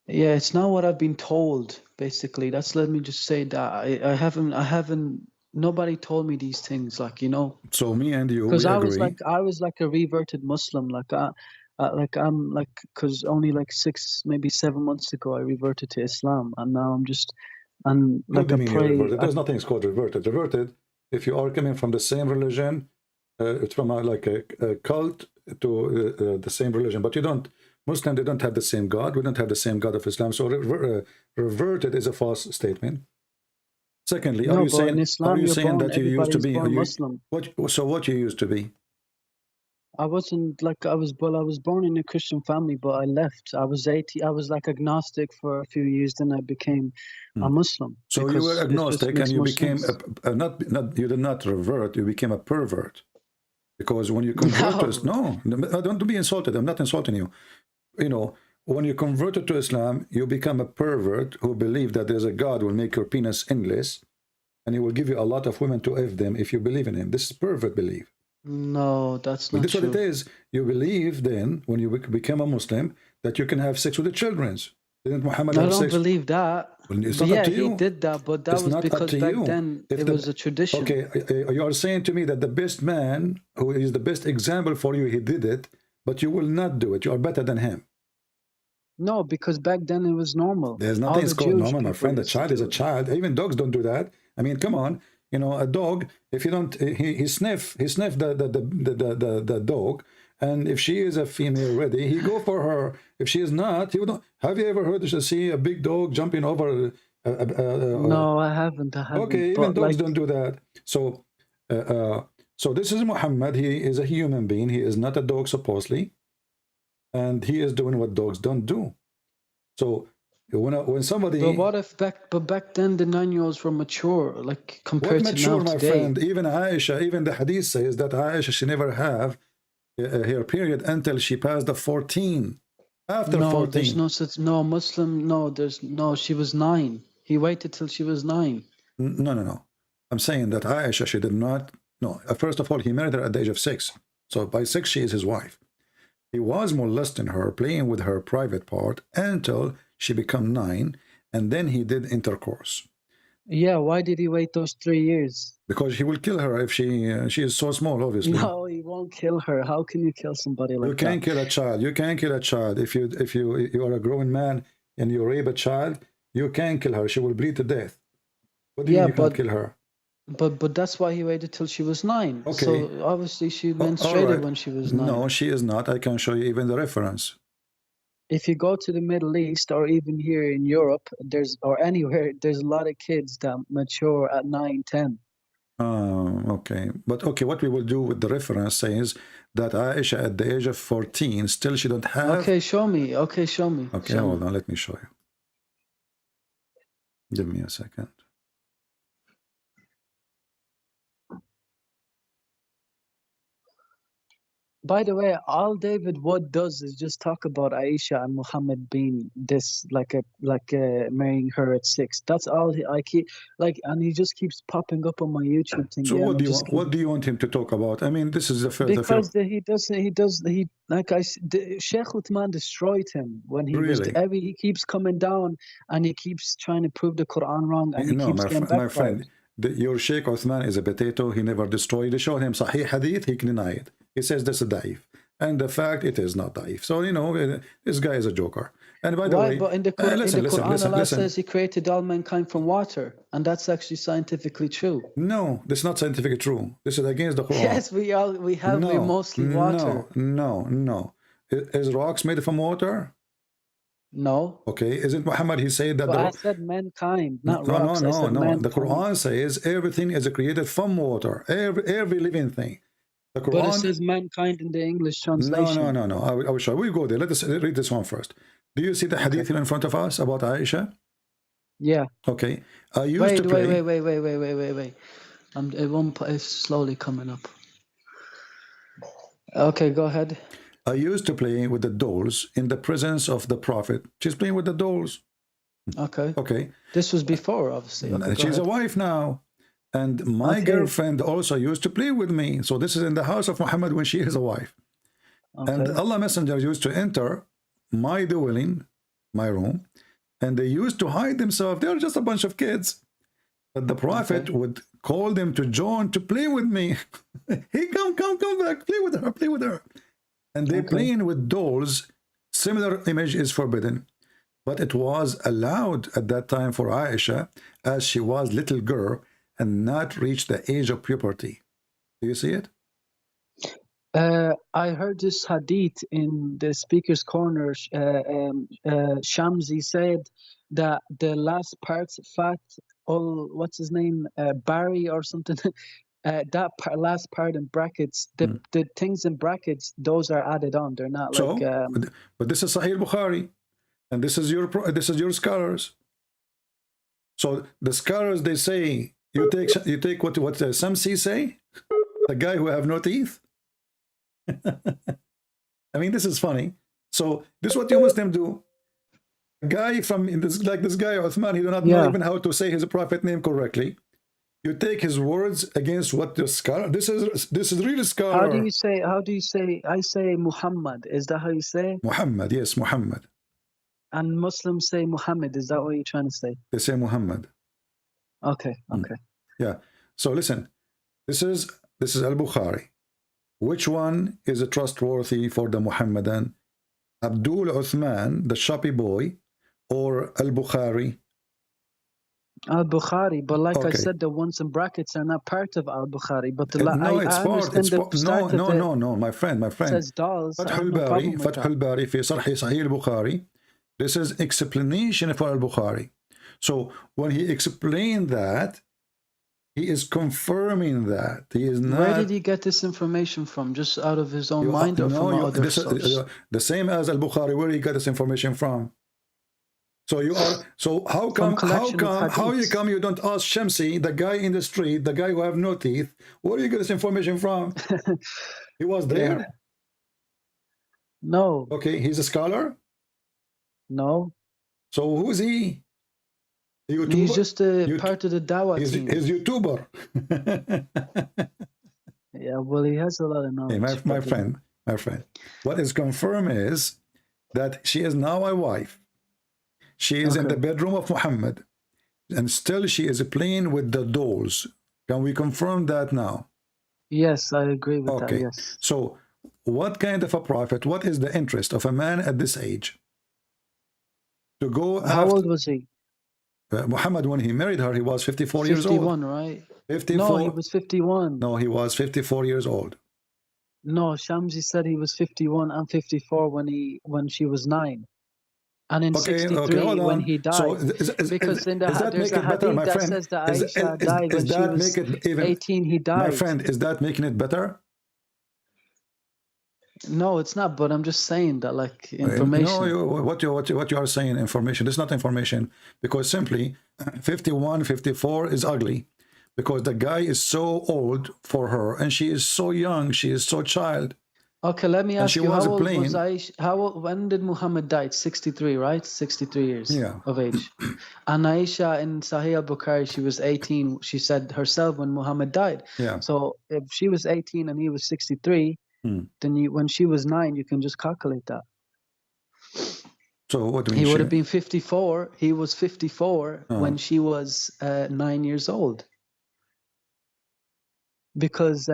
It's not what I've been told. Basically, that's let me just say that I haven't. Nobody told me these things. So me and you, because we I agree. was like a reverted Muslim. Because only like 6, maybe 7 months ago I reverted to Islam, and now I'm What like do a you mean you prey. reverted? There's nothing called reverted. Reverted, if you are coming from the same religion, it's from a cult to the same religion, but you don't. Muslim, they don't have the same God. We don't have the same God of Islam. So reverted is a false statement. Secondly, No, but in Islam, you're born. that you used to Everybody's be? born Muslim. What you used to be? I wasn't like I was born in a Christian family, but I left. I was 80. I was like agnostic for a few years, then I became a Muslim. So you were agnostic, and you became you did not revert. You became a pervert, because when you convert to Islam, don't be insulted. I'm not insulting you. When you converted to Islam, you become a pervert who believe that there's a God who will make your penis endless, and he will give you a lot of women to F them if you believe in him. This is pervert belief. No, that's not This is true. what it is. You believe then, when you become a Muslim, that you can have sex with the children. Didn't Muhammad have sex? I don't believe that. Well, it's But not yeah, up to you. he did that, but that It's was not up because to back you. then If it was a tradition. Okay, you are saying to me that the best man, who is the best example for you, he did it, but you will not do it. You are better than him. No, because back then it was normal. There's All nothing the called Jewish normal, my people friend. A used to child is do a it. child. Even dogs don't do that. I mean, come on. A dog, if you don't, he sniff the dog, and if she is a female ready, he go for her. If she is not, he would not. Have you ever heard see a big dog jumping over? No, I haven't. Okay, even But dogs don't do that. So, so this is Muhammad. He is a human being. He is not a dog, supposedly, and he is doing what dogs don't do. So when somebody, But what if back then the 9-year-olds were mature, like compared what to now mature, my today? friend? Even Aisha, even the hadith says that Aisha, she never have her period until she passed the 14. After No, 14, there's no such Muslim. No, there's no. She was 9. He waited till she was 9. no. I'm saying that Aisha, she did not. No, first of all, he married her at the age of 6. So by 6, she is his wife. He was molesting her, playing with her private part until she became 9, and then he did intercourse. Yeah, why did he wait those 3 years? Because he will kill her if she is so small, obviously. No, he won't kill her. How can you kill somebody like that? You can't kill a child. You can't kill a child. If you are a grown man and you rape a child, you can't kill her. She will bleed to death. What do you mean you can't kill her? But that's why he waited till she was 9. Okay. So obviously she menstruated right. when she was 9. No, she is not. I can show you even the reference. If you go to the Middle East or even here in Europe, or anywhere, there's a lot of kids that mature at 9, 10. Okay. But okay, what we will do with the reference says that Aisha at the age of 14, still she don't have... Okay, show me. Okay, show me. Okay, hold on. Let me show you. Give me a second. By the way, all David Wood does is just talk about Aisha and Muhammad being this, like marrying her at 6. That's all I keep and he just keeps popping up on my YouTube thing. So yeah, what do you want him to talk about? I mean, this is the first. Because Sheikh Uthman destroyed him when he Really? he keeps coming down and he keeps trying to prove the Quran wrong and he keeps getting backfired. My friend, your Sheikh Uthman is a potato. He never destroyed. They showed him Sahih Hadith. He can deny it. He says this is daif, and the fact it is not daif. So this guy is a joker. And by the way, but in the Quran, Allah listen. says He created all mankind from water, and that's actually scientifically true. No, this is not scientifically true. This is against the Quran. Yes, we're mostly water. No. Is rocks made from water? No. Okay, isn't Muhammad? He said that. But I said mankind, not rocks. No. Mankind. The Quran says everything is created from water. Every living thing. The Quran. But it says mankind in the English translation. No. I will show. We'll go there. Let us read this one first. Do you see the hadith here in front of us about Aisha? Yeah. Okay. I used to play. Wait. It's slowly coming up. Okay, go ahead. I used to play with the dolls in the presence of the Prophet. She's playing with the dolls. Okay. This was before, obviously. Okay, she's a wife now. And my girlfriend also used to play with me. So this is in the house of Muhammad when she is a wife. And Allah Messenger used to enter my dwelling, my room, and they used to hide themselves. They were just a bunch of kids. But the Prophet would call them to join to play with me. Hey, come back, play with her. And they playing with dolls. Similar image is forbidden. But it was allowed at that time for Aisha, as she was little girl and not reached the age of puberty. Do you see it? I heard this hadith in the speaker's corner. Shamsi said that the last parts, what's his name, Barry or something, that last part in brackets, the things in brackets, those are added on. They're not but this is Sahih Bukhari, and this is your scholars. So the scholars, they say you take what Shamsi say, the guy who have no teeth. I mean, this is funny. So this is what you Muslim do. A guy this guy Uthman, he do not know even how to say his prophet name correctly. You take his words against what the scholar. This is really scholar. How do you say? I say Muhammad. Is that how you say? Muhammad, yes, Muhammad. And Muslims say Muhammad. Is that what you're trying to say? They say Muhammad. Okay. Yeah. So listen, this is al-Bukhari. Which one is trustworthy for the Muhammadan? Abdul Uthman, the shoppy boy, or al-Bukhari? Al-Bukhari, but like I said, the ones in brackets are not part of al-Bukhari. But No, my friend. It says dolls. Fath al-Bari fi Sarhi Sahih al-Bukhari. This is explanation for al-Bukhari. So when he explained that, he is confirming that he is not. Where did he get this information from? Just out of his own mind, or from other sources? The same as al-Bukhari. Where he got this information from? So you are. So how come you don't ask Shamsi, the guy in the street, the guy who have no teeth? Where do you get this information from? He was there. No. Okay, he's a scholar. No. So who's he? YouTuber? He's just a part of the Dawah team. He's YouTuber. Yeah, well, he has a lot of knowledge. Hey, my friend. What is confirmed is that she is now a wife. She is in the bedroom of Muhammad, and still she is playing with the dolls. Can we confirm that now? Yes, I agree with that. Yes. So, what kind of a prophet? What is the interest of a man at this age? To go. How old was he? Muhammad, when he married her, he was 54 years old. 51, right? 54. No, he was 51. No, he was 54 years old. No, Shamsi said he was 51 and 54 when she was 9. And in 63 when he died. So because in there's a hadith that says that Aisha died when she was 18, he died. My friend, is that making it better? No, it's not, but I'm just saying that, like, information. No, what you are saying, information. It's not information, because simply 51, 54 is ugly, because the guy is so old for her, and she is so young, she is so child. Okay, let me And ask she you, was how old plain. was Aisha? When did Muhammad die? 63, right? 63 years Yeah. of age. And Aisha in Sahih al-Bukhari, she was 18. She said herself when Muhammad died. Yeah. So if she was 18 and he was 63, then when she was 9, you can just calculate that. So what do you mean? He would have been 54. He was 54 Oh. when she was 9 years old. Because,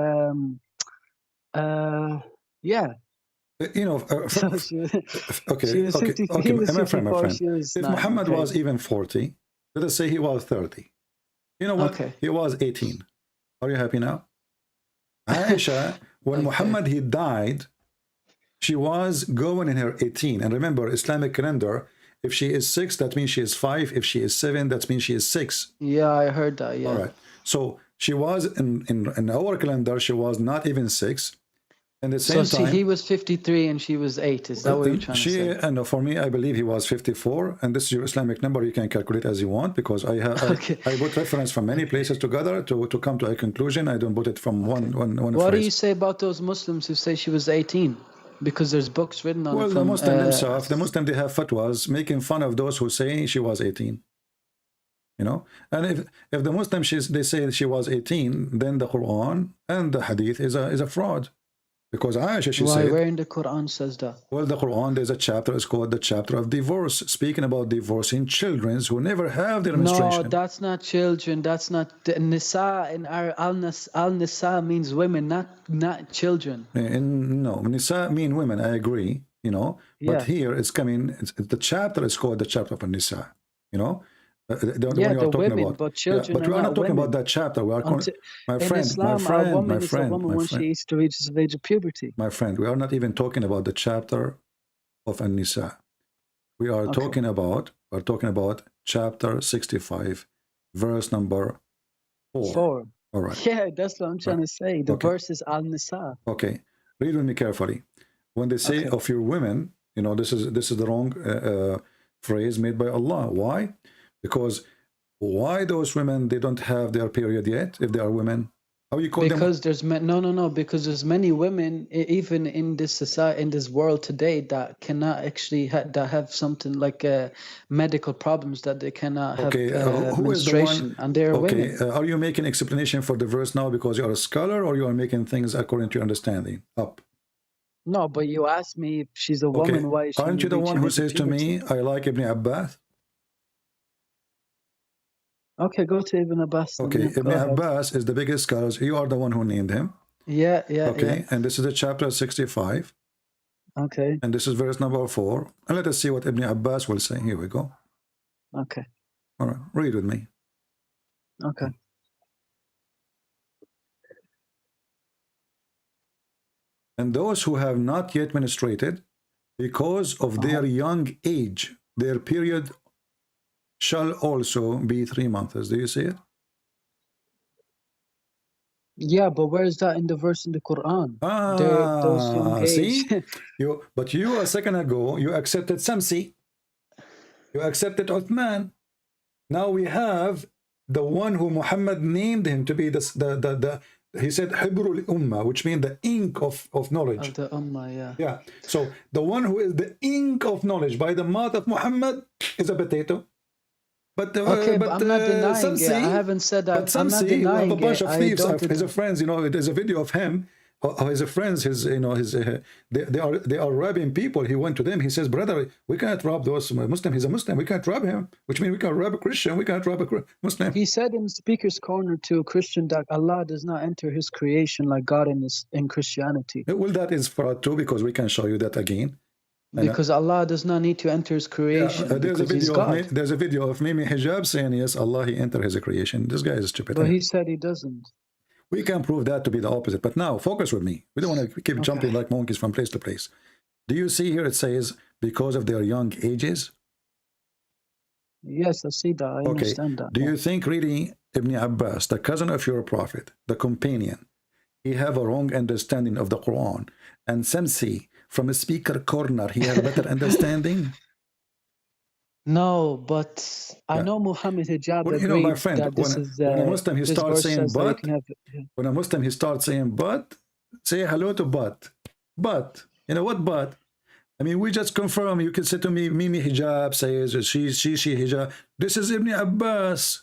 yeah. You know, So she was, okay, she was 50, okay, he was my friend, 54, she was if 9, Muhammad okay. was even 40, let us say he was 30. You know what? Okay. He was 18. Are you happy now? Aisha, when Muhammad he died, she was going in her 18. And remember, Islamic calendar, if she is 6, that means she is 5. If she is 7, that means she is 6. Yeah, I heard that, yeah. All right. So she was in our calendar, she was not even 6. And at the same time, he was 53 and she was 8. Is that what you're trying to say? And for me, I believe he was 54. And this is your Islamic number. You can calculate as you want, because I have I put reference from many places together to come to a conclusion. I don't put it from one What do phrase. you say about those Muslims who say she was 18? Because there's books written on it. Well, from, the Muslim themselves, the Muslim, they have fatwas making fun of those who say she was 18. You know, and if the Muslim they say she was 18, then the Quran and the Hadith is a fraud. Because Aisha, she said, where in the Quran says that? Well, the Quran, there's a chapter, it's called the chapter of divorce, speaking about divorcing children who never have their menstruation. No, that's not children. That's not Nisa. In our al-Nisa means women, not children. No, Nisa mean women. I agree. You know, but here it's coming. The chapter is called the chapter of Nisa. You know. The women, about. But children but we are not talking about that chapter. We are my friend, Islam, my a woman friend, is a woman when she reaches the age of puberty. My friend, we are not even talking about the chapter of An-Nisa. We are talking about chapter 65, verse number 4. All right. Yeah, that's what I'm trying to say. The verse is Al-Nisa. Okay, read with me carefully. When they say of your women, you know, this is the wrong phrase made by Allah. Why? Because why those women, they don't have their period yet if they are women? How you call them? Because there's because there's many women even in this society, in this world today, that cannot actually that have something like medical problems that they cannot have menstruation, and they're women. Are you making explanation for the verse now because you are a scholar, or you are making things according to your understanding up? No, but you asked me if she's a woman. Why is she? Aren't you the one who says to me, I like Ibn Abbas? Okay, go to Ibn Abbas. Okay, Ibn Abbas is the biggest scholar. You are the one who named him. Yeah. Okay, and this is the chapter 65. Okay. And this is verse number 4. And let us see what Ibn Abbas will say. Here we go. Okay. All right, read with me. Okay. And those who have not yet menstruated, because of their young age, their period shall also be 3 months. Do you see it? Yeah, but where is that in the verse in the Quran? Those young age. See? But you a second ago, you accepted Samsi. You accepted Uthman. Now we have the one who Muhammad named him to be he said Hibrul Ummah, which means the ink of knowledge. Of the Ummah, yeah. Yeah. So the one who is the ink of knowledge by the mouth of Muhammad is a potato. But I'm not denying Samsi, it. I haven't said that. But Samsi, I'm not denying a bunch of thieves. His friends, you know, there's a video of him. His friends, they are robbing people. He went to them. He says, "Brother, we can't rob those Muslims. He's a Muslim. We can't rob him. Which means we can't rob a Christian. We can't rob a Muslim." He said in Speaker's Corner to a Christian that Allah does not enter His creation like God in Christianity. Well, that is fraud too, because we can show you that again. Because Allah does not need to enter His creation. There's a video of Mimi Hijab saying, yes, Allah, He entered His creation. This guy is stupid. But he said He doesn't. We can prove that to be the opposite. But now, focus with me. We don't want to keep jumping like monkeys from place to place. Do you see here it says, because of their young ages? Yes, I see that. I understand that. Do you think really Ibn Abbas, the cousin of your prophet, the companion, he have a wrong understanding of the Quran? And Samsi, from a Speaker Corner, he has a better understanding? No, but I know Muhammad Hijab agreed, you know, my friend, that this is when a Muslim he starts saying but, when a Muslim he starts saying but, say hello to but. But, you know what but? I mean, we just confirm. You can say to me, Mimi hijab says, she hijab. This is Ibn Abbas.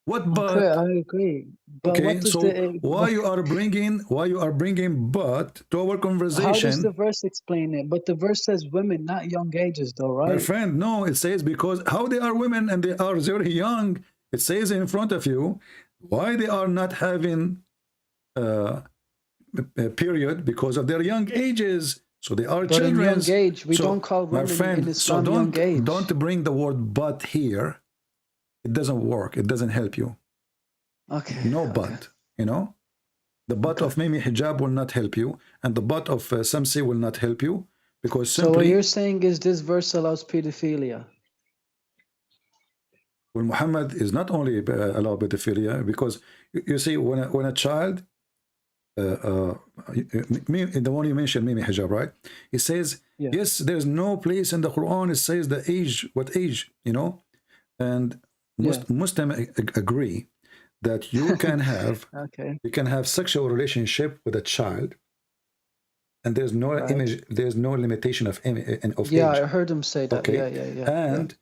What but? Okay, I agree. But Okay, what does so why you are bringing but to our how does conversation? the verse explain it? But the verse says women, not young ages, though, My right? friend, no, it says because how they are women and they are very young. It says in front of you why they are not having a period because of their young ages. So they are But in children. young age, we don't call my women friend, in Islam young age. don't bring the word but here. It doesn't work. It doesn't help you. Okay. No okay. but, you know. The but of Mimi hijab will not help you, and the but of Samsi will not help you because So what simply. you're saying is this verse allows pedophilia. Well, Muhammad is not only allowed pedophilia because you see when a child, the one you mentioned, Mimi hijab, right? It says Yeah. yes, there's no place in the Quran. It says the age, what age, you know, and most Muslims agree that you can have Okay. you can have sexual relationship with a child, and there's no Right. image, there's no limitation of Yeah, age. I heard him say that. Okay, Yeah. and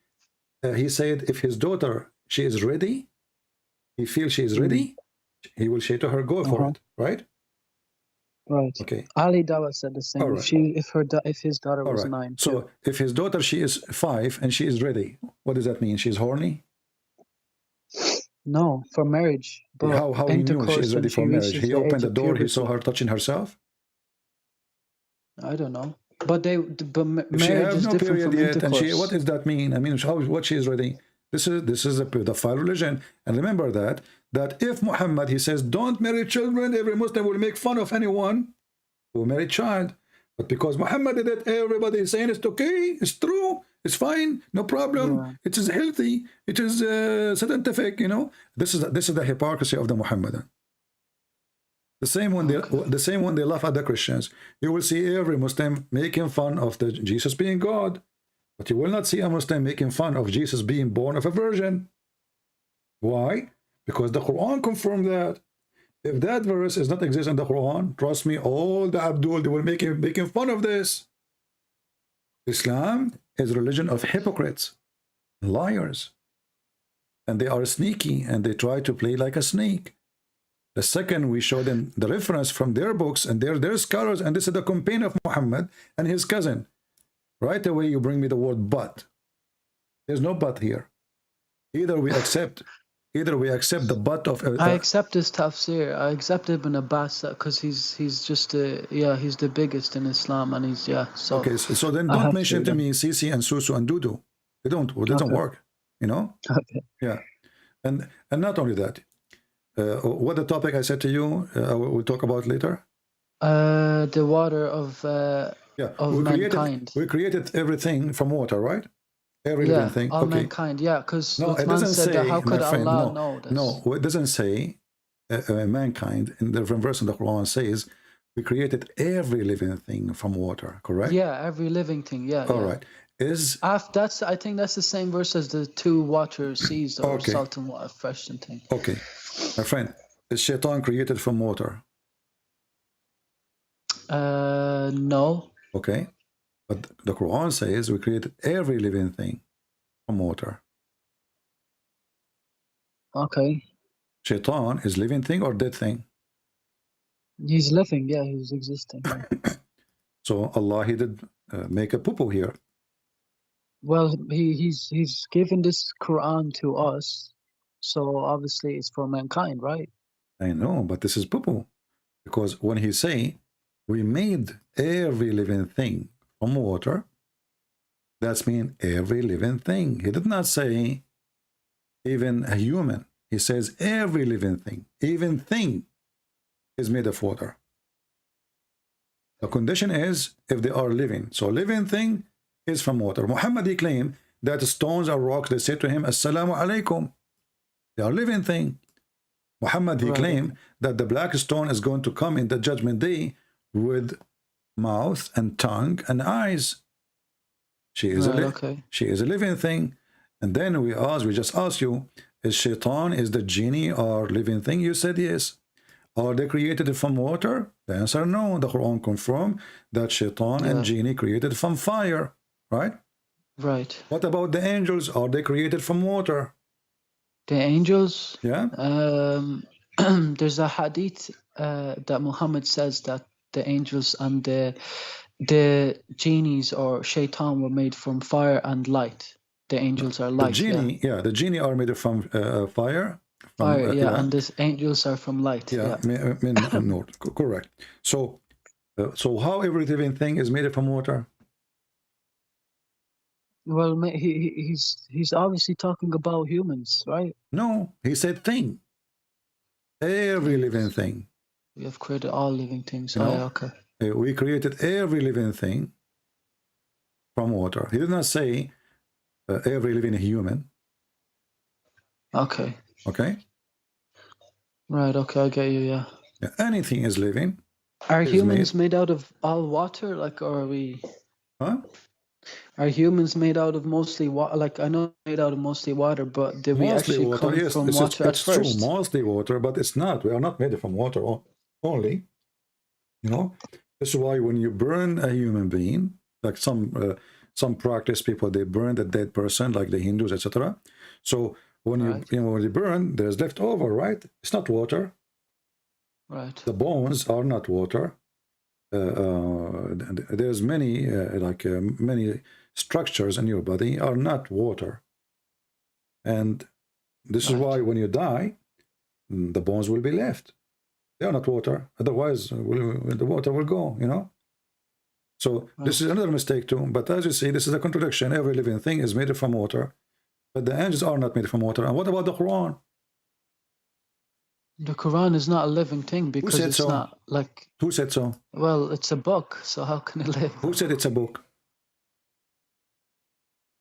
he said if his daughter she is ready, he feels she is ready, he will say to her, go for it, right? Right. Okay. Ali Dawah said the same. All If right. if his daughter All was right. 9. So if his daughter she is 5 and she is ready, what does that mean? She's horny? No, for marriage. But How he knew she is ready for marriage? He opened the door, he saw her touching herself. I don't know. But If marriage she has is no different period from yet, and intercourse. what does that mean? I mean, what she is ready? This is a pedophile religion, and remember that if Muhammad he says don't marry children, every Muslim will make fun of anyone who marry child. But because Muhammad did it, everybody is saying it's okay, it's true, it's fine, no problem, it is healthy, it is scientific. You know, this is the hypocrisy of the Muhammadan. The same when they laugh at the Christians, you will see every Muslim making fun of the Jesus being God, but you will not see a Muslim making fun of Jesus being born of a virgin. Why? Because the Quran confirmed that. If that verse does not exist in the Quran, trust me, all the Abdul, they will making fun of this. Islam is a religion of hypocrites, liars, and they are sneaky and they try to play like a snake. The second we show them the reference from their books and their scholars, and this is the campaign of Muhammad and his cousin. Right away you bring me the word but. There's no but here. Either we accept the but of I accept his tafsir. I accept Ibn Abbas because he's just he's the biggest in Islam, and he's so okay, so then don't mention to me Sisi and Susu and Dudu. It doesn't work, you know. Okay. Yeah, and not only that, what the topic I said to you we'll talk about later. The water of mankind. We created everything from water, right? Every living thing. All Okay. mankind. Yeah, because No, it man doesn't said say. that how could My friend, Allah know this? No, it doesn't say mankind. In the different verse in the Quran says we created every living thing from water. Correct? Yeah, every living thing. Yeah. All right. I think that's the same verse as the two water seas or salt and water, fresh and thing. Okay, my friend, is shaitan created from water? No. Okay, but the Quran says we created every living thing from water. Okay. Shaitan is living thing or dead thing? He's living. Yeah, he's existing. So Allah, he did make a poo-poo here. Well, he's given this Quran to us, so obviously it's for mankind, right? I know, but this is poo-poo, because when he say we made every living thing from water, that's mean every living thing. He did not say even a human. He says every living thing, even thing, is made of water. The condition is if they are living. So living thing is from water. Muhammad, he claimed that stones or rocks, they say to him, Assalamu alaikum. They are living thing. Muhammad, he claimed that the black stone is going to come in the judgment day with mouth and tongue and eyes. She is she is a living thing. And then we just asked you, is shaitan, is the genie or living thing? You said yes. Are they created from water? The answer no. The Quran confirms that shaitan and genie created from fire, right? Right. What about the angels? Are they created from water? The angels? Yeah. There's a hadith that Muhammad says that the angels and the genies or shaitan were made from fire and light. The angels are light. The genie are made from fire. Fire, and the angels are from light. No, correct. So how every living thing is made from water? Well, he's obviously talking about humans, right? No, he said thing. Every living thing. We have created all living things. Okay. We created every living thing from water. He did not say every living human. Okay. Okay. Right. Okay, I get you. Yeah. Anything is living. Are humans made out of all water? Like, or are we? Huh? Are humans made out of mostly water? Like, I know made out of mostly water, but did we actually come from water at first? It's true, mostly water, but it's not. We are not made from water only. You know, this is why when you burn a human being, like some practice people, they burn the dead person, like the Hindus, etc. So when when you burn, there's leftover, right? It's not water. Right. The bones are not water. There's many many structures in your body are not water, and this is why when you die, the bones will be left. They are not water. Otherwise, the water will go. You know. So this is another mistake too. But as you see, this is a contradiction. Every living thing is made from water, but the angels are not made from water. And what about the Quran? The Quran is not a living thing because it's not like... Who said so? Well, it's a book, so how can it live? Who said it's a book?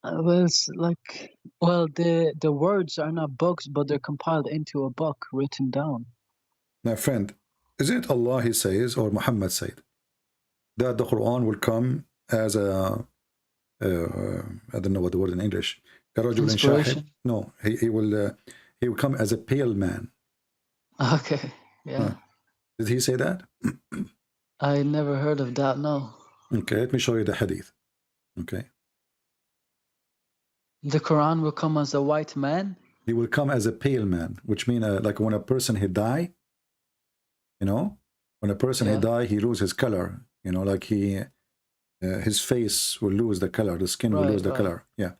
Well, it's like... Well, the words are not books, but they're compiled into a book, written down. My friend, is it Allah he says, or Muhammad said, that the Quran will come as a... I don't know what the word in English. Inspiration? No, he will come as a pale man. Okay, yeah. Did he say that? I never heard of that, no. Okay, let me show you the hadith. Okay. The Quran will come as a white man? He will come as a pale man, which means like when a person he die, you know, when a person he die, he lose his color, you know, like his face will lose the color, the skin will lose the color. Yeah.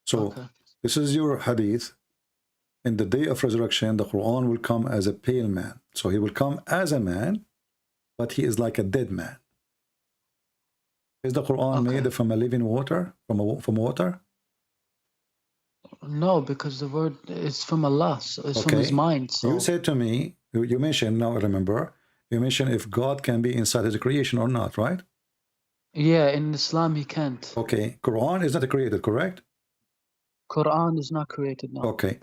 So this is your hadith. In the day of resurrection, the Quran will come as a pale man. So he will come as a man, but he is like a dead man. Is the Quran made from a living water, from water? No, because the word is from Allah, so it's from His mind. So. You said to me, you mentioned, now I remember, you mentioned if God can be inside His creation or not, right? Yeah, in Islam He can't. Okay, Quran is not created, correct? Quran is not created, no. Okay.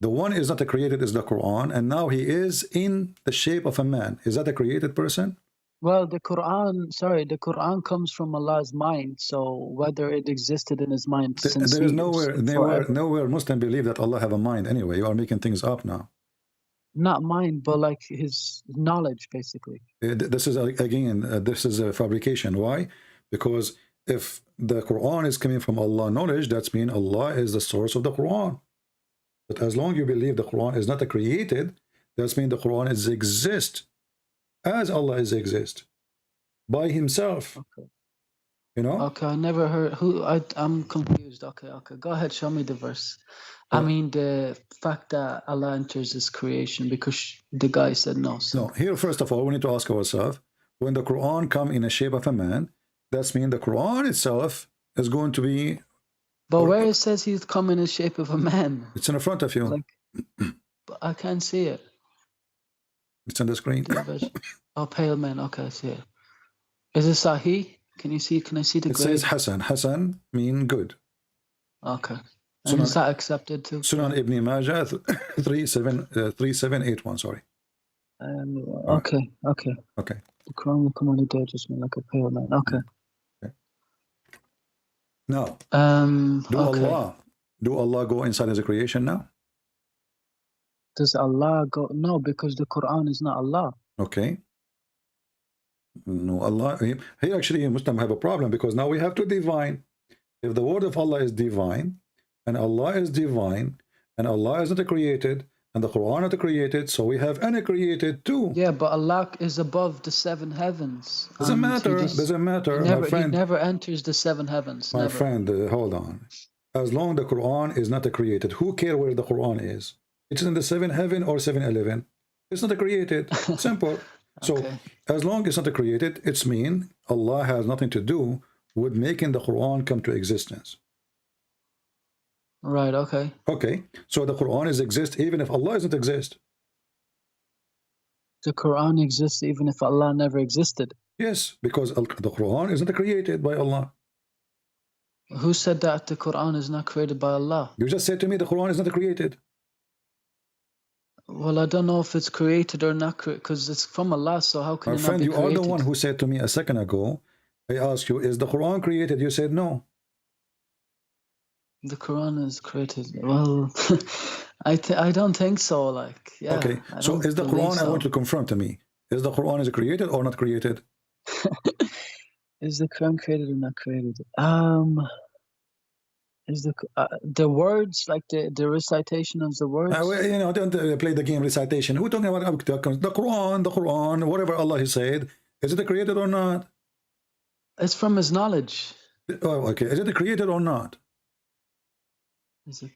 The one is not created is the Quran, and now he is in the shape of a man. Is that a created person? Well, the Quran comes from Allah's mind. So whether it existed in His mind since there is nowhere Muslim believe that Allah have a mind. Anyway, you are making things up now. Not mind, but like His knowledge, basically. This is again, this is a fabrication. Why? Because if the Quran is coming from Allah knowledge, that means Allah is the source of the Quran. But as long as you believe the Quran is not created, that means the Quran is exist as Allah is exist by Himself. Okay. You know? Okay, I never heard who. I'm confused. Okay, go ahead. Show me the verse. I mean the fact that Allah enters His creation, because the guy said no. So. No. Here, first of all, we need to ask ourselves: when the Quran come in a shape of a man, that means the Quran itself is going to be. But where it says He's come in the shape of a man? It's in front of you. Like, but I can't see it. It's on the screen. Oh, pale man. Okay, I see it. Is it Sahih? Can you see? Can I see the grade? It says Hasan. Hasan mean good. Okay. And is that accepted too? Sunan Ibn Majah 3781. Sorry. Okay. The Quran will come on the day just mean like a pale man. Okay. Now, do Allah go inside His creation now? Does Allah go? No, because the Quran is not Allah. Okay. No, Allah. Here actually, Muslim have a problem because now we have to divine. If the word of Allah is divine, and Allah is divine, and Allah is not created, and the Quran is not created, so we have uncreated too. Yeah, but Allah is above the 7 heavens. Doesn't matter. Doesn't matter, my friend. He never enters the 7 heavens. My never. friend, hold on. As long the Quran is not created, who care where the Quran is? It's in the 7 heaven or 7-11. It's not created. Simple. So Okay. as long as it's not created, it's mean Allah has nothing to do with making the Quran come to existence. Right, okay. Okay, so the Quran is exist even if Allah doesn't exist. The Quran exists even if Allah never existed. Yes, because the Quran isn't created by Allah. Who said that the Quran is not created by Allah? You just said to me the Quran is not created. Well, I don't know if it's created or not, because it's from Allah, so how can My it not friend, be you created? are the one who said to me a second ago, I asked you, is the Quran created? You said no. The Quran is created. Well, I don't think so. Like, yeah. Okay, I so don't is the believe Quran, I so. want to confirm to me, is the Quran is created or not created? Is the Quran created or not created? Is the words, like the recitation of the words? Well, you know, don't play the game recitation. Who talking about the Quran, whatever Allah has said, is it created or not? It's from His knowledge. Oh, okay, is it created or not? Is it?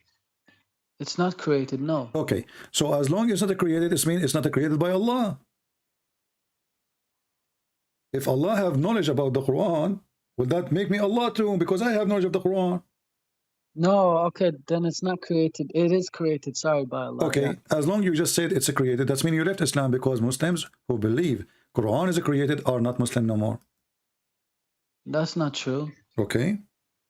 It's not created, no. Okay, so as long as it's not created, it means it's not created by Allah. If Allah have knowledge about the Quran, will that make me Allah too? Because I have knowledge of the Quran. No, okay, then it's not created. It is created, sorry, by Allah. Okay, yeah. as long as you just said it's created, that's mean you left Islam, because Muslims who believe Quran is created are not Muslim no more. That's not true. Okay,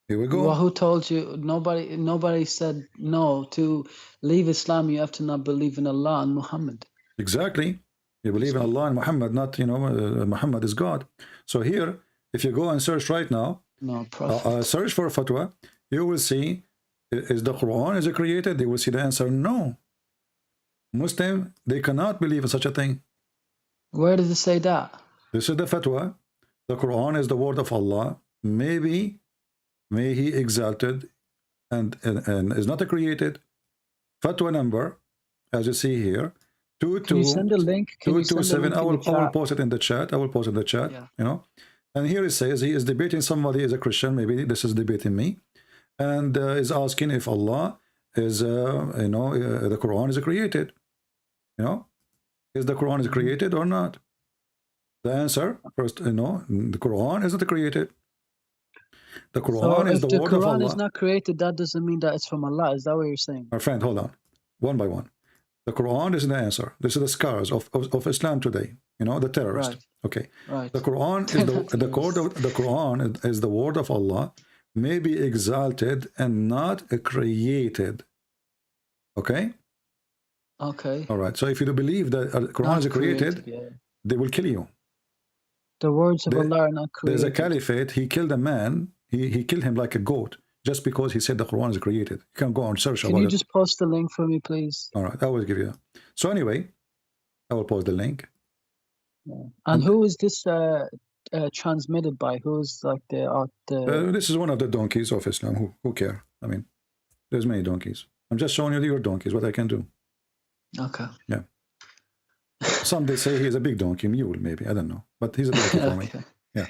here we go. Well, who told you? Nobody said no. To leave Islam, you have to not believe in Allah and Muhammad. Exactly. You believe in Allah and Muhammad, not, you know, Muhammad is God. So here, if you go and search right now, No, Prophet. search for fatwa, you will see, is the Quran is it created? They will see the answer, no. Muslim, they cannot believe in such a thing. Where does it say that? This is the fatwa. The Quran is the word of Allah. May He exalted and is not created. Fatwa number, as you see here, Can you send a link? Can you send a 227. link I in will the chat? post it in the chat. I will post it in the chat. Yeah. You know, and here it says he is debating somebody is a Christian. Maybe this is debating me, and is asking if Allah is, the Quran is created. You know, is the Quran is created or not? The answer first, the Quran isn't created. The Quran So is if the the word of Quran Allah. is not created, that doesn't mean that it's from Allah. Is that what you're saying? My friend, hold on, one by one. The Quran is the answer. This is the scars of Islam today. You know, the terrorist. Right. Okay. Right. The Quran is the Quran is the word of Allah, may be exalted and not created. Okay. Okay. All right. So if you do believe that Quran Not is created, yeah. they will kill you. The words of There- Allah are not created. There's a caliphate. He killed a man. He killed him like a goat just because he said the Quran is created. You can go and search Can about you it. just post the link for me, please? All right. I will give you. So anyway, I will post the link. And who is this transmitted by? Who's like the This is one of the donkeys of Islam. Who care? I mean, there's many donkeys. I'm just showing you your donkeys, what I can do. Okay. Yeah. Some they say he's a big donkey, mule maybe. I don't know. But he's a donkey for me. Okay. Yeah.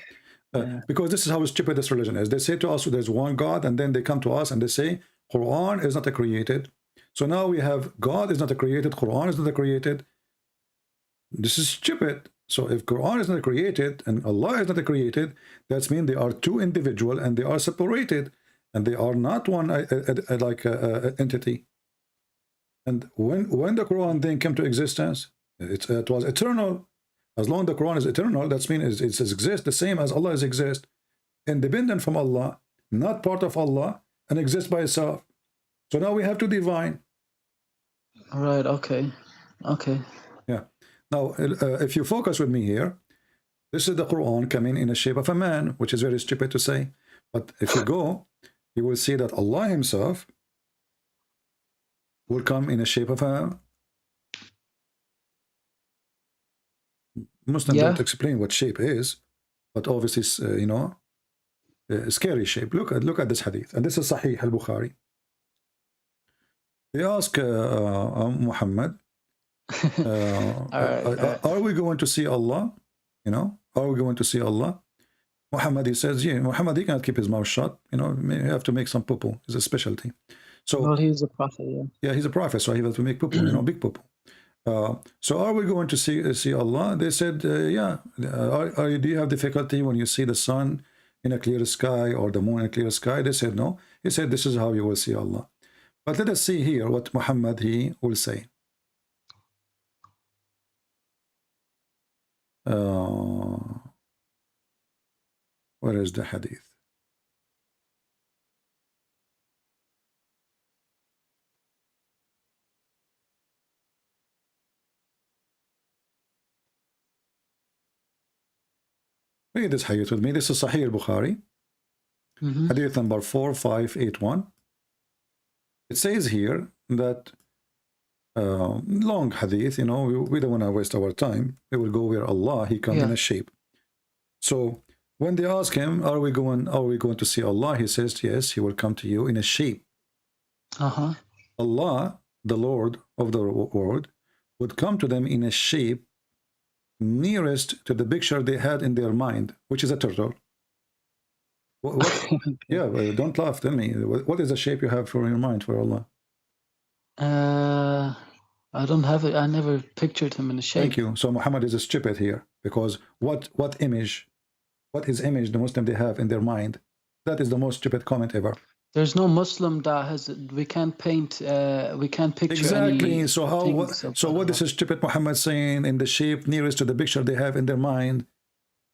Because this is how stupid this religion is. They say to us there's one God, and then they come to us and they say Quran is not a created. So now we have God is not a created, Quran is not a created. This is stupid. So if Quran is not created and Allah is not created, that means they are two individual and they are separated and they are not one entity. And when the Quran then came to existence, it was eternal. As long as the Quran is eternal, that means it exists the same as Allah exists, independent from Allah, not part of Allah, and exists by itself. So now we have to divine. All right. Okay. Okay. Yeah. Now, if you focus with me here, this is the Quran coming in the shape of a man, which is very stupid to say. But if you go, you will see that Allah Himself will come in the shape of a Muslims Yeah. don't explain what shape is, but obviously, you know, a scary shape. Look at this hadith, and this is Sahih al-Bukhari. They ask Muhammad, are we going to see Allah? You know, are we going to see Allah? Muhammad, he says, yeah. Muhammad, he cannot keep his mouth shut. You know, you have to make some poo-poo. It's a specialty. So, Well, he's a prophet, yeah. yeah, he's a prophet, so he has to make poo-poo, you know, big poo-poo. So are we going to see Allah? They said, yeah. Do you have difficulty when you see the sun in a clear sky or the moon in a clear sky? They said, no. He said, this is how you will see Allah. But let us see here what Muhammad, he will say. Where is the hadith? Read this hadith with me. This is Sahih al-Bukhari. Hadith number 4581. It says here that long hadith, you know, we don't want to waste our time. We will go where Allah, he comes in a shape. So when they ask him, are we going to see Allah? He says, yes, he will come to you in a shape. Allah, the Lord of the world, would come to them in a shape nearest to the picture they had in their mind, which is a turtle. Yeah, don't laugh. Tell me, what is the shape you have for your mind for Allah? I don't have it. I never pictured him in a shape. Thank you. So Muhammad is stupid here, because what is image the Muslim they have in their mind? That is the most stupid comment ever. There's no Muslim that has. We can't paint. We can't picture. Exactly. Any So how? What is this stupid Muhammad saying in the shape nearest to the picture they have in their mind?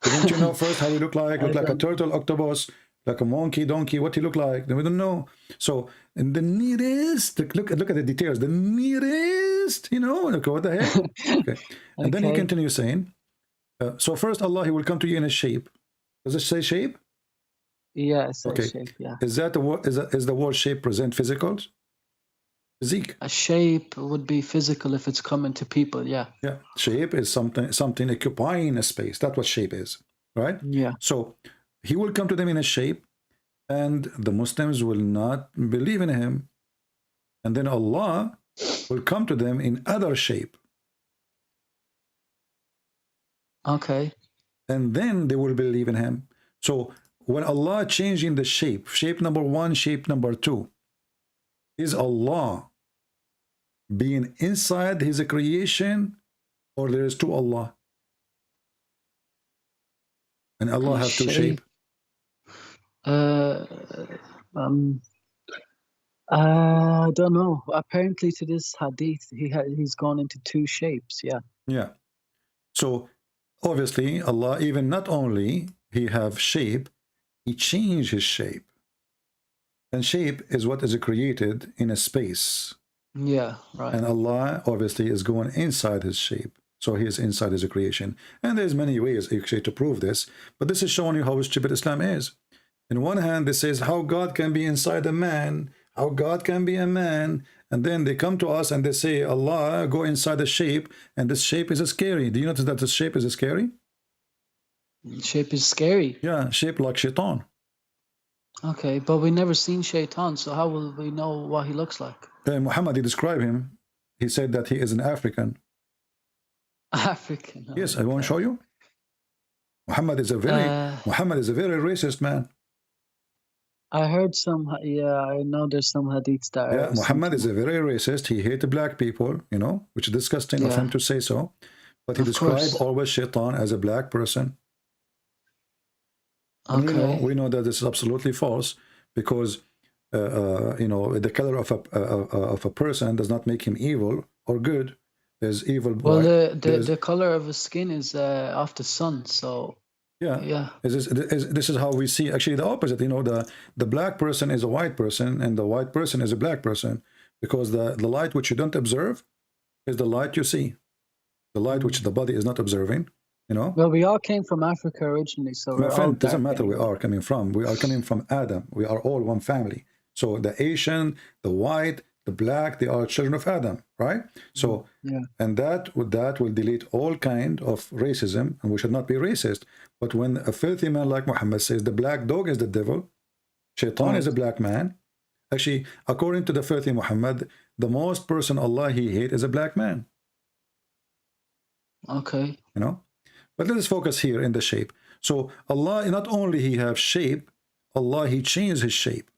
Don't you know first how he look like? Look like a turtle, octopus, like a monkey, donkey. What he look like? We don't know. So in the nearest, look at the details. The nearest, you know, look, what the heck? Okay. And then he continues saying, so first Allah, he will come to you in a shape. Does it say shape? Yeah, it says shape. Yeah. Is that the word? Is the word shape present physical? Physique. A shape would be physical if it's coming to people. Yeah. Yeah. Shape is something occupying a space. That's what shape is, right? Yeah. So he will come to them in a shape, and the Muslims will not believe in him, and then Allah will come to them in other shape. Okay. And then they will believe in him. So when Allah changing the shape number 1, shape number 2, is Allah being inside his creation, or there is two Allah? And Allah has two shape. I don't know. Apparently, to this hadith, he's gone into two shapes. Yeah. Yeah. So obviously, Allah, even not only he have shape, he changed his shape. And shape is what is created in a space. Yeah, right. And Allah obviously is going inside his shape. So he is inside his creation. And there's many ways actually to prove this. But this is showing you how stupid Islam is. In one hand, this says how God can be inside a man, how God can be a man. And then they come to us and they say, Allah, go inside the shape. And this shape is scary. Do you notice that the shape is scary? Shape is scary. Yeah, shape like shaitan. Okay, but we never seen Shaitan, so how will we know what he looks like? Muhammad, he described him. He said that he is an African. African. Yes, I won't show you. Muhammad is a very racist man. I heard some. Yeah, I know there's some hadiths that. Yeah, Muhammad is a very racist. He hated black people, you know, which is disgusting of him to say so. But he described always Shaitan as a black person. Okay. We know that this is absolutely false, because you know, the color of a person does not make him evil or good. There's evil. Well, the color of his skin is of the sun, so yeah. This is how we see actually the opposite. You know, the black person is a white person, and the white person is a black person, because the light which you don't observe is the light you see. The light which the body is not observing. You know? Well, we all came from Africa originally, so my friend, doesn't matter where we are coming from. We are coming from Adam. We are all one family. So the Asian, the white, the black, they are children of Adam, right? So, and that will delete all kind of racism, and we should not be racist. But when a filthy man like Muhammad says the black dog is the devil, Shaitan is a black man, actually, according to the filthy Muhammad, the most person Allah he hates is a black man. Okay. You know? But let us focus here in the shape. So Allah, not only he have shape, Allah he changed his shape.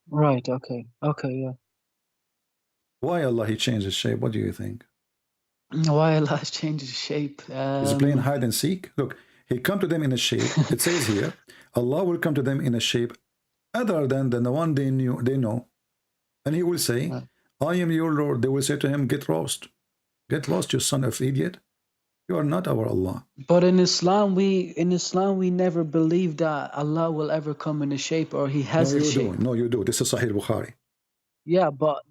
Right, okay. Okay, yeah. Why Allah he changed his shape? What do you think? Why Allah has changed his shape? Is he playing hide and seek? Look, he come to them in a shape. It says here, Allah will come to them in a shape other than the one they know. And he will say, I am your Lord. They will say to him, get lost. Get lost, you son of idiot. You are not our Allah. But in Islam we never believe that Allah will ever come in a shape, or he has a shape. No, you do. This is Sahih Bukhari. Yeah, but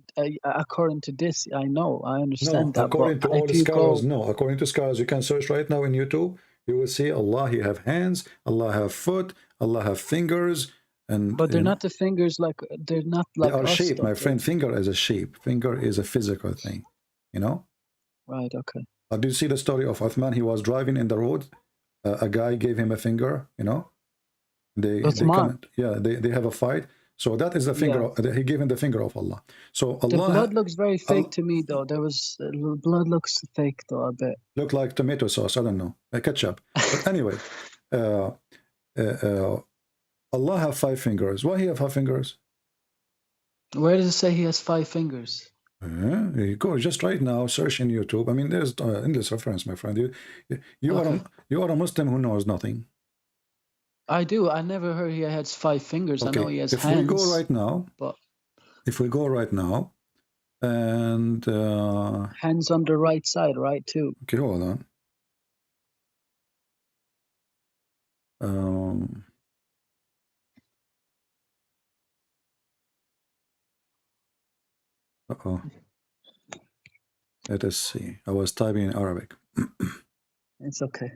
according to this, I understand that. According but to all if you scholars, go, no. According to scholars, you can search right now in YouTube. You will see Allah, he have hands, Allah have foot, Allah have fingers. But they're not the fingers they're not like they are us, shape, though. my friend. Finger is a shape. Finger is a physical thing, you know. Right. Okay. Do you see the story of Uthman? He was driving in the road. A guy gave him a finger, you know. They have a fight. So that is the finger. He gave him the finger of Allah. So Allah. The blood looks very fake to me, though. Blood looks fake, though, a bit. Look like tomato sauce. I don't know, ketchup. But anyway, Allah have 5 fingers. Why he have 5 fingers? Where does it say he has 5 fingers? You go just right now, search in YouTube. I mean, there's endless reference, my friend. You are a Muslim who knows nothing. I do. I never heard he has 5 fingers. Okay. I know he has if hands. We go right now, but if we go right now, and hands on the right side, right too. Okay, hold on. Let us see. I was typing in Arabic. It's okay.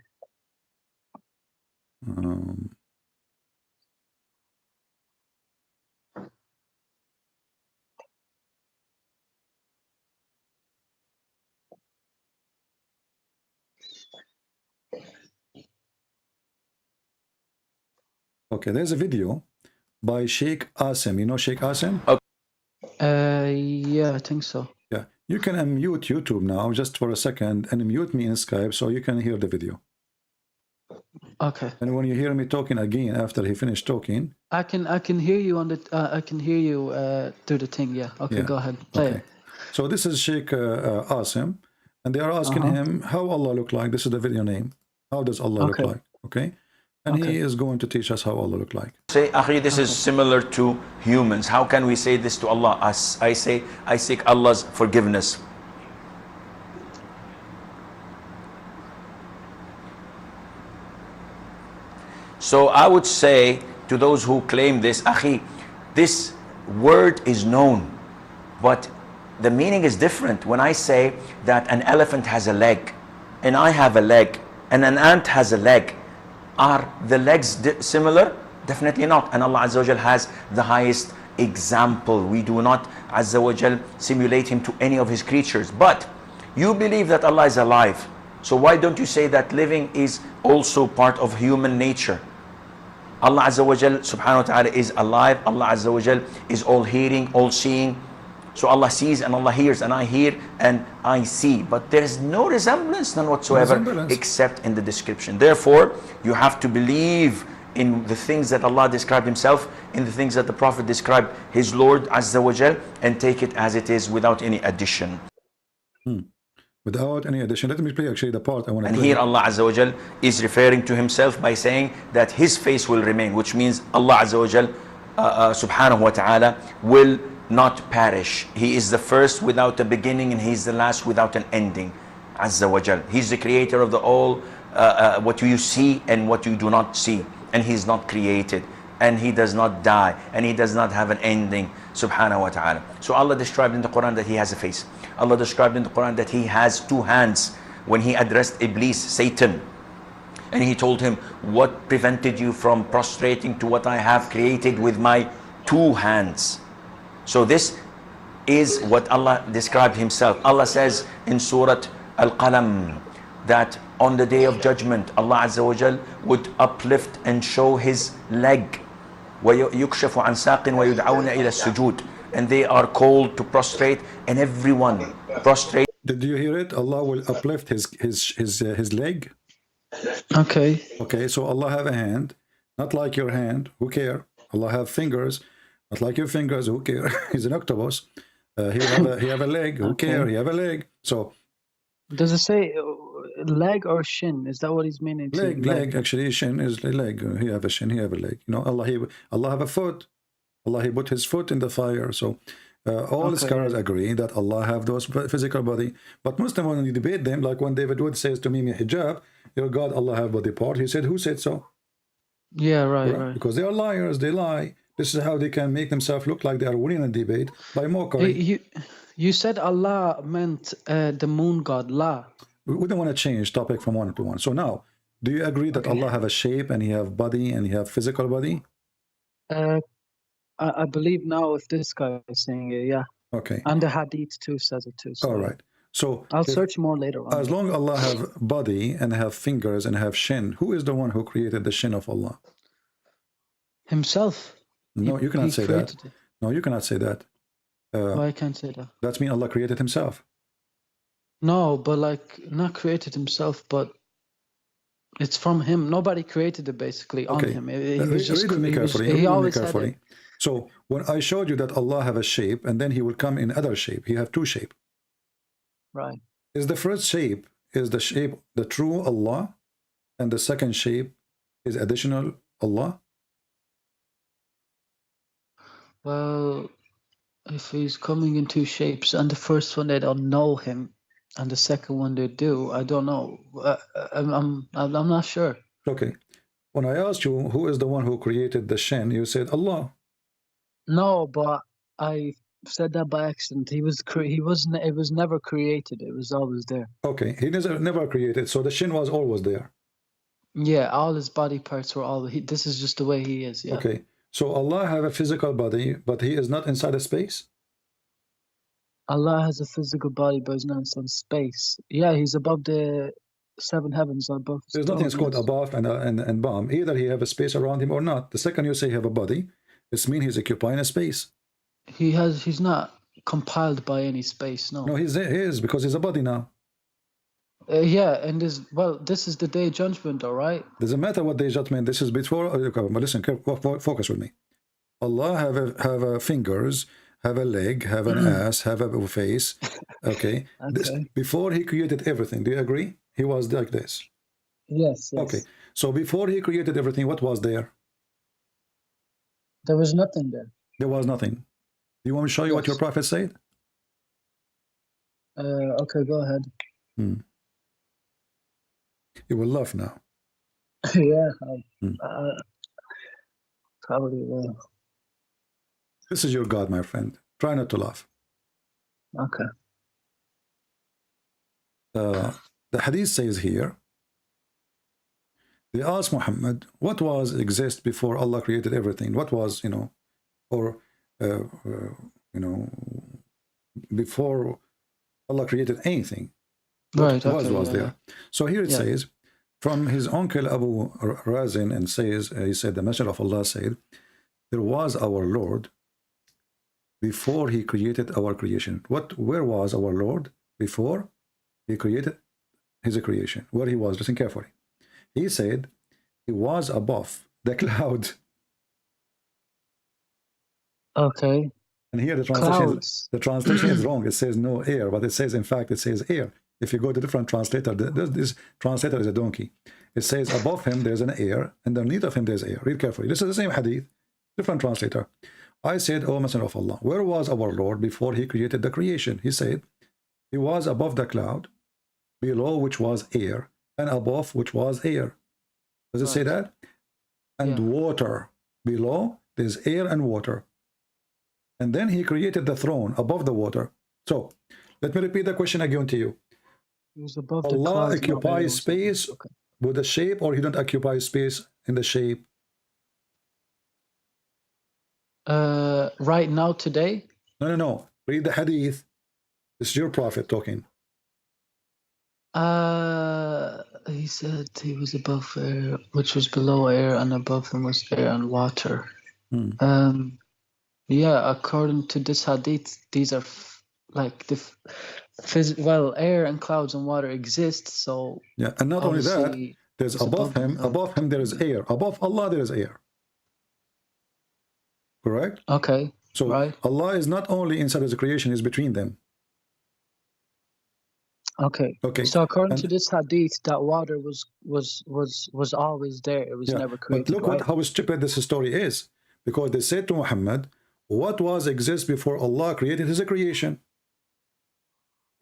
Okay, there's a video by Sheikh Asim. You know Sheikh Asim? Yeah, I think so. Yeah, you can unmute YouTube now just for a second and mute me in Skype so you can hear the video. Okay. And when you hear me talking again after he finished talking, I can hear you on the I can hear you through the thing. Yeah. Okay, go ahead. Play it. So this is Sheikh Asim, and they are asking him how Allah look like. This is the video name. How does Allah look like? Okay. And he is going to teach us how Allah look like. Say, Akhi, this is similar to humans. How can we say this to Allah? I say, I seek Allah's forgiveness. So I would say to those who claim this, Akhi, this word is known, but the meaning is different. When I say that an elephant has a leg, and I have a leg, and an ant has a leg, are the legs similar? Definitely not. And Allah Azza wa Jal has the highest example. We do not Azza wa Jal simulate him to any of his creatures. But you believe that Allah is alive. So why don't you say that living is also part of human nature? Allah Azza wa Jal subhanahu wa ta'ala is alive. Allah Azza wa Jal is all hearing, all seeing. So Allah sees and Allah hears, and I hear and I see. But there is no resemblance, none whatsoever, except in the description. Therefore, you have to believe in the things that Allah described himself, in the things that the Prophet described his Lord Azza wa Jal, and take it as it is without any addition. Without any addition. Let me play actually the part I want to play. And here Allah Azza wa Jal is referring to himself by saying that his face will remain, which means Allah Azza wa Jal subhanahu wa ta'ala will not perish. He is the first without a beginning, and he is the last without an ending. Azza wa Jal. He's the creator of the all, what you see and what you do not see. And he's not created, and he does not die, and he does not have an ending, subhanahu wa ta'ala. So Allah described in the Quran that he has a face. Allah described in the Quran that he has 2 hands when he addressed Iblis, Satan. And he told him, what prevented you from prostrating to what I have created with my 2 hands? So this is what Allah described himself. Allah says in Surah Al-Qalam that on the day of judgment, Allah Azza wa Jal would uplift and show his leg. وَيُكْشَفُ عَنْ سَاقٍ وَيُدْعَوْنَ إِلَى السُّجُودِ, and they are called to prostrate, and everyone prostrate. Did you hear it? Allah will uplift his leg. Okay. Okay, so Allah have a hand, not like your hand. Who care? Allah have fingers, not like your fingers. Who care? He's an octopus. He have a leg. Who care? He have a leg. So does it say leg or shin? Is that what he's meaning? Leg. Actually, shin is a leg. He have a shin. He have a leg. You know, Allah have a foot. Allah, he put his foot in the fire. So all the scholars agree that Allah have those physical body. But Muslim, when you debate them, like when David Wood says to me, hijab, your God, Allah have body part. He said, who said so? Yeah, right. Because they are liars. They lie. This is how they can make themselves look like they are winning a debate by mockery. You said Allah meant the moon god, La. We don't want to change topic from one to one. So now, do you agree that Allah have a shape and he have body and he have physical body? I believe now if this guy is saying it, yeah. Okay. And the hadith too says it too. So all right. So I'll search more later on. As long as Allah have body and have fingers and have shin, who is the one who created the shin of Allah? Himself. No, you cannot say that. No, you cannot say that. Why I can't say that? That means Allah created himself. No, but like not created himself, but it's from him. Nobody created it basically on him. He was just he always had it. So when I showed you that Allah have a shape and then he will come in other shape, he have two shape. Right. Is the first shape is the shape the true Allah, and the second shape is additional Allah? Well, if he's coming in two shapes, and the first one they don't know him, and the second one they do, I don't know. I'm not sure. Okay. When I asked you who is the one who created the shin, you said Allah. No, but I said that by accident. It was never created. It was always there. Okay, he never created. So the shin was always there. Yeah, all his body parts were all. This is just the way he is. Yeah. Okay. So Allah have a physical body, but he is not inside a space? Allah has a physical body, but he's not inside space. Yeah, he's above the seven heavens. Above. There's nothing called above and bottom. Either he have a space around him or not. The second you say he have a body, it means he's occupying a space. He's not compiled by any space, no. No, he is because he's a body now. Yeah, and this is the day of judgment, all right? Doesn't matter what day of judgment. This is before. But listen, focus with me. Allah have a fingers, have a leg, have an ass, have a face. Okay. Before he created everything, do you agree? He was like this. Yes. Okay. So before he created everything, what was there? There was nothing there. There was nothing. Do you want me to show you what your prophet said? Okay, go ahead. You will laugh now. Yeah, probably will. This is your God, my friend. Try not to laugh. Okay. The hadith says here, they asked Muhammad, what was exist before Allah created everything? What was, before Allah created anything? What was there? So here it says, from his uncle Abu Razin, and says, he said, the Messenger of Allah said, there was our Lord before he created our creation. Where was our Lord before he created his creation? Where he was, listen carefully. He said he was above the cloud. Okay. And here the translation is wrong. It says no air, but it says, in fact, it says air. If you go to different translator, this translator is a donkey. It says above him there's an air, and underneath of him there's air. Read carefully. This is the same hadith, different translator. I said, O Messenger of Allah, where was our Lord before he created the creation? He said, he was above the cloud, below which was air, and above which was air. Does it say that? And water. Below there's air and water. And then he created the throne above the water. So let me repeat the question again to you. Allah occupies space with a shape, or he don't occupy space in the shape? Right now, today? No. Read the hadith. This is your prophet talking. He said he was above air, which was below air, and above him was air and water. Yeah, according to this hadith, these are like the well, air and clouds and water exist. So yeah, and not only that, there's above him. them. Above him there is air. Above Allah there is air. Correct. Okay. So right. Allah is not only inside His creation; He's between them. Okay. Okay. So according to this hadith, that water was always there. It was never created. But look right? how stupid this story is, because they said to Muhammad, "What was exist before Allah created His creation?"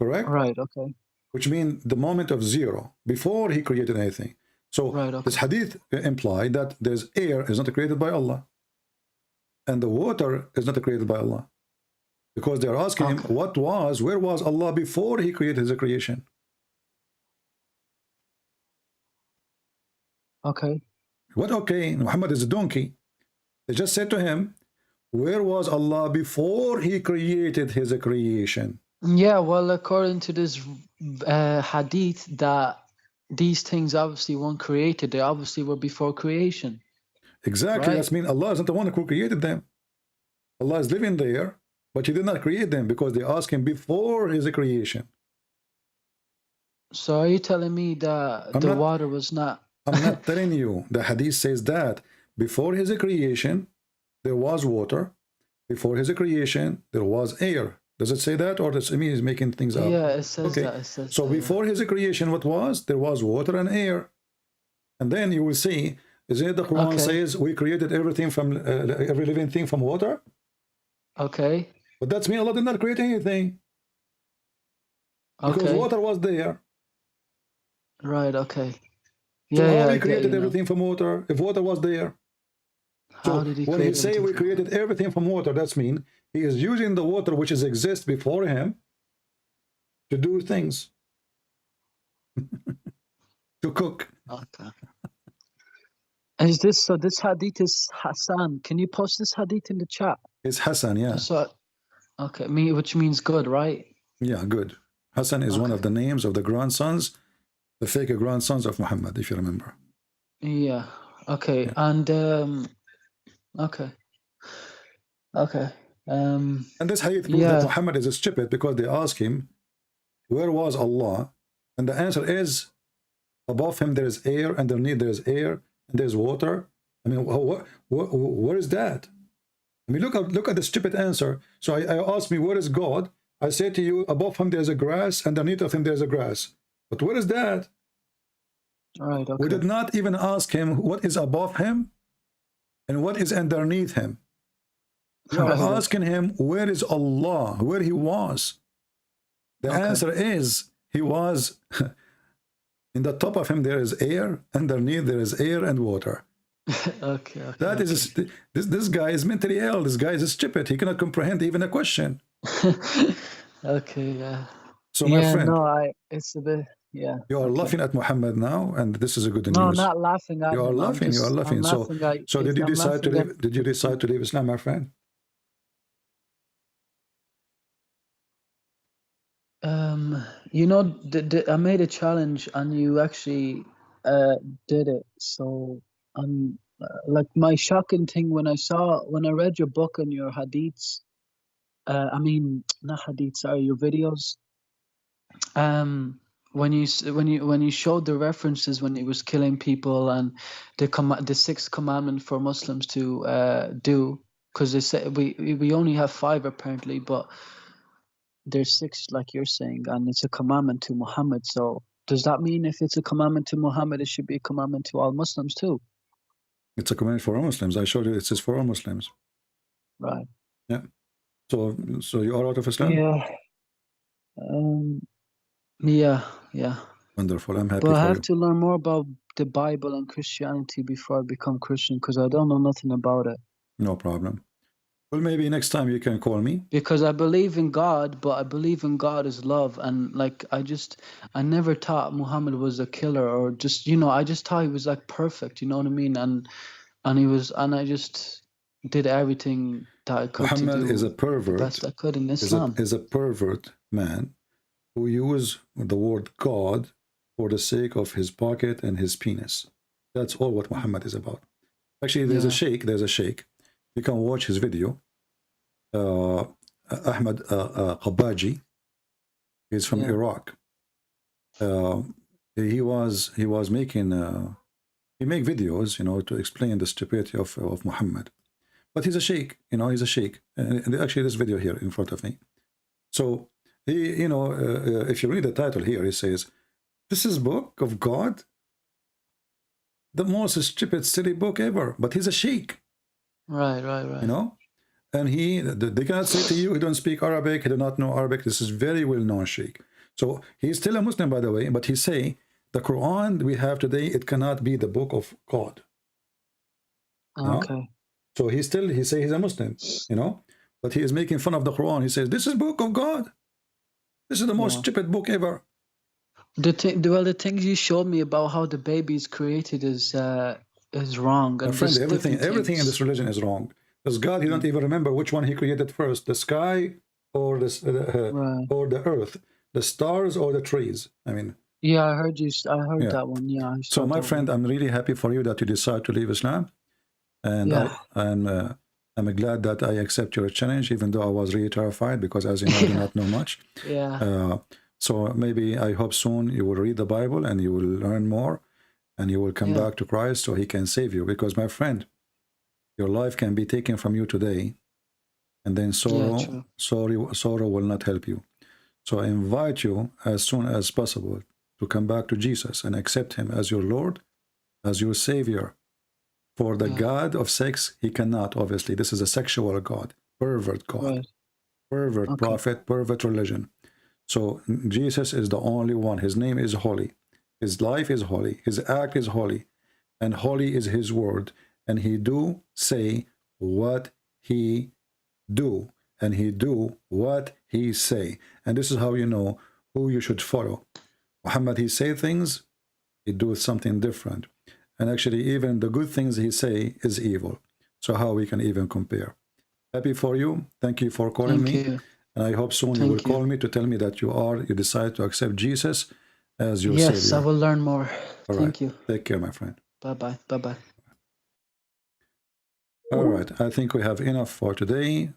Correct. Right. Okay. Which means the moment of zero, before He created anything. So this hadith implied that there's air is not created by Allah, and the water is not created by Allah. Because they're asking him, where was Allah before He created His creation? Okay. What okay? Muhammad is a donkey. They just said to him, where was Allah before He created His creation? Yeah, well, according to this hadith, that these things obviously weren't created. They obviously were before creation. Exactly. Right? That means Allah is not the one who created them. Allah is living there, but He did not create them because they asked Him before His creation. So are you telling me that water was not... I'm not telling you. The hadith says that before His creation, there was water. Before His creation, there was air. Does it say that, or does it mean He's making things up? Yeah, it says that. It says so before His creation, what was? There was water and air. And then you will see, isn't it the Quran says we created everything from, every living thing from water? Okay. But that's mean Allah did not create anything. Because water was there. Right, okay. So how He created everything from water, if water was there? So when He say we created everything from water, that's mean He is using the water which exists before Him to do things. To cook. Okay. Is this, so this hadith is Hassan. Can you post this hadith in the chat? It's Hassan, yeah. So, okay, which means good, right? Yeah, good. Hassan is one of the names of the grandsons, the fake grandsons of Muhammad, if you remember. Yeah. Okay. Yeah. And okay. And this hadith proves that Muhammad is stupid, because they ask him, where was Allah? And the answer is, above him there is air, underneath there is air, and there's water. I mean, where is that? I mean, look at the stupid answer. So I asked me, where is God? I say to you, above him there's a grass, underneath of him there's a grass. But where is that? Right, okay. We did not even ask him what is above him and what is underneath him. We are asking him, where is Allah? Where He was? The answer is, He was in the top of him there is air, underneath there is air and water. That is this guy is mentally ill. This guy is stupid. He cannot comprehend even a question. Okay, yeah. So my friend, no, it's a bit, yeah. You are laughing at Muhammad now, and this is a good news. No, not laughing at him. You are laughing. You are laughing. So did you decide to leave? Did you decide to leave Islam, my friend? You know, I made a challenge, and you actually did it. So like my shocking thing when I read your book and your hadiths, I mean not hadiths, sorry, your videos. When you showed the references when He was killing people, and the sixth commandment for Muslims to do, because they say we only have 5 apparently, but there's 6 like you're saying, and it's a commandment to Muhammad. So does that mean if it's a commandment to Muhammad, it should be a commandment to all Muslims too? It's a commandment for all Muslims. I showed you it says for all Muslims. Right. Yeah. So you are out of Islam? Yeah. Yeah. Wonderful. I'm happy. But I have to learn more about the Bible and Christianity before I become Christian, because I don't know nothing about it. No problem. Well, maybe next time you can call me. Because I believe in God, but I believe in God is love. And like, I never thought Muhammad was a killer, or just, I just thought he was like perfect, you know what I mean? And he was, and I just, did everything that I could Muhammad to do is a the pervert. best I could in Islam. Is a pervert man who used the word God for the sake of his pocket and his penis. That's all what Muhammad is about. Actually, there's a sheikh. You can watch his video. Ahmad Qabaji. He's from Iraq. He was making he make videos, you know, to explain the stupidity of Muhammad. But he's a sheikh, you know, he's a sheikh. And actually, this video here in front of me. So he, you know, if you read the title here, he says, "This is book of God, the most stupid, silly book ever." But he's a sheikh. Right. You know, and they cannot say to you, he don't speak Arabic, he do not know Arabic. This is very well known sheikh. So he's still a Muslim, by the way, but he say the Quran we have today, it cannot be the book of God. Okay. No? So he say he's a Muslim, you know, but he is making fun of the Quran. He says, this is book of God. This is the most stupid book ever. The things you showed me about how the baby is created is wrong. My And friend, just everything different in things. this religion is wrong. Because God, he don't even remember which one he created first, the sky or or the earth, the stars or the trees. I mean, Yeah, I heard that one. Yeah. I so saw my that friend, I'm really happy for you that you decide to leave Islam, and Yeah. I'm glad that I accept your challenge, even though I was really terrified because, as you know, I do not know much. one. Yeah. So maybe I hope soon you will read the Bible and you will learn more, and you will come back to Christ so he can save you. Because my friend, your life can be taken from you today, and then sorrow will not help you. So I invite you as soon as possible to come back to Jesus and accept him as your Lord, as your Savior. For the God of sex, he cannot, obviously. This is a sexual God, pervert God, pervert prophet, pervert religion. So Jesus is the only one. His name is holy. His life is holy. His act is holy. And holy is his word. And he do say what he do. And he do what he say. And this is how you know who you should follow. Muhammad, he say things, he do something different. And actually, even the good things he say is evil. So how we can even compare? Happy for you. Thank you for calling me. And I hope soon you will call me to tell me that you decide to accept Jesus as your Savior. Yes, I will learn more. Thank you. Take care, my friend. Bye-bye. Bye-bye. All right. I think we have enough for today.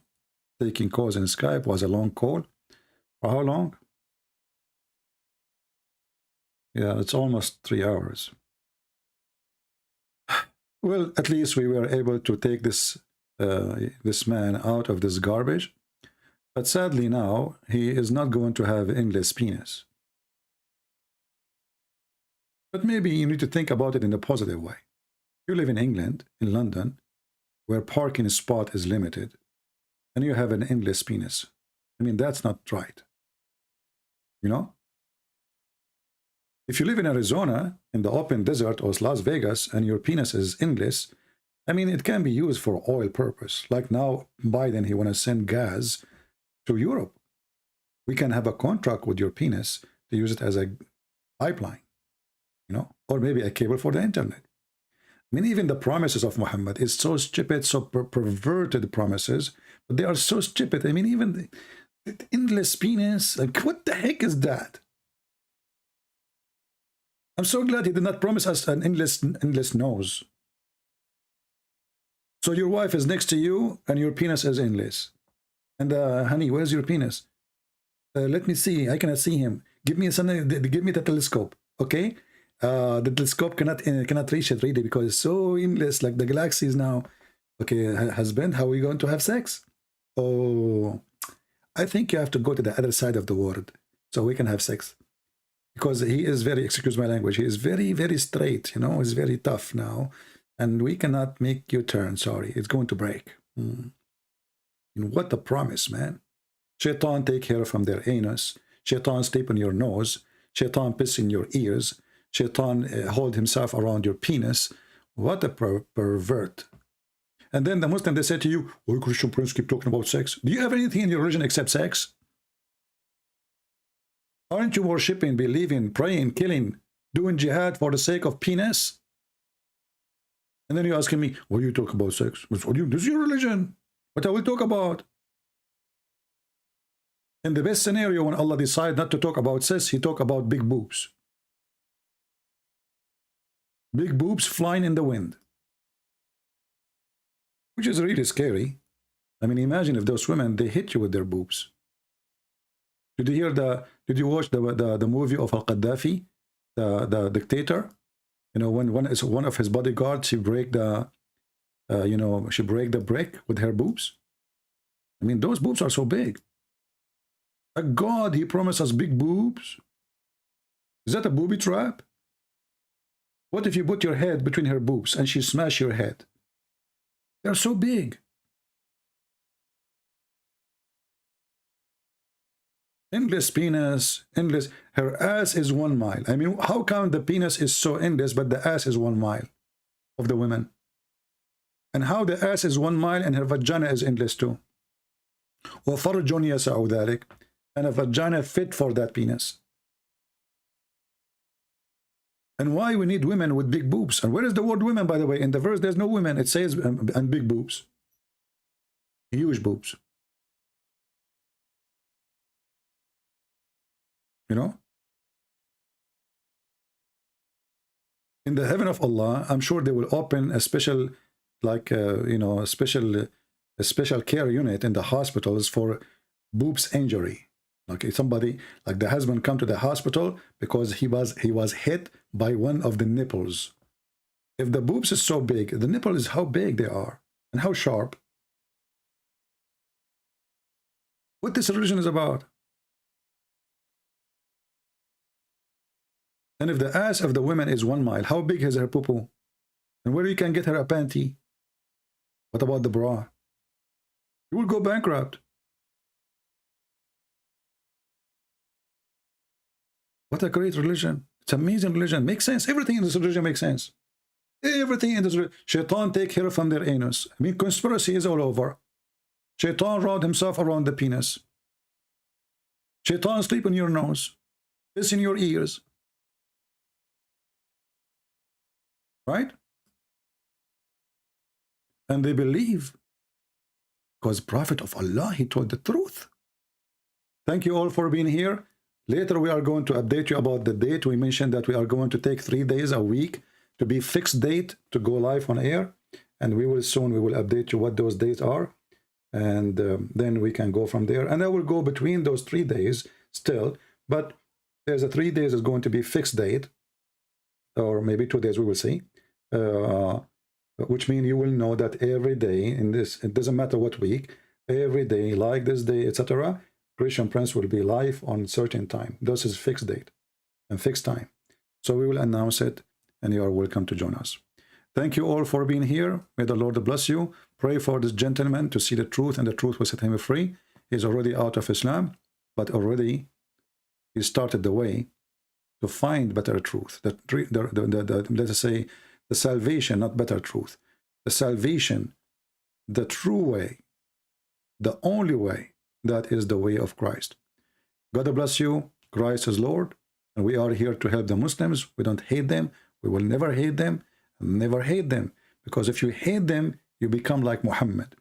Taking calls in Skype was a long call. For how long? Yeah, it's almost 3 hours. Well, at least we were able to take this man out of this garbage. But sadly now, he is not going to have endless penis. But maybe you need to think about it in a positive way. You live in England, in London, where parking spot is limited, and you have an endless penis. I mean, that's not right. You know? If you live in Arizona, in the open desert, or Las Vegas, and your penis is endless, I mean, it can be used for oil purpose. Like now, Biden, he want to send gas to Europe. We can have a contract with your penis to use it as a pipeline, you know, or maybe a cable for the internet. I mean, even the promises of Muhammad is so stupid, so perverted promises, but they are so stupid. I mean, even the endless penis, like, what the heck is that? I'm so glad he did not promise us an endless nose. So your wife is next to you and your penis is endless. And honey, where's your penis? Let me see. I cannot see him. Give me the telescope, okay? The telescope cannot reach it really because it's so endless, like the galaxies now. Okay, husband, how are we going to have sex? Oh, I think you have to go to the other side of the world so we can have sex. Because he is very, excuse my language, he is very, very straight, you know, he's very tough now. And we cannot make you turn, sorry, it's going to break. And what a promise, man. Shaitan take hair from their anus. Shaitan sleep on your nose. Shaitan piss in your ears. Shaitan hold himself around your penis. What a pervert. And then the Muslim, they say to you, oh, Christian Prince keep talking about sex. Do you have anything in your religion except sex? Aren't you worshipping, believing, praying, killing, doing jihad for the sake of penis? And then you're asking me, what do you talk about sex? This is your religion. What I will talk about. In the best scenario, when Allah decides not to talk about sex, He talk about big boobs. Big boobs flying in the wind. Which is really scary. I mean, imagine if those women, they hit you with their boobs. Did you watch the movie of Al-Qaddafi, the dictator? You know, when one of his bodyguards, she break the brick with her boobs. I mean, those boobs are so big. A God, He promised us big boobs. Is that a booby trap? What if you put your head between her boobs and she smash your head? They're so big. Endless penis, endless. Her ass is 1 mile. I mean, how come the penis is so endless, but the ass is 1 mile of the women? And how the ass is 1 mile and her vagina is endless too? وَفَرْجٌ يَسَعُ ذَلِكَ. And a vagina fit for that penis. And why we need women with big boobs? And where is the word women, by the way? In the verse, there's no women. It says, and big boobs. Huge boobs. You know? In the heaven of Allah, I'm sure they will open a special, like, a special care unit in the hospitals for boobs injury. Like somebody, like the husband come to the hospital because he was hit by one of the nipples. If the boobs is so big, the nipple is how big they are and how sharp. What this religion is about. And if the ass of the women is 1 mile, how big is her poo-poo? And where you can get her a panty? What about the bra? You will go bankrupt. What a great religion. It's an amazing religion. Makes sense. Everything in this religion makes sense. Everything in this religion. Shaitan take hair from their anus. I mean, conspiracy is all over. Shaitan wrapped himself around the penis. Shaitan sleep in your nose. Piss in your ears. Right? And they believe because Prophet of Allah, he told the truth. Thank you all for being here. Later we are going to update you about the date. We mentioned that we are going to take 3 days a week to be fixed date to go live on air, and we will update you what those dates are, and then we can go from there. And I will go between those 3 days still, but there's a 3 days is going to be fixed date, or maybe 2 days, we will see, which means you will know that every day in this, it doesn't matter what week, every day like this day, etc., Christian Prince will be live on certain time. This is fixed date and fixed time. So we will announce it, and you are welcome to join us. Thank you all for being here. May the Lord bless you. Pray for this gentleman to see the truth, and the truth will set him free. He's already out of Islam, but already he started the way to find better truth. Let us say the salvation, not better truth. The salvation, the true way, the only way. That is the way of Christ. God bless you. Christ is Lord, and we are here to help the Muslims. We don't hate them. We will never hate them. Never hate them, because if you hate them, you become like Muhammad.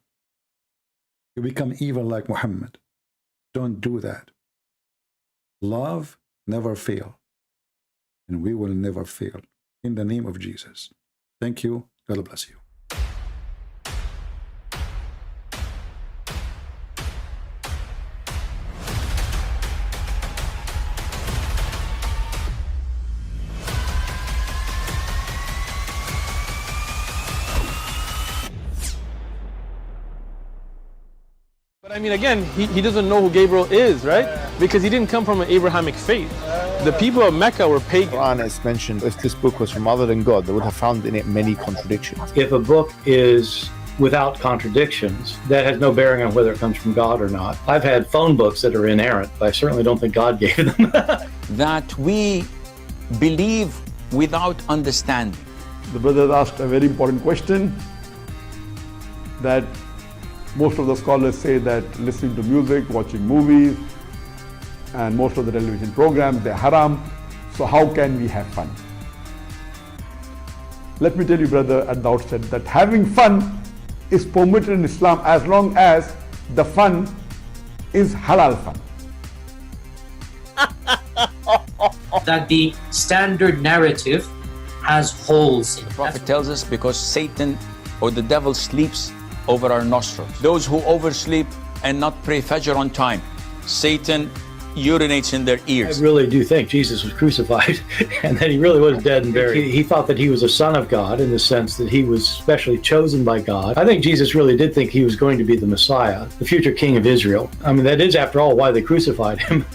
You become evil like Muhammad. Don't do that. Love never fail, and we will never fail. In the name of Jesus. Thank you. God bless you. But I mean, again, he doesn't know who Gabriel is, right? Because he didn't come from an Abrahamic faith. The people of Mecca were pagan. The Quran is mentioned, if this book was from other than God, they would have found in it many contradictions. If a book is without contradictions, that has no bearing on whether it comes from God or not. I've had phone books that are inerrant, but I certainly don't think God gave them. That we believe without understanding. The brother asked a very important question, that most of the scholars say that listening to music, watching movies, and most of the television programs, they're haram. So how can we have fun? Let me tell you, brother, at the outset that having fun is permitted in Islam as long as the fun is halal fun. That the standard narrative has holes in it. The Prophet tells us because Satan or the devil sleeps over our nostrils. Those who oversleep and not pray Fajr on time, Satan urinates in their ears. I really do think Jesus was crucified and that he really was dead and buried. He thought that he was a son of God in the sense that he was specially chosen by God. I think Jesus really did think he was going to be the Messiah, the future king of Israel. I mean, that is, after all, why they crucified him.